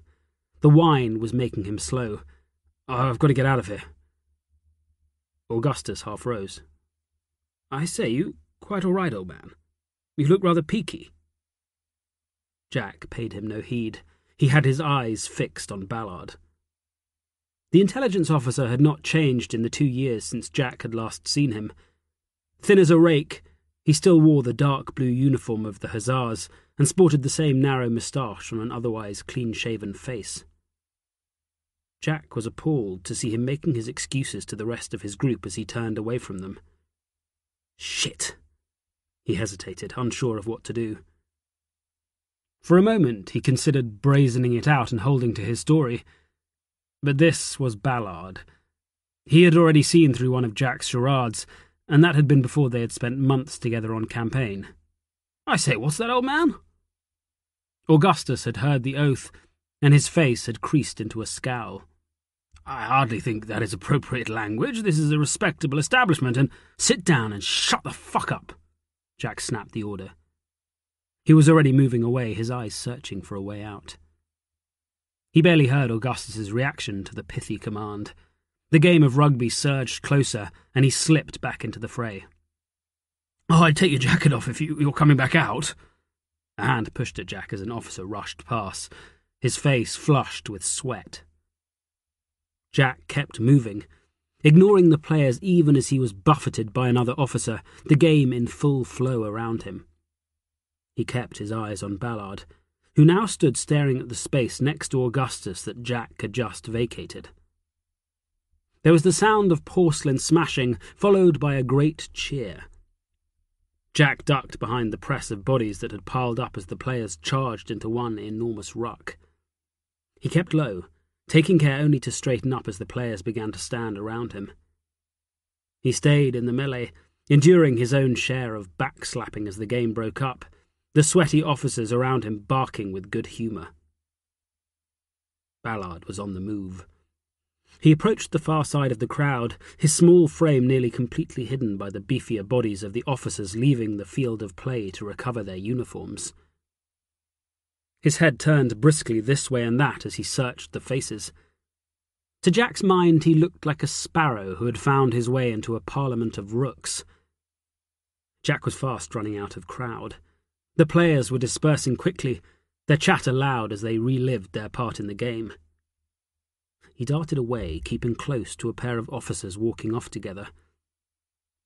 The wine was making him slow. "I've got to get out of here." Augustus half rose. "I say, you quite all right, old man? You look rather peaky." Jack paid him no heed. He had his eyes fixed on Ballard. The intelligence officer had not changed in the 2 years since Jack had last seen him. Thin as a rake, he still wore the dark blue uniform of the Hussars and sported the same narrow moustache on an otherwise clean-shaven face. Jack was appalled to see him making his excuses to the rest of his group as he turned away from them. "Shit!" He hesitated, unsure of what to do. For a moment he considered brazening it out and holding to his story. But this was Ballard. He had already seen through one of Jack's charades, and that had been before they had spent months together on campaign. "I say, what's that, old man?" Augustus had heard the oath, and his face had creased into a scowl. "I hardly think that is appropriate language. This is a respectable establishment, and—" "Sit down and shut the fuck up!" Jack snapped the order. He was already moving away, his eyes searching for a way out. He barely heard Augustus's reaction to the pithy command. The game of rugby surged closer, and he slipped back into the fray. "Oh, I'd take your jacket off if you're coming back out." A hand pushed at Jack as an officer rushed past, his face flushed with sweat. Jack kept moving, ignoring the players even as he was buffeted by another officer, the game in full flow around him. He kept his eyes on Ballard, who now stood staring at the space next to Augustus that Jack had just vacated. There was the sound of porcelain smashing, followed by a great cheer. Jack ducked behind the press of bodies that had piled up as the players charged into one enormous ruck. He kept low, taking care only to straighten up as the players began to stand around him. He stayed in the melee, enduring his own share of backslapping as the game broke up, the sweaty officers around him barking with good humour. Ballard was on the move. He approached the far side of the crowd, his small frame nearly completely hidden by the beefier bodies of the officers leaving the field of play to recover their uniforms. His head turned briskly this way and that as he searched the faces. To Jack's mind he looked like a sparrow who had found his way into a parliament of rooks. Jack was fast running out of crowd. The players were dispersing quickly, their chatter loud as they relived their part in the game. He darted away, keeping close to a pair of officers walking off together.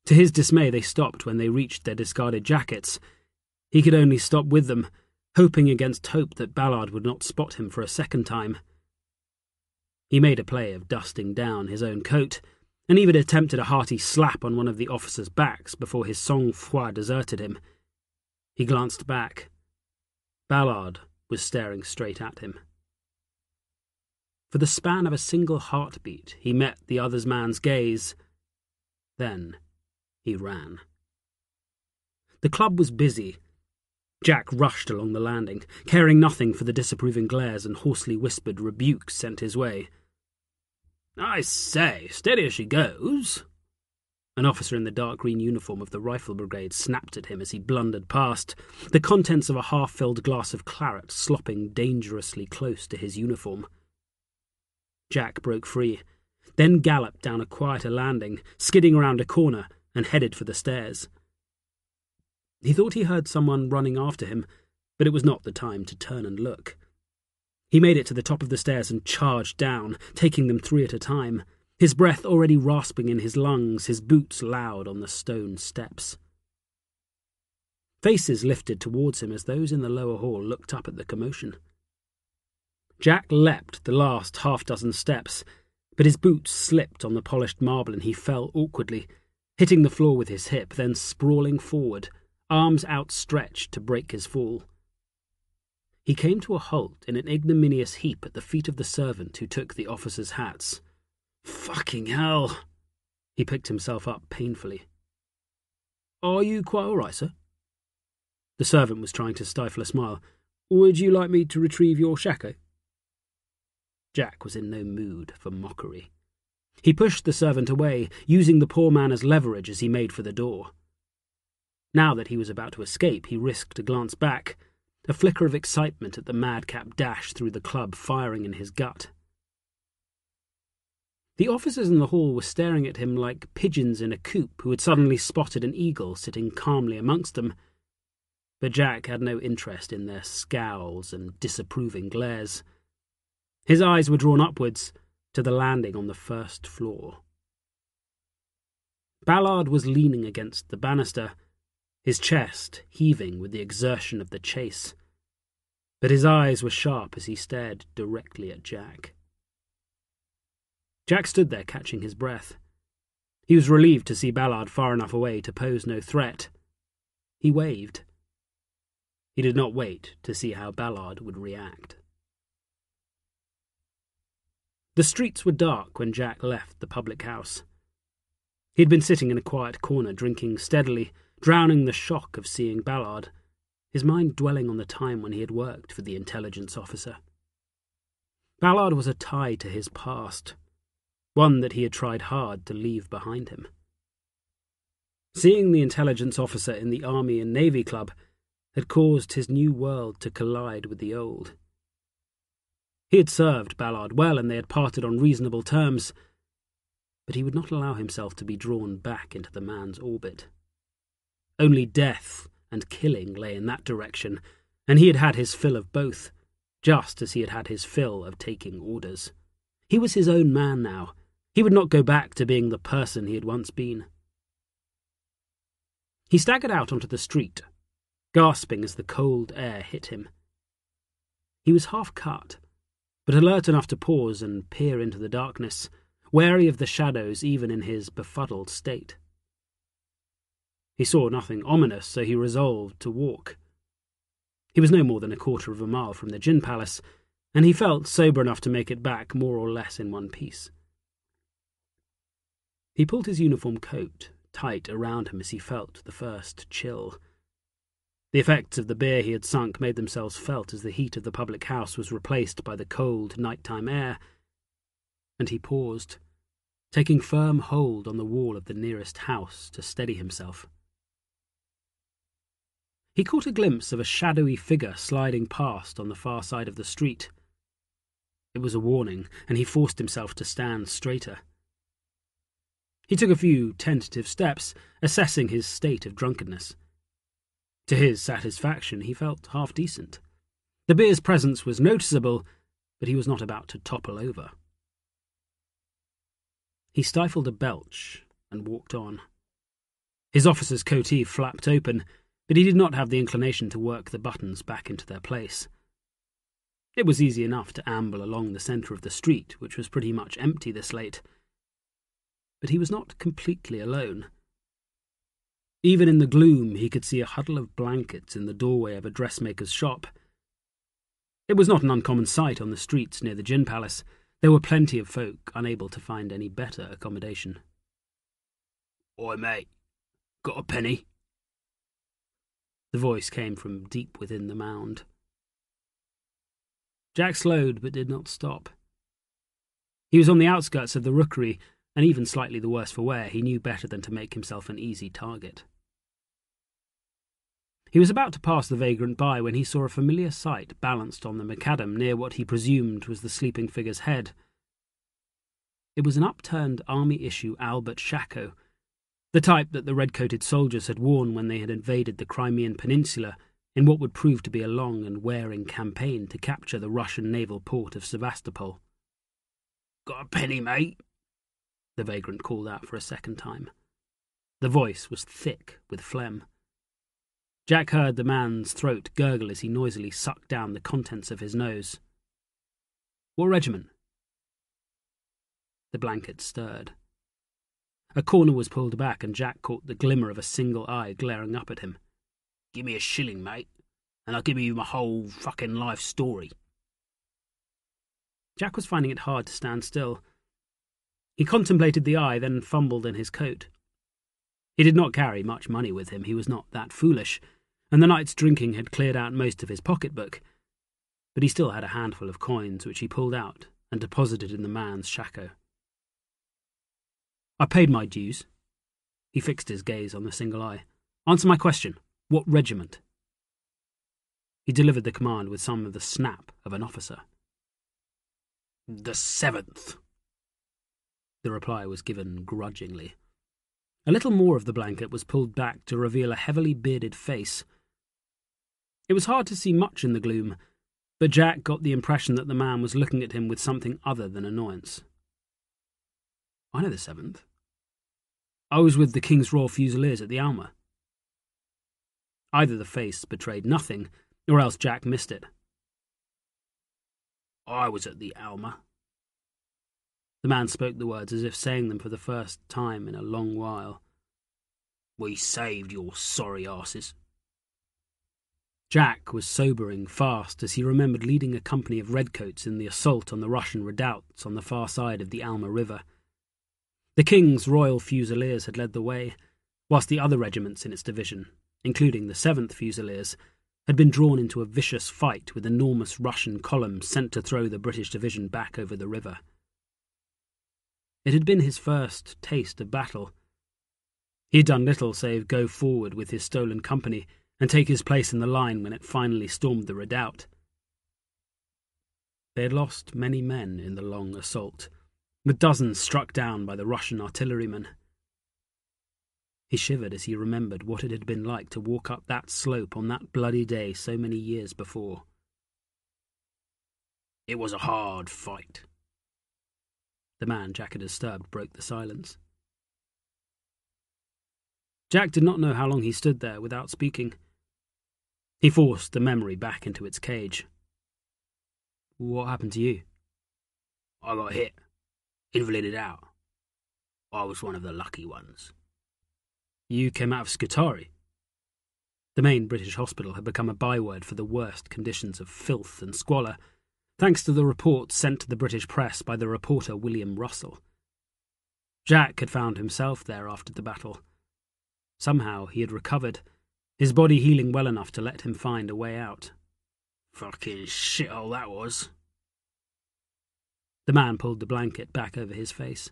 To his dismay, they stopped when they reached their discarded jackets. He could only stop with them, hoping against hope that Ballard would not spot him for a second time. He made a play of dusting down his own coat, and even attempted a hearty slap on one of the officers' backs before his sang-froid deserted him. He glanced back. Ballard was staring straight at him. For the span of a single heartbeat, he met the other man's gaze. Then he ran. The club was busy. Jack rushed along the landing, caring nothing for the disapproving glares and hoarsely whispered rebukes sent his way. "I say, steady as she goes." An officer in the dark green uniform of the Rifle Brigade snapped at him as he blundered past, the contents of a half-filled glass of claret slopping dangerously close to his uniform. Jack broke free, then galloped down a quieter landing, skidding around a corner and headed for the stairs. He thought he heard someone running after him, but it was not the time to turn and look. He made it to the top of the stairs and charged down, taking them 3 at a time, his breath already rasping in his lungs, his boots loud on the stone steps. Faces lifted towards him as those in the lower hall looked up at the commotion. Jack leapt the last half-dozen steps, but his boots slipped on the polished marble and he fell awkwardly, hitting the floor with his hip, then sprawling forward, arms outstretched to break his fall. He came to a halt in an ignominious heap at the feet of the servant who took the officers' hats. "Fucking hell!" He picked himself up painfully. "Are you quite all right, sir?" The servant was trying to stifle a smile. "Would you like me to retrieve your shako?" Jack was in no mood for mockery. He pushed the servant away, using the poor man as leverage as he made for the door. Now that he was about to escape, he risked a glance back, a flicker of excitement at the madcap dash through the club firing in his gut. The officers in the hall were staring at him like pigeons in a coop who had suddenly spotted an eagle sitting calmly amongst them, but Jack had no interest in their scowls and disapproving glares. His eyes were drawn upwards to the landing on the first floor. Ballard was leaning against the banister, his chest heaving with the exertion of the chase, but his eyes were sharp as he stared directly at Jack. Jack stood there catching his breath. He was relieved to see Ballard far enough away to pose no threat. He waved. He did not wait to see how Ballard would react. The streets were dark when Jack left the public house. He had been sitting in a quiet corner, drinking steadily, drowning the shock of seeing Ballard, his mind dwelling on the time when he had worked for the intelligence officer. Ballard was a tie to his past, one that he had tried hard to leave behind him. Seeing the intelligence officer in the Army and Navy Club had caused his new world to collide with the old. He had served Ballard well and they had parted on reasonable terms, but he would not allow himself to be drawn back into the man's orbit. Only death and killing lay in that direction, and he had had his fill of both, just as he had had his fill of taking orders. He was his own man now. He would not go back to being the person he had once been. He staggered out onto the street, gasping as the cold air hit him. He was half cut, but alert enough to pause and peer into the darkness, wary of the shadows even in his befuddled state. He saw nothing ominous, so he resolved to walk. He was no more than 1/4 of a mile from the gin palace, and he felt sober enough to make it back more or less in one piece. He pulled his uniform coat tight around him as he felt the first chill. The effects of the beer he had sunk made themselves felt as the heat of the public house was replaced by the cold nighttime air, and he paused, taking firm hold on the wall of the nearest house to steady himself. He caught a glimpse of a shadowy figure sliding past on the far side of the street. It was a warning, and he forced himself to stand straighter. He took a few tentative steps, assessing his state of drunkenness. To his satisfaction, he felt half decent. The beer's presence was noticeable, but he was not about to topple over. He stifled a belch and walked on. His officer's coatee flapped open, but he did not have the inclination to work the buttons back into their place. It was easy enough to amble along the centre of the street, which was pretty much empty this late. But he was not completely alone. Even in the gloom, he could see a huddle of blankets in the doorway of a dressmaker's shop. It was not an uncommon sight on the streets near the gin palace, There were plenty of folk unable to find any better accommodation.
"Oi, mate, got a penny?"
The voice came from deep within the mound. Jack slowed but did not stop. He was on the outskirts of the rookery, and even slightly the worse for wear, he knew better than to make himself an easy target. He was about to pass the vagrant by when he saw a familiar sight balanced on the macadam near what he presumed was the sleeping figure's head. It was an upturned army-issue Albert shako, the type that the red-coated soldiers had worn when they had invaded the Crimean Peninsula in what would prove to be a long and wearing campaign to capture the Russian naval port of Sevastopol.
"Got a penny, mate?"
the vagrant called out for a second time. The voice was thick with phlegm. Jack heard the man's throat gurgle as he noisily sucked down the contents of his nose. "What regiment?" The blanket stirred. A corner was pulled back, and Jack caught the glimmer of a single eye glaring up at him.
"Give me a shilling, mate, and I'll give you my whole fucking life story."
Jack was finding it hard to stand still. He contemplated the eye, then fumbled in his coat. He did not carry much money with him, he was not that foolish, and the night's drinking had cleared out most of his pocketbook, but he still had a handful of coins which he pulled out and deposited in the man's shako. "I paid my dues." He fixed his gaze on the single eye. "Answer my question. What regiment?" He delivered the command with some of the snap of an officer.
"The 7th.
The reply was given grudgingly. A little more of the blanket was pulled back to reveal a heavily bearded face. It was hard to see much in the gloom, but Jack got the impression that the man was looking at him with something other than annoyance. "I know the 7th. I was with the King's Royal Fusiliers at the Alma." Either the face betrayed nothing, or else Jack missed it.
"I was at the Alma."
The man spoke the words as if saying them for the first time in a long while.
"We saved your sorry asses."
Jack was sobering fast as he remembered leading a company of redcoats in the assault on the Russian redoubts on the far side of the Alma River. The King's Royal Fusiliers had led the way, whilst the other regiments in its division, including the 7th Fusiliers, had been drawn into a vicious fight with enormous Russian columns sent to throw the British division back over the river. It had been his first taste of battle. He had done little save go forward with his stolen company and take his place in the line when it finally stormed the redoubt. They had lost many men in the long assault, with dozens struck down by the Russian artillerymen. He shivered as he remembered what it had been like to walk up that slope on that bloody day so many years before.
"It was a hard fight."
The man Jack had disturbed broke the silence. Jack did not know how long he stood there without speaking. He forced the memory back into its cage. "What happened to you?"
"I got hit. Invalided out. I was one of the lucky ones."
"You came out of Scutari?" The main British hospital had become a byword for the worst conditions of filth and squalor, thanks to the reports sent to the British press by the reporter William Russell. Jack had found himself there after the battle. Somehow he had recovered, his body healing well enough to let him find a way out.
"Fucking shithole that was."
The man pulled the blanket back over his face.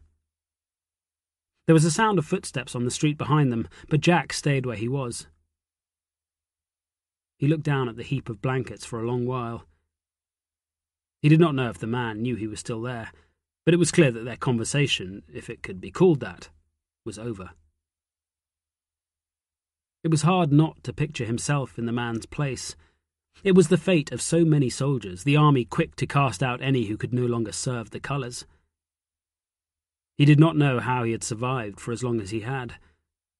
There was a sound of footsteps on the street behind them, but Jack stayed where he was. He looked down at the heap of blankets for a long while. He did not know if the man knew he was still there, but it was clear that their conversation, if it could be called that, was over. It was hard not to picture himself in the man's place. It was the fate of so many soldiers, the army quick to cast out any who could no longer serve the colours. He did not know how he had survived for as long as he had.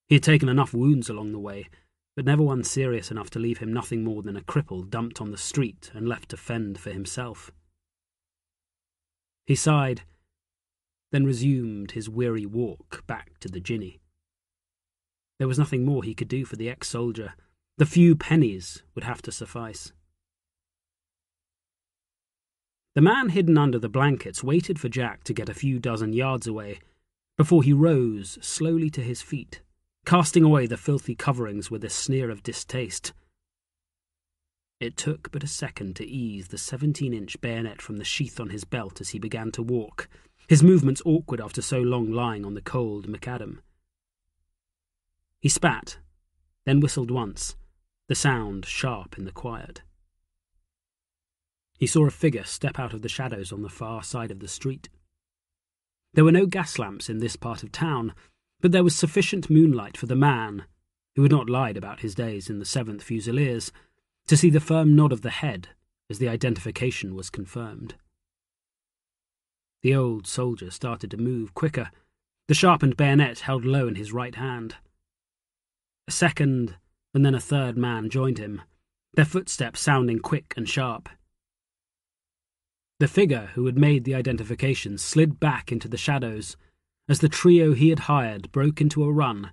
He had taken enough wounds along the way, but never one serious enough to leave him nothing more than a cripple dumped on the street and left to fend for himself. He sighed, then resumed his weary walk back to the ginny. There was nothing more he could do for the ex-soldier. The few pennies would have to suffice. The man hidden under the blankets waited for Jack to get a few dozen yards away before he rose slowly to his feet, casting away the filthy coverings with a sneer of distaste. It took but a second to ease the 17-inch bayonet from the sheath on his belt as he began to walk, his movements awkward after so long lying on the cold macadam. He spat, then whistled once, the sound sharp in the quiet. He saw a figure step out of the shadows on the far side of the street. There were no gas lamps in this part of town, but there was sufficient moonlight for the man, who had not lied about his days in the 7th Fusiliers, to see the firm nod of the head as the identification was confirmed. The old soldier started to move quicker, the sharpened bayonet held low in his right hand. A second, and then a third man joined him, their footsteps sounding quick and sharp. The figure who had made the identification slid back into the shadows as the trio he had hired broke into a run,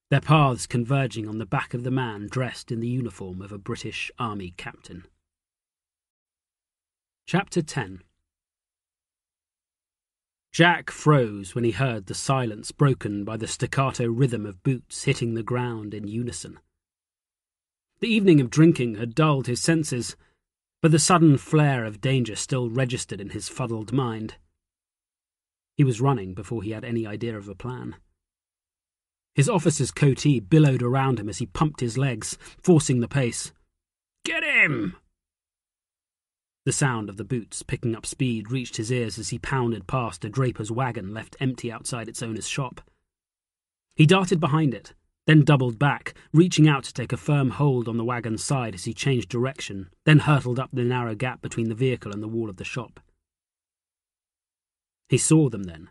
their paths converging on the back of the man dressed in the uniform of a British Army captain. Chapter 10. Jack froze when he heard the silence broken by the staccato rhythm of boots hitting the ground in unison. The evening of drinking had dulled his senses, but the sudden flare of danger still registered in his fuddled mind. He was running before he had any idea of a plan. His officer's coatee billowed around him as he pumped his legs, forcing the pace. "Get him!" The sound of the boots picking up speed reached his ears as he pounded past a draper's wagon left empty outside its owner's shop. He darted behind it, then doubled back, reaching out to take a firm hold on the wagon's side as he changed direction, then hurtled up the narrow gap between the vehicle and the wall of the shop. He saw them then.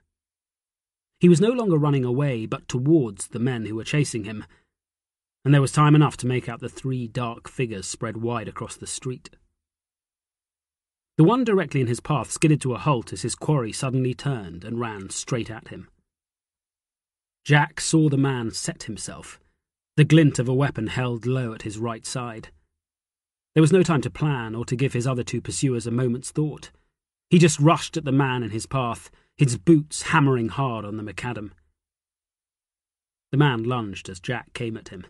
He was no longer running away, but towards the men who were chasing him, and there was time enough to make out the 3 dark figures spread wide across the street. The one directly in his path skidded to a halt as his quarry suddenly turned and ran straight at him. Jack saw the man set himself, the glint of a weapon held low at his right side. There was no time to plan or to give his other 2 pursuers a moment's thought. He just rushed at the man in his path, his boots hammering hard on the macadam. The man lunged as Jack came at him.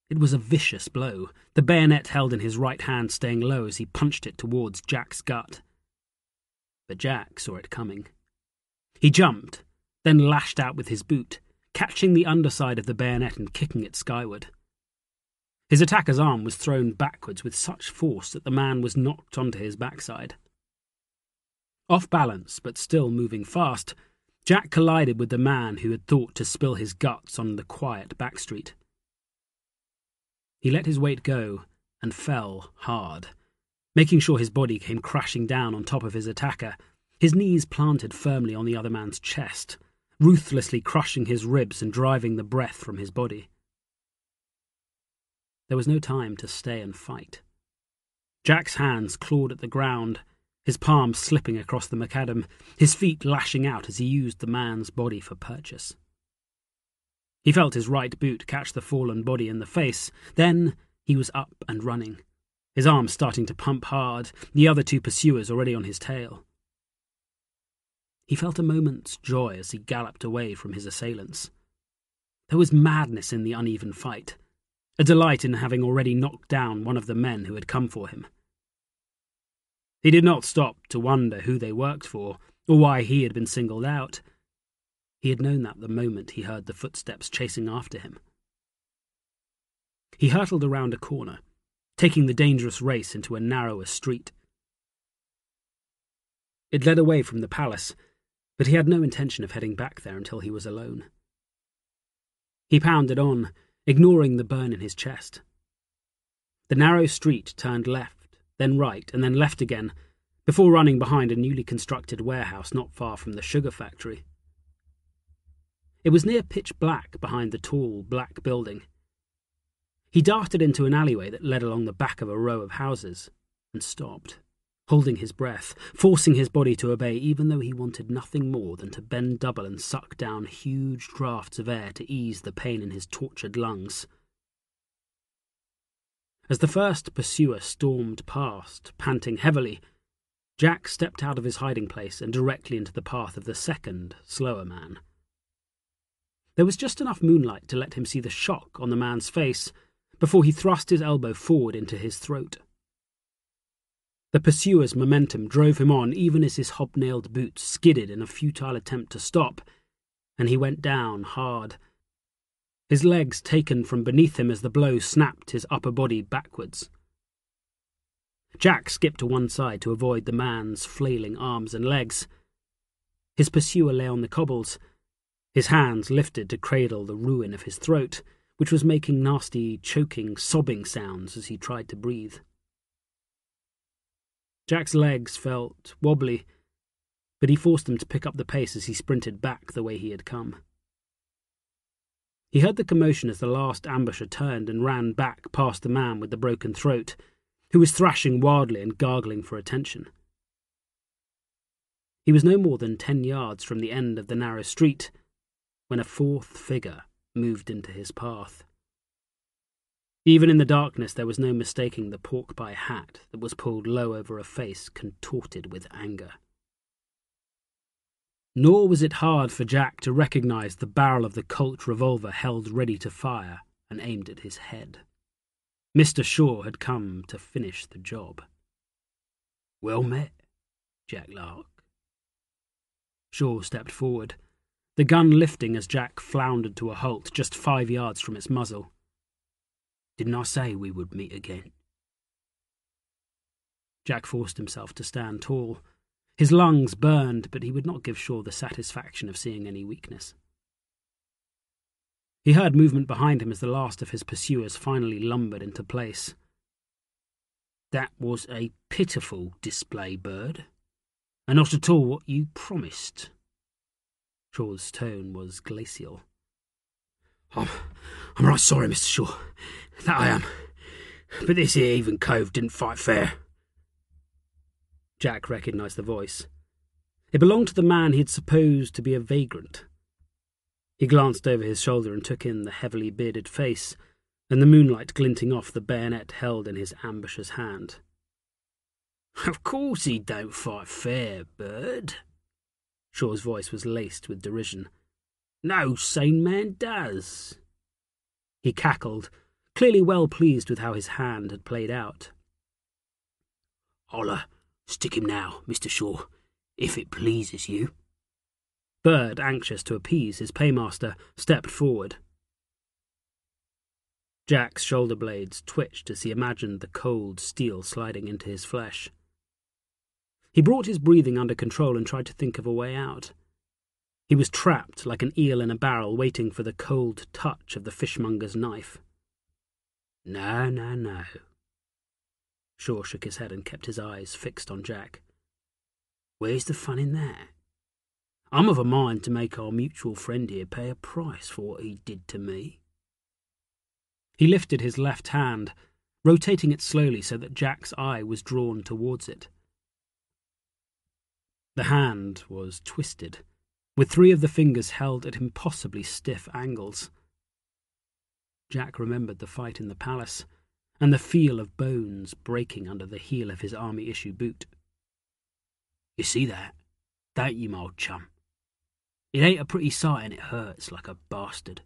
It was a vicious blow, the bayonet held in his right hand staying low as he punched it towards Jack's gut. But Jack saw it coming. He jumped, then lashed out with his boot, catching the underside of the bayonet and kicking it skyward. His attacker's arm was thrown backwards with such force that the man was knocked onto his backside. Off balance, but still moving fast, Jack collided with the man who had thought to spill his guts on the quiet back street. He let his weight go and fell hard, making sure his body came crashing down on top of his attacker, his knees planted firmly on the other man's chest, ruthlessly crushing his ribs and driving the breath from his body. There was no time to stay and fight. Jack's hands clawed at the ground, his palms slipping across the macadam, his feet lashing out as he used the man's body for purchase. He felt his right boot catch the fallen body in the face. Then he was up and running, his arms starting to pump hard, the other 2 pursuers already on his tail. He felt a moment's joy as he galloped away from his assailants. There was madness in the uneven fight, a delight in having already knocked down one of the men who had come for him. He did not stop to wonder who they worked for, or why he had been singled out. He had known that the moment he heard the footsteps chasing after him. He hurtled around a corner, taking the dangerous race into a narrower street. It led away from the palace, but he had no intention of heading back there until he was alone. He pounded on, ignoring the burn in his chest. The narrow street turned left, then right, and then left again, before running behind a newly constructed warehouse not far from the sugar factory. It was near pitch black behind the tall, black building. He darted into an alleyway that led along the back of a row of houses, and stopped, holding his breath, forcing his body to obey even though he wanted nothing more than to bend double and suck down huge draughts of air to ease the pain in his tortured lungs. As the first pursuer stormed past, panting heavily, Jack stepped out of his hiding place and directly into the path of the second, slower man. There was just enough moonlight to let him see the shock on the man's face before he thrust his elbow forward into his throat. The pursuer's momentum drove him on even as his hobnailed boots skidded in a futile attempt to stop, and he went down hard, his legs taken from beneath him as the blow snapped his upper body backwards. Jack skipped to one side to avoid the man's flailing arms and legs. His pursuer lay on the cobbles, his hands lifted to cradle the ruin of his throat, which was making nasty, choking, sobbing sounds as he tried to breathe. Jack's legs felt wobbly, but he forced them to pick up the pace as he sprinted back the way he had come. He heard the commotion as the last ambusher turned and ran back past the man with the broken throat, who was thrashing wildly and gargling for attention. He was no more than 10 yards from the end of the narrow street when a fourth figure moved into his path. Even in the darkness there was no mistaking the pork-pie hat that was pulled low over a face contorted with anger. Nor was it hard for Jack to recognize the barrel of the Colt revolver held ready to fire and aimed at his head. Mr. Shaw had come to finish the job. "Well met, Jack Lark." Shaw stepped forward, the gun lifting as Jack floundered to a halt just 5 yards from its muzzle. "Didn't I say we would meet again?" Jack forced himself to stand tall. His lungs burned, but he would not give Shaw the satisfaction of seeing any weakness. He heard movement behind him as the last of his pursuers finally lumbered into place. "That was a pitiful display, Bird, and not at all what you promised." Shaw's tone was glacial. I'm right sorry, Mr. Shaw. That I am. But this here even cove didn't fight fair." Jack recognised the voice. It belonged to the man he had supposed to be a vagrant. He glanced over his shoulder and took in the heavily bearded face and the moonlight glinting off the bayonet held in his ambusher's hand. "Of course he don't fight fair, Bird." Shaw's voice was laced with derision. "No sane man does." He cackled, clearly well pleased with how his hand had played out. "I'll stick him now, Mr. Shaw, if it pleases you." Bird, anxious to appease his paymaster, stepped forward. Jack's shoulder blades twitched as he imagined the cold steel sliding into his flesh. He brought his breathing under control and tried to think of a way out. He was trapped like an eel in a barrel, waiting for the cold touch of the fishmonger's knife. No. Shaw shook his head and kept his eyes fixed on Jack. "Where's the fun in that? I'm of a mind to make our mutual friend here pay a price for what he did to me." He lifted his left hand, rotating it slowly so that Jack's eye was drawn towards it. The hand was twisted, with 3 of the fingers held at impossibly stiff angles. Jack remembered the fight in the palace, and the feel of bones breaking under the heel of his army-issue boot. "You see that, don't you, my old chum? It ain't a pretty sight and it hurts like a bastard."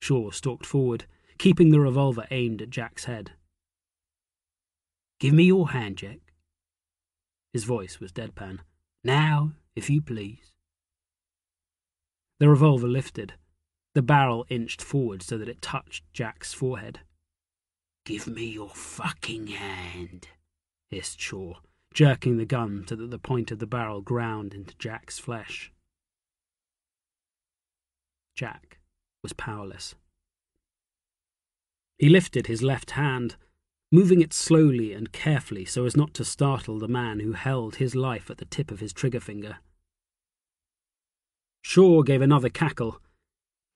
Shaw stalked forward, keeping the revolver aimed at Jack's head. "Give me your hand, Jack." His voice was deadpan. "Now, if you please." The revolver lifted. The barrel inched forward so that it touched Jack's forehead. "Give me your fucking hand," hissed Shaw, jerking the gun so that the point of the barrel ground into Jack's flesh. Jack was powerless. He lifted his left hand, moving it slowly and carefully so as not to startle the man who held his life at the tip of his trigger finger. Shaw gave another cackle.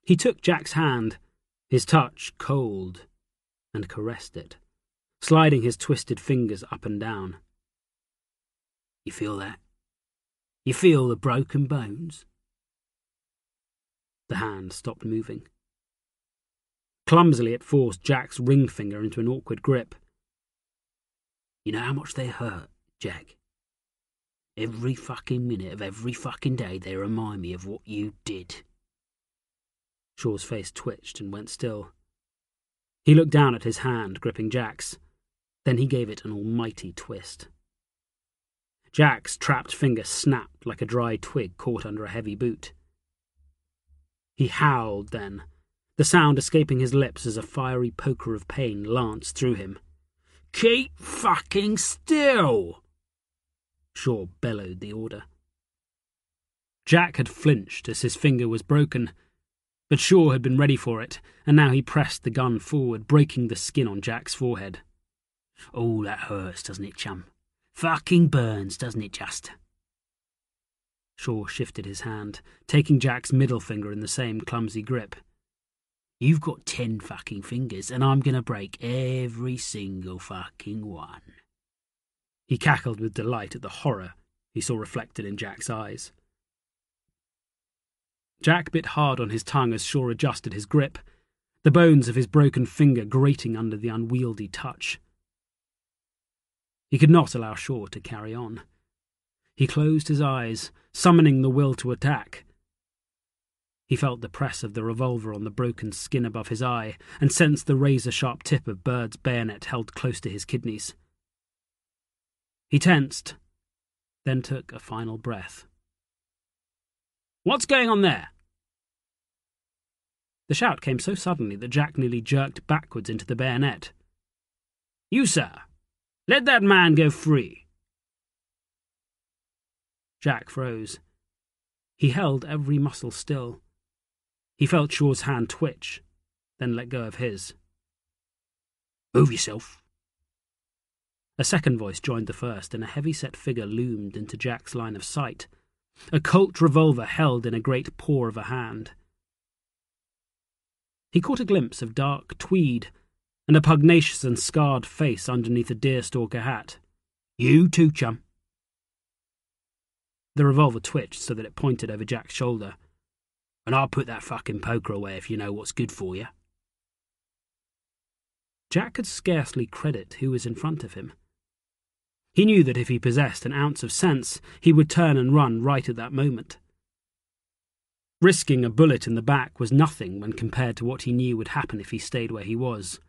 He took Jack's hand, his touch cold, and caressed it, sliding his twisted fingers up and down. "You feel that? You feel the broken bones?" The hand stopped moving. Clumsily it forced Jack's ring finger into an awkward grip. "You know how much they hurt,
Jack, every fucking minute of every fucking day they remind me of what you did.
Shaw's face twitched and went still. He looked down at his hand, gripping Jack's. Then he gave it an almighty twist. Jack's trapped finger snapped like a dry twig caught under a heavy boot. He howled then, the sound escaping his lips as a fiery poker of pain lanced through him. "Keep fucking still!" Shaw bellowed the order. Jack had flinched as his finger was broken, but Shaw had been ready for it, and now he pressed the gun forward, breaking the skin on Jack's forehead.
"Oh, that hurts, doesn't it, chum? Fucking burns, doesn't it just?"
Shaw shifted his hand, taking Jack's middle finger in the same clumsy grip.
"You've got 10 fucking fingers, and I'm gonna break every single fucking one."
He cackled with delight at the horror he saw reflected in Jack's eyes. Jack bit hard on his tongue as Shaw adjusted his grip, the bones of his broken finger grating under the unwieldy touch. He could not allow Shaw to carry on. He closed his eyes, summoning the will to attack. He felt the press of the revolver on the broken skin above his eye and sensed the razor-sharp tip of Bird's bayonet held close to his kidneys. He tensed, then took a final breath. "What's going on there?" The shout came so suddenly that Jack nearly jerked backwards into the bayonet. "You, sir! Let that man go free!" Jack froze. He held every muscle still. He felt Shaw's hand twitch, then let go of his. "Move yourself." A second voice joined the first, and a heavy-set figure loomed into Jack's line of sight, a Colt revolver held in a great paw of a hand. He caught a glimpse of dark tweed and a pugnacious and scarred face underneath a deerstalker hat.
"You too, chum."
The revolver twitched so that it pointed over Jack's shoulder.
"And I'll put that fucking poker away if you know what's good for you."
Jack could scarcely credit who was in front of him. He knew that if he possessed an ounce of sense, he would turn and run right at that moment. Risking a bullet in the back was nothing when compared to what he knew would happen if he stayed where he was.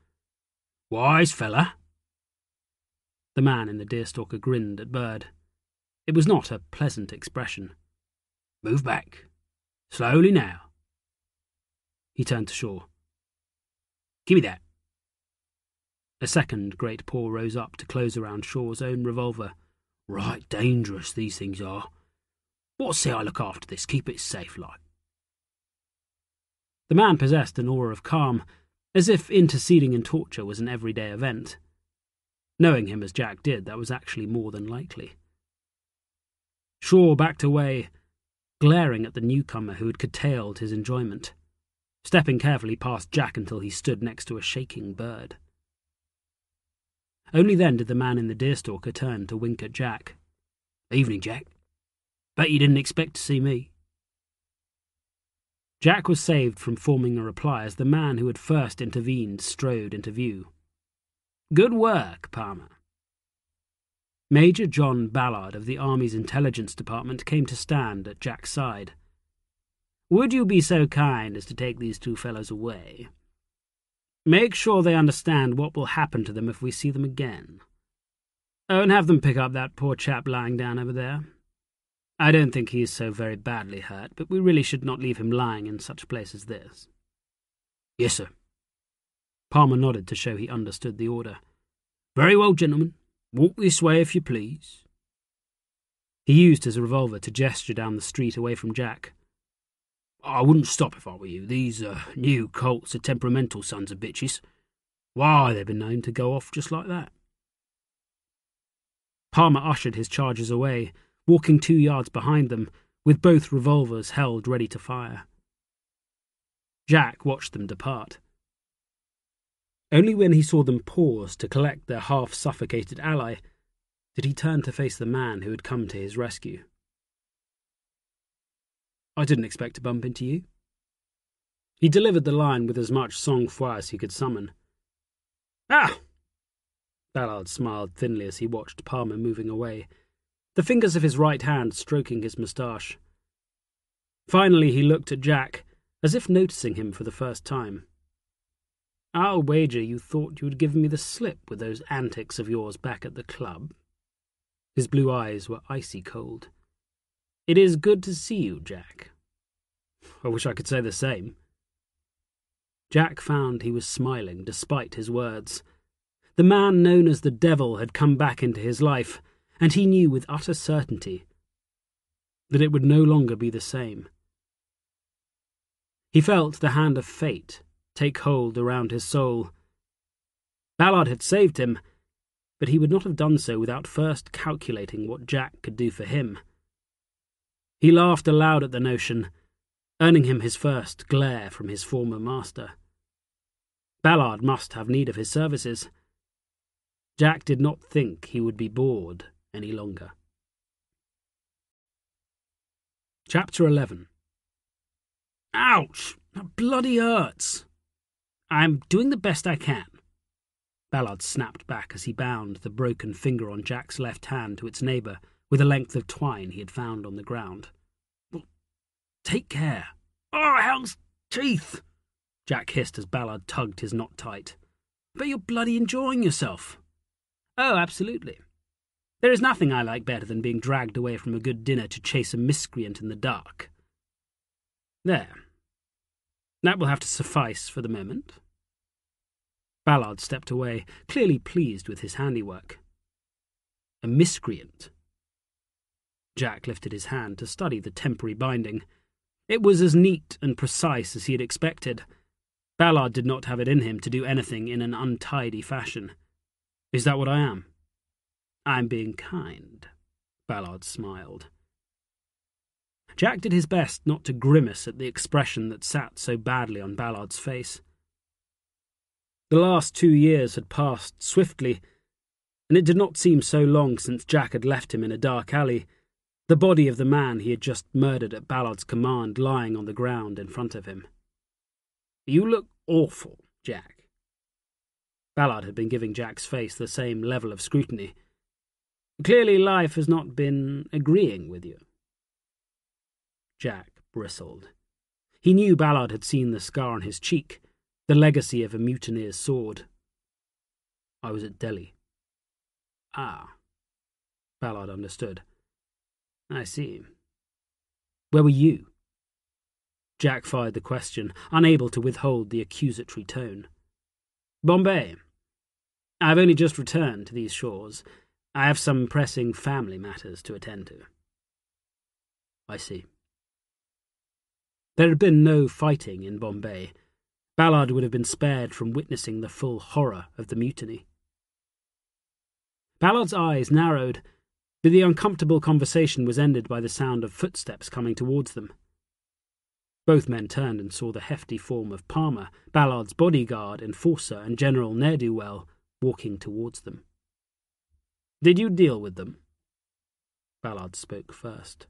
"Wise fella."
The man in the deerstalker grinned at Bird. It was not a pleasant expression.
"Move back. Slowly now."
He turned to Shaw.
"Give me that."
A second great paw rose up to close around Shaw's own revolver.
"Right dangerous, these things are. What say I look after this, keep it safe like?"
The man possessed an aura of calm, as if interceding in torture was an everyday event. Knowing him as Jack did, that was actually more than likely. Shaw backed away, glaring at the newcomer who had curtailed his enjoyment, stepping carefully past Jack until he stood next to a shaking Bird. Only then did the man in the deerstalker turn to wink at Jack.
"Evening, Jack. Bet you didn't expect to see me."
Jack was saved from forming a reply as the man who had first intervened strode into view.
"Good work, Palmer."
Major John Ballard of the Army's Intelligence Department came to stand at Jack's side.
"Would you be so kind as to take these two fellows away?
Make sure they understand what will happen to them if we see them again. Oh, and have them pick up that poor chap lying down over there. I don't think he is so very badly hurt, but we really should not leave him lying in such a place as this."
"Yes, sir."
Palmer nodded to show he understood the order.
"Very well, gentlemen. Walk this way if you please."
He used his revolver to gesture down the street away from Jack.
"I wouldn't stop if I were you. These new Colts are temperamental sons of bitches. Why, they've been known to go off just like that."
Palmer ushered his charges away, walking 2 yards behind them, with both revolvers held ready to fire. Jack watched them depart. Only when he saw them pause to collect their half-suffocated ally did he turn to face the man who had come to his rescue. "I didn't expect to bump into you." He delivered the line with as much sang-froid as he could summon.
"Ah,
Ballard smiled thinly as he watched Palmer moving away, the fingers of his right hand stroking his moustache. Finally he looked at Jack, as if noticing him for the first time. "I'll wager you thought you had given me the slip with those antics of yours back at the club." His blue eyes were icy cold. "It is good to see you, Jack." "I wish I could say the same." Jack found he was smiling despite his words. The man known as the Devil had come back into his life, and he knew with utter certainty that it would no longer be the same. He felt the hand of fate take hold around his soul. Ballard had saved him, but he would not have done so without first calculating what Jack could do for him. He laughed aloud at the notion, earning him his first glare from his former master. Ballard must have need of his services. Jack did not think he would be bored any longer. Chapter 11. "Ouch! That bloody hurts." "I'm doing the best I can." Ballard snapped back as he bound the broken finger on Jack's left hand to its neighbour with a length of twine he had found on the ground. "Well, take care." "Oh, hell's teeth!" Jack hissed as Ballard tugged his knot tight. "But you're bloody enjoying yourself." "Oh, absolutely. There is nothing I like better than being dragged away from a good dinner to chase a miscreant in the dark. There. That will have to suffice for the moment." Ballard stepped away, clearly pleased with his handiwork. A miscreant. Jack lifted his hand to study the temporary binding. It was as neat and precise as he had expected. Ballard did not have it in him to do anything in an untidy fashion. "Is that what I am?" "I'm being kind," Ballard smiled. Jack did his best not to grimace at the expression that sat so badly on Ballard's face. The last 2 years had passed swiftly, and it did not seem so long since Jack had left him in a dark alley, the body of the man he had just murdered at Ballard's command lying on the ground in front of him. "You look awful, Jack." Ballard had been giving Jack's face the same level of scrutiny. "Clearly life has not been agreeing with you." Jack bristled. He knew Ballard had seen the scar on his cheek, the legacy of a mutineer's sword. "I was at Delhi." "Ah." Ballard understood. "I see. Where were you?" Jack fired the question, unable to withhold the accusatory tone. "Bombay. I have only just returned to these shores. I have some pressing family matters to attend to." "I see." There had been no fighting in Bombay. Ballard would have been spared from witnessing the full horror of the mutiny. Ballard's eyes narrowed, but the uncomfortable conversation was ended by the sound of footsteps coming towards them. Both men turned and saw the hefty form of Palmer, Ballard's bodyguard, enforcer, and general ne'er-do-well, walking towards them. "Did you deal with them?" Ballard spoke first.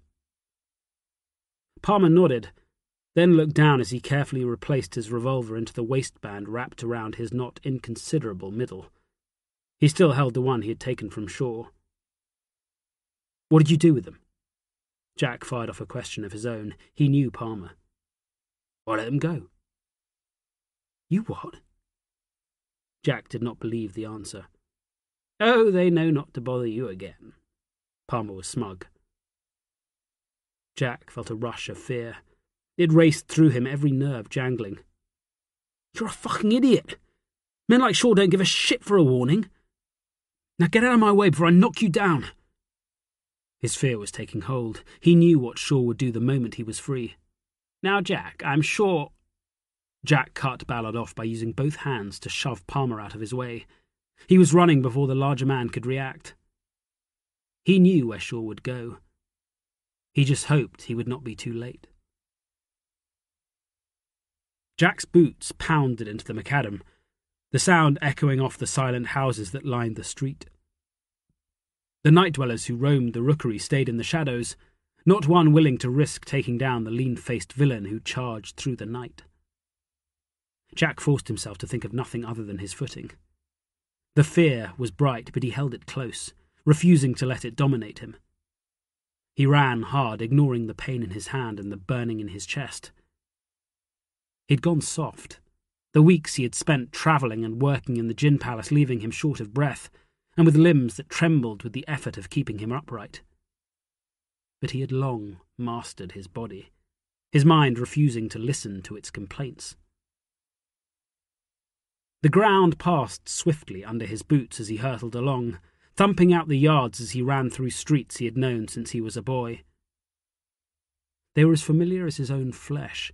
Palmer nodded, then looked down as he carefully replaced his revolver into the waistband wrapped around his not inconsiderable middle. He still held the one he had taken from shore. "What did you do with them?" Jack fired off a question of his own. He knew Palmer. "I let them go." "You what?" Jack did not believe the answer. "Oh, they know not to bother you again." Palmer was smug. Jack felt a rush of fear. It raced through him, every nerve jangling. "You're a fucking idiot. Men like Shaw don't give a shit for a warning. Now get out of my way before I knock you down." His fear was taking hold. He knew what Shaw would do the moment he was free. "Now, Jack, I'm sure—" Jack cut Ballard off by using both hands to shove Palmer out of his way. He was running before the larger man could react. He knew where Shaw would go. He just hoped he would not be too late. Jack's boots pounded into the macadam, the sound echoing off the silent houses that lined the street. The night-dwellers who roamed the rookery stayed in the shadows, not one willing to risk taking down the lean-faced villain who charged through the night. Jack forced himself to think of nothing other than his footing. The fear was bright, but he held it close, refusing to let it dominate him. He ran hard, ignoring the pain in his hand and the burning in his chest. He'd gone soft, the weeks he had spent travelling and working in the gin palace leaving him short of breath, and with limbs that trembled with the effort of keeping him upright. But he had long mastered his body, his mind refusing to listen to its complaints. The ground passed swiftly under his boots as he hurtled along, thumping out the yards as he ran through streets he had known since he was a boy. They were as familiar as his own flesh,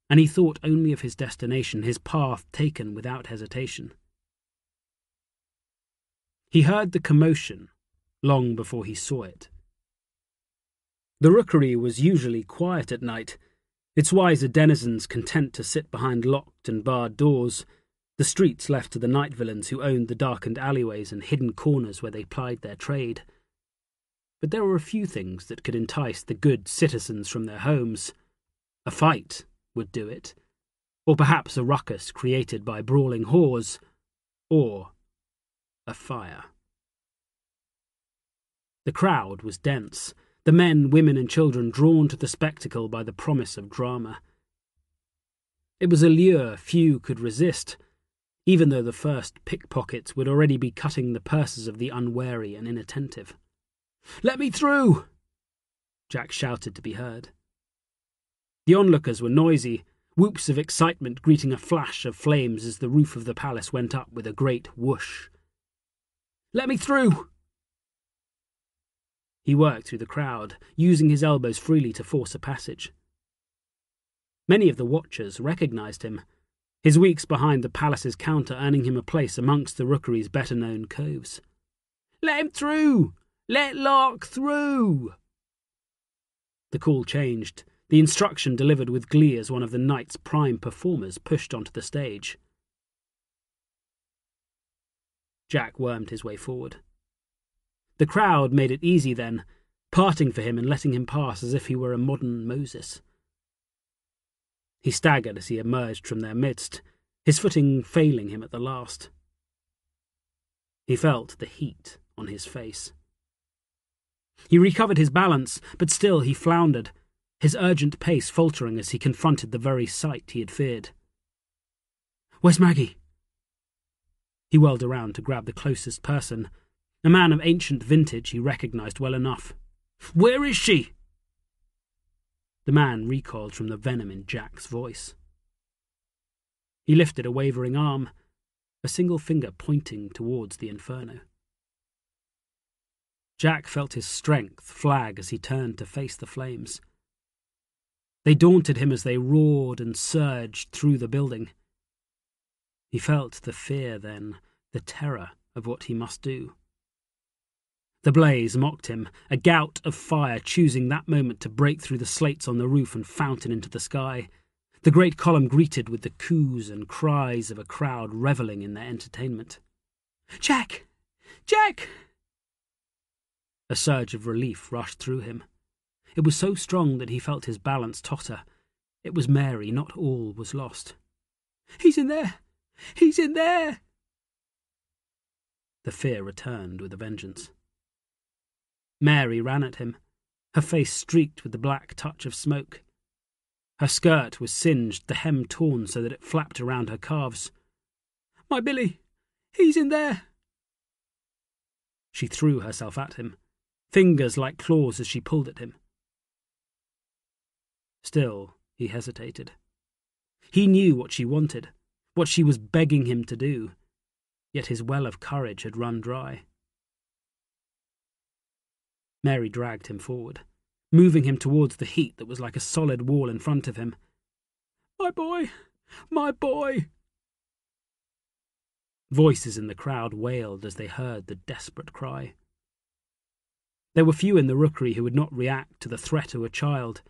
and he thought only of his destination, his path taken without hesitation. He heard the commotion long before he saw it. The rookery was usually quiet at night, its wiser denizens content to sit behind locked and barred doors, the streets left to the night villains who owned the darkened alleyways and hidden corners where they plied their trade. But there were a few things that could entice the good citizens from their homes. A fight would do it, or perhaps a ruckus created by brawling whores, or a fire. The crowd was dense, the men, women and children drawn to the spectacle by the promise of drama. It was a lure few could resist, even though the first pickpockets would already be cutting the purses of the unwary and inattentive. "Let me through!" Jack shouted to be heard. The onlookers were noisy, whoops of excitement greeting a flash of flames as the roof of the palace went up with a great whoosh. "Let me through!" He worked through the crowd, using his elbows freely to force a passage. Many of the watchers recognized him, his weeks behind the palace's counter earning him a place amongst the rookery's better-known coves. "Let him through! Let Lark through!" The call changed, the instruction delivered with glee as one of the night's prime performers pushed onto the stage. Jack wormed his way forward. The crowd made it easy then, parting for him and letting him pass as if he were a modern Moses. He staggered as he emerged from their midst, his footing failing him at the last. He felt the heat on his face. He recovered his balance, but still he floundered, his urgent pace faltering as he confronted the very sight he had feared. "Where's Maggie?" He whirled around to grab the closest person, a man of ancient vintage he recognized well enough. "Where is she?" The man recoiled from the venom in Jack's voice. He lifted a wavering arm, a single finger pointing towards the inferno. Jack felt his strength flag as he turned to face the flames. They daunted him as they roared and surged through the building. He felt the fear then, the terror of what he must do. The blaze mocked him, a gout of fire choosing that moment to break through the slates on the roof and fountain into the sky, the great column greeted with the coos and cries of a crowd revelling in their entertainment. "Jack! Jack!" A surge of relief rushed through him. It was so strong that he felt his balance totter. It was Mary, not all was lost. "He's in there! He's in there!" The fear returned with a vengeance. Mary ran at him, her face streaked with the black touch of smoke. Her skirt was singed, the hem torn so that it flapped around her calves. "My Billy! He's in there!" She threw herself at him, fingers like claws as she pulled at him. Still, he hesitated. He knew what she wanted, what she was begging him to do, yet his well of courage had run dry. Mary dragged him forward, moving him towards the heat that was like a solid wall in front of him. "My boy! My boy!" Voices in the crowd wailed as they heard the desperate cry. There were few in the rookery who would not react to the threat to a child,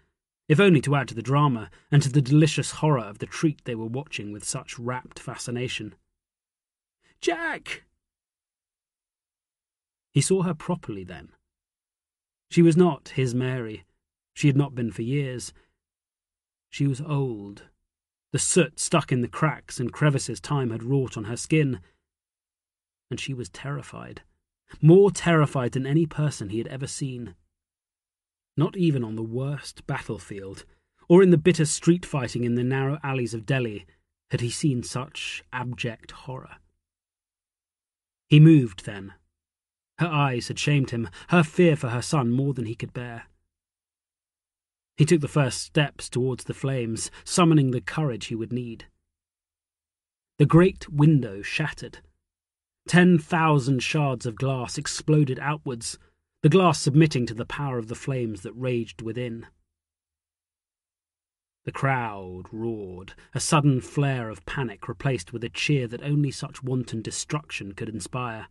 if only to add to the drama and to the delicious horror of the treat they were watching with such rapt fascination. "Jack!" He saw her properly then. She was not his Mary. She had not been for years. She was old. The soot stuck in the cracks and crevices time had wrought on her skin. and she was terrified. More terrified than any person he had ever seen. Not even on the worst battlefield, or in the bitter street fighting in the narrow alleys of Delhi, had he seen such abject horror. He moved then. Her eyes had shamed him, her fear for her son more than he could bear. He took the first steps towards the flames, summoning the courage he would need. The great window shattered. 10,000 shards of glass exploded outwards, the glass submitting to the power of the flames that raged within. The crowd roared, a sudden flare of panic replaced with a cheer that only such wanton destruction could inspire.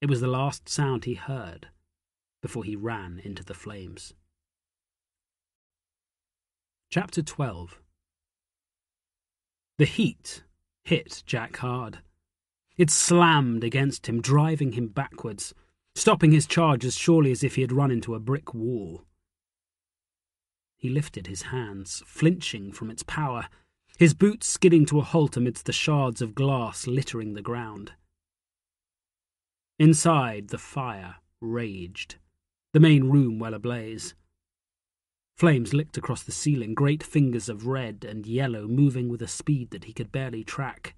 It was the last sound he heard before he ran into the flames. Chapter 12. The heat hit Jack hard. It slammed against him, driving him backwards, stopping his charge as surely as if he had run into a brick wall. He lifted his hands, flinching from its power, his boots skidding to a halt amidst the shards of glass littering the ground. Inside, the fire raged, the main room well ablaze. Flames licked across the ceiling, great fingers of red and yellow moving with a speed that he could barely track.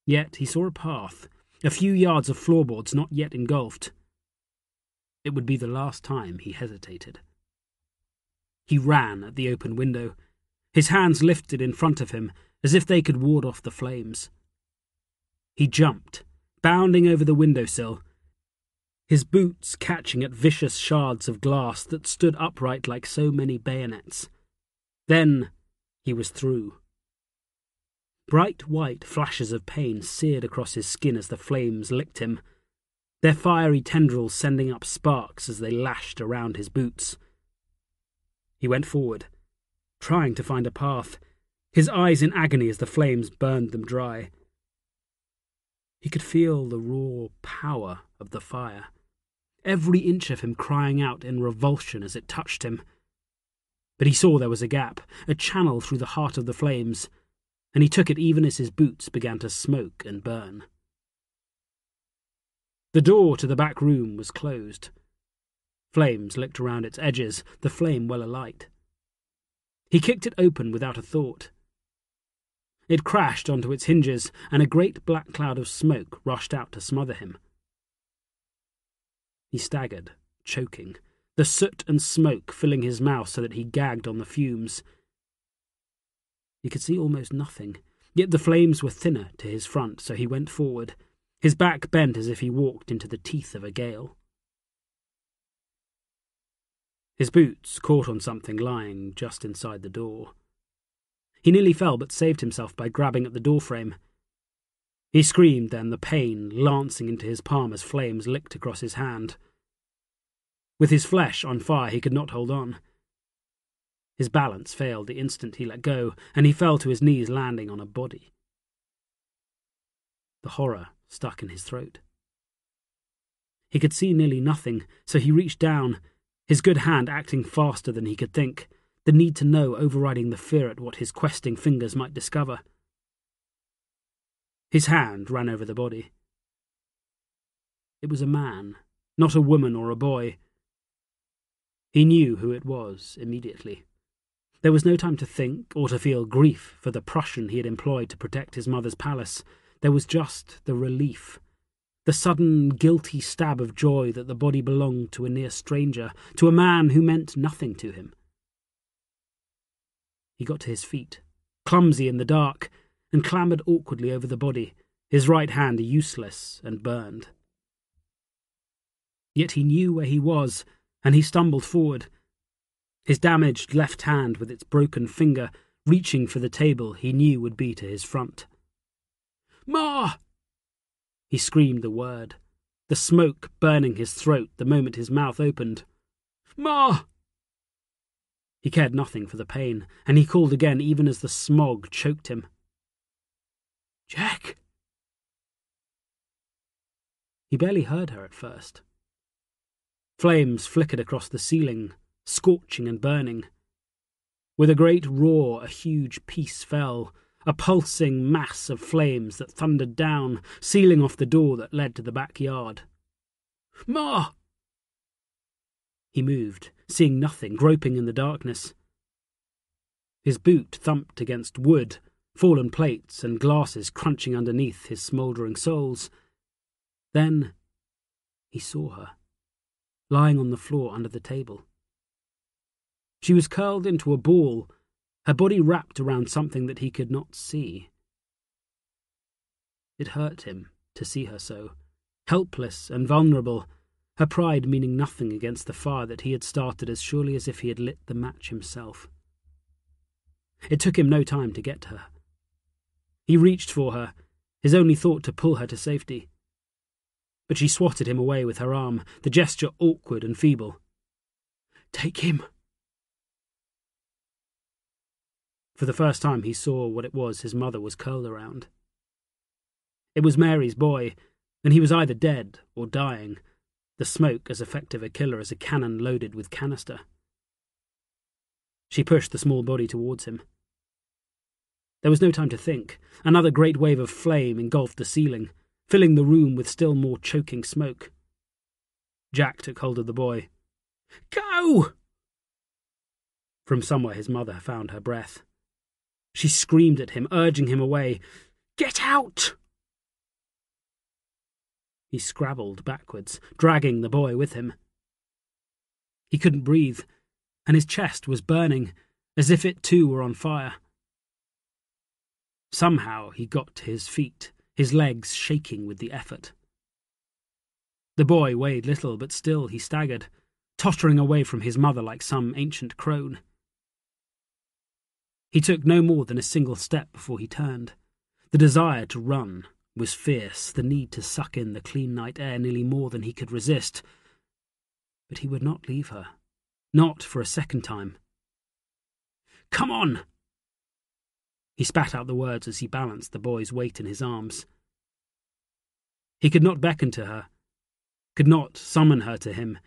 Yet he saw a path, a few yards of floorboards not yet engulfed. It would be the last time he hesitated. He ran at the open window, his hands lifted in front of him as if they could ward off the flames. He jumped, bounding over the windowsill, his boots catching at vicious shards of glass that stood upright like so many bayonets. Then he was through. Bright white flashes of pain seared across his skin as the flames licked him, their fiery tendrils sending up sparks as they lashed around his boots. He went forward, trying to find a path, his eyes in agony as the flames burned them dry. He could feel the raw power of the fire, every inch of him crying out in revulsion as it touched him. But he saw there was a gap, a channel through the heart of the flames, and he took it even as his boots began to smoke and burn. The door to the back room was closed. Flames licked around its edges, the flame well alight. He kicked it open without a thought. It crashed onto its hinges, and a great black cloud of smoke rushed out to smother him. He staggered, choking, the soot and smoke filling his mouth so that he gagged on the fumes. He could see almost nothing, yet the flames were thinner to his front, so he went forward, his back bent as if he walked into the teeth of a gale. His boots caught on something lying just inside the door. He nearly fell, but saved himself by grabbing at the doorframe. He screamed then, the pain lancing into his palm as flames licked across his hand. With his flesh on fire, he could not hold on. His balance failed the instant he let go, and he fell to his knees, landing on a body. The horror stuck in his throat. He could see nearly nothing, so he reached down, his good hand acting faster than he could think, the need to know overriding the fear at what his questing fingers might discover. His hand ran over the body. It was a man, not a woman or a boy. He knew who it was immediately. There was no time to think or to feel grief for the Prussian he had employed to protect his mother's palace. There was just the relief, the sudden guilty stab of joy that the body belonged to a near stranger, to a man who meant nothing to him. He got to his feet, clumsy in the dark, and clambered awkwardly over the body, his right hand useless and burned. Yet he knew where he was, and he stumbled forward, his damaged left hand with its broken finger reaching for the table he knew would be to his front. "Ma!" He screamed the word, the smoke burning his throat the moment his mouth opened. "Ma!" He cared nothing for the pain, and he called again even as the smog choked him. "Jack!" He barely heard her at first. Flames flickered across the ceiling, scorching and burning. With a great roar, a huge piece fell, a pulsing mass of flames that thundered down, sealing off the door that led to the backyard. "Ma!" He moved, seeing nothing, groping in the darkness. His boot thumped against wood, fallen plates and glasses crunching underneath his smouldering soles. Then he saw her, lying on the floor under the table. She was curled into a ball, her body wrapped around something that he could not see. It hurt him to see her so, helpless and vulnerable, her pride meaning nothing against the fire that he had started as surely as if he had lit the match himself. It took him no time to get to her. He reached for her, his only thought to pull her to safety. But she swatted him away with her arm, the gesture awkward and feeble. "Take him." For the first time he saw what it was his mother was curled around. It was Mary's boy, and he was either dead or dying, the smoke as effective a killer as a cannon loaded with canister. She pushed the small body towards him. There was no time to think. Another great wave of flame engulfed the ceiling, filling the room with still more choking smoke. Jack took hold of the boy. "Go!" From somewhere his mother found her breath. She screamed at him, urging him away. "Get out!" He scrabbled backwards, dragging the boy with him. He couldn't breathe, and his chest was burning, as if it too were on fire. Somehow he got to his feet, his legs shaking with the effort. The boy weighed little, but still he staggered, tottering away from his mother like some ancient crone. He took no more than a single step before he turned. The desire to run was fierce, the need to suck in the clean night air nearly more than he could resist. But he would not leave her, not for a second time. "Come on!" He spat out the words as he balanced the boy's weight in his arms. He could not beckon to her, could not summon her to him.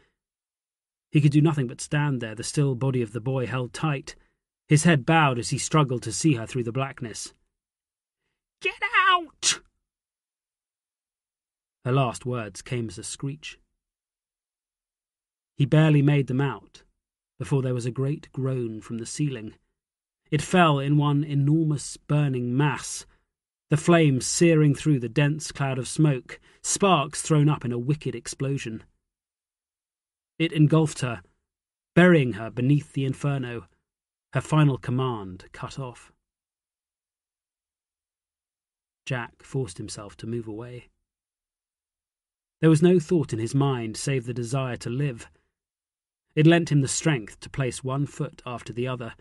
He could do nothing but stand there, the still body of the boy held tight, his head bowed as he struggled to see her through the blackness. "Get out!" Her last words came as a screech. He barely made them out before there was a great groan from the ceiling. It fell in one enormous burning mass, the flames searing through the dense cloud of smoke, sparks thrown up in a wicked explosion. It engulfed her, burying her beneath the inferno, her final command cut off. Jack forced himself to move away. There was no thought in his mind save the desire to live. It lent him the strength to place one foot after the other,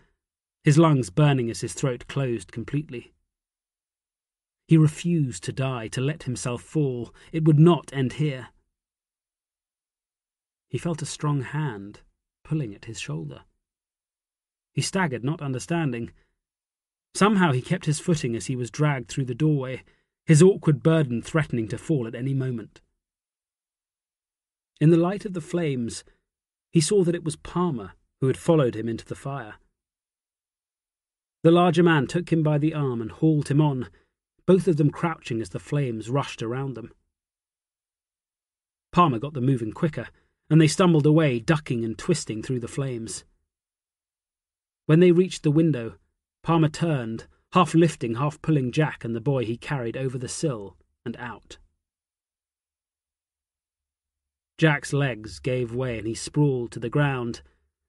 his lungs burning as his throat closed completely. He refused to die, to let himself fall. It would not end here. He felt a strong hand pulling at his shoulder. He staggered, not understanding. Somehow he kept his footing as he was dragged through the doorway, his awkward burden threatening to fall at any moment. In the light of the flames, he saw that it was Palmer who had followed him into the fire. The larger man took him by the arm and hauled him on, both of them crouching as the flames rushed around them. Palmer got them moving quicker, and they stumbled away, ducking and twisting through the flames. When they reached the window, Palmer turned, half lifting, half pulling Jack and the boy he carried over the sill and out. Jack's legs gave way and he sprawled to the ground,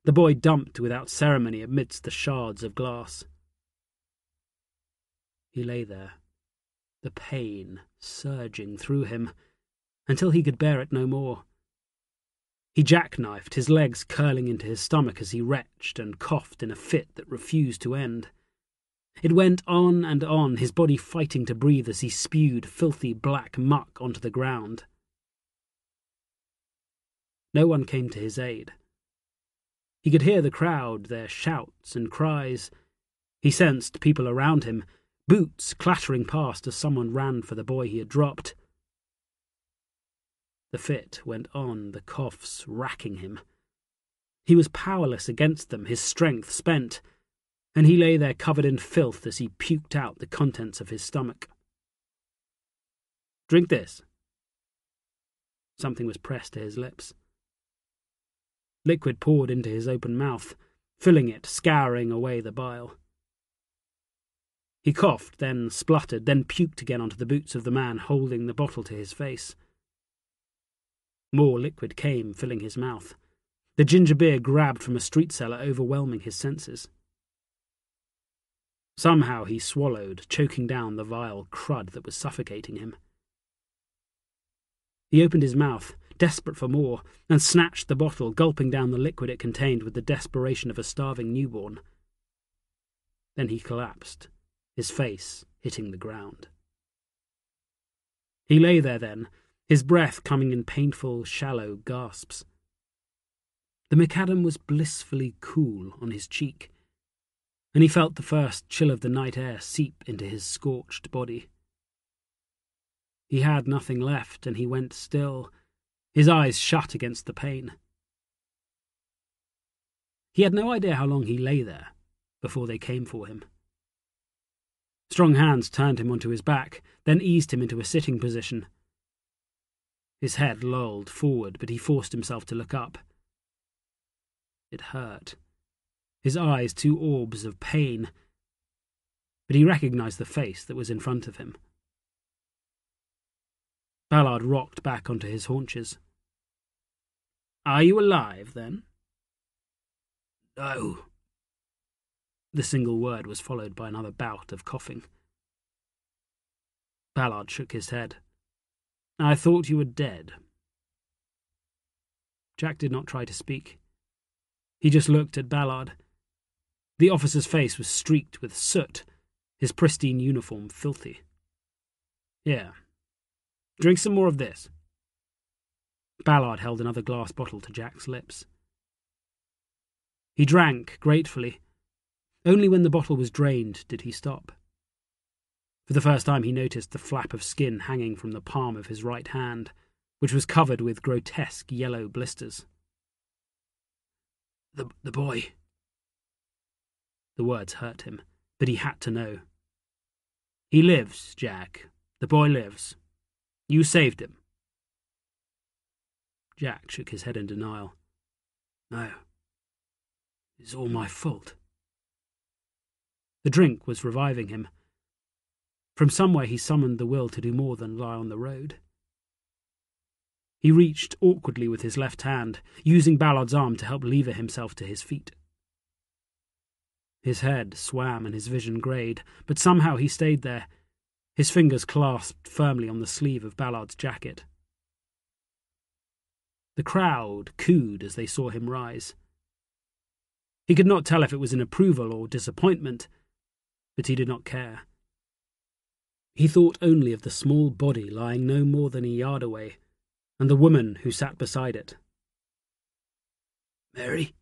the boy dumped without ceremony amidst the shards of glass. He lay there, the pain surging through him, until he could bear it no more. He jackknifed, his legs curling into his stomach as he retched and coughed in a fit that refused to end. It went on and on, his body fighting to breathe as he spewed filthy black muck onto the ground. No one came to his aid. He could hear the crowd, their shouts and cries. He sensed people around him, boots clattering past as someone ran for the boy he had dropped. The fit went on, the coughs racking him. He was powerless against them, his strength spent, and he lay there covered in filth as he puked out the contents of his stomach. "Drink this." Something was pressed to his lips. Liquid poured into his open mouth, filling it, scouring away the bile. He coughed, then spluttered, then puked again onto the boots of the man holding the bottle to his face. More liquid came, filling his mouth. The ginger beer grabbed from a street cellar, overwhelming his senses. Somehow he swallowed, choking down the vile crud that was suffocating him. He opened his mouth, desperate for more, and snatched the bottle, gulping down the liquid it contained with the desperation of a starving newborn. Then he collapsed, his face hitting the ground. He lay there then, his breath coming in painful, shallow gasps. The macadam was blissfully cool on his cheek, and he felt the first chill of the night air seep into his scorched body. He had nothing left, and he went still, his eyes shut against the pain. He had no idea how long he lay there before they came for him. Strong hands turned him onto his back, then eased him into a sitting position. His head lolled forward, but he forced himself to look up. It hurt, his eyes two orbs of pain, but he recognized the face that was in front of him. Ballard rocked back onto his haunches. "Are you alive, then?" "No." The single word was followed by another bout of coughing. Ballard shook his head. "I thought you were dead." Jack did not try to speak. He just looked at Ballard. The officer's face was streaked with soot, his pristine uniform filthy. "Here, drink some more of this." Ballard held another glass bottle to Jack's lips. He drank gratefully. Only when the bottle was drained did he stop. For the first time he noticed the flap of skin hanging from the palm of his right hand, which was covered with grotesque yellow blisters. The boy." The words hurt him, but he had to know. "He lives, Jack. The boy lives. You saved him." Jack shook his head in denial. "No. It's all my fault." The drink was reviving him. From somewhere he summoned the will to do more than lie on the road. He reached awkwardly with his left hand, using Ballard's arm to help lever himself to his feet. His head swam and his vision greyed, but somehow he stayed there, his fingers clasped firmly on the sleeve of Ballard's jacket. The crowd cooed as they saw him rise. He could not tell if it was in approval or disappointment, but he did not care. He thought only of the small body lying no more than a yard away, and the woman who sat beside it. "Mary?"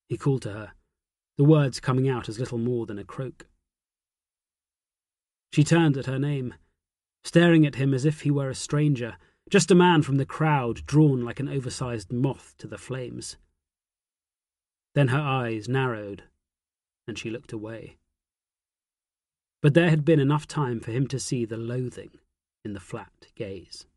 He called to her, the words coming out as little more than a croak. She turned at her name, staring at him as if he were a stranger, just a man from the crowd drawn like an oversized moth to the flames. Then her eyes narrowed, and she looked away. But there had been enough time for him to see the loathing in the flat gaze.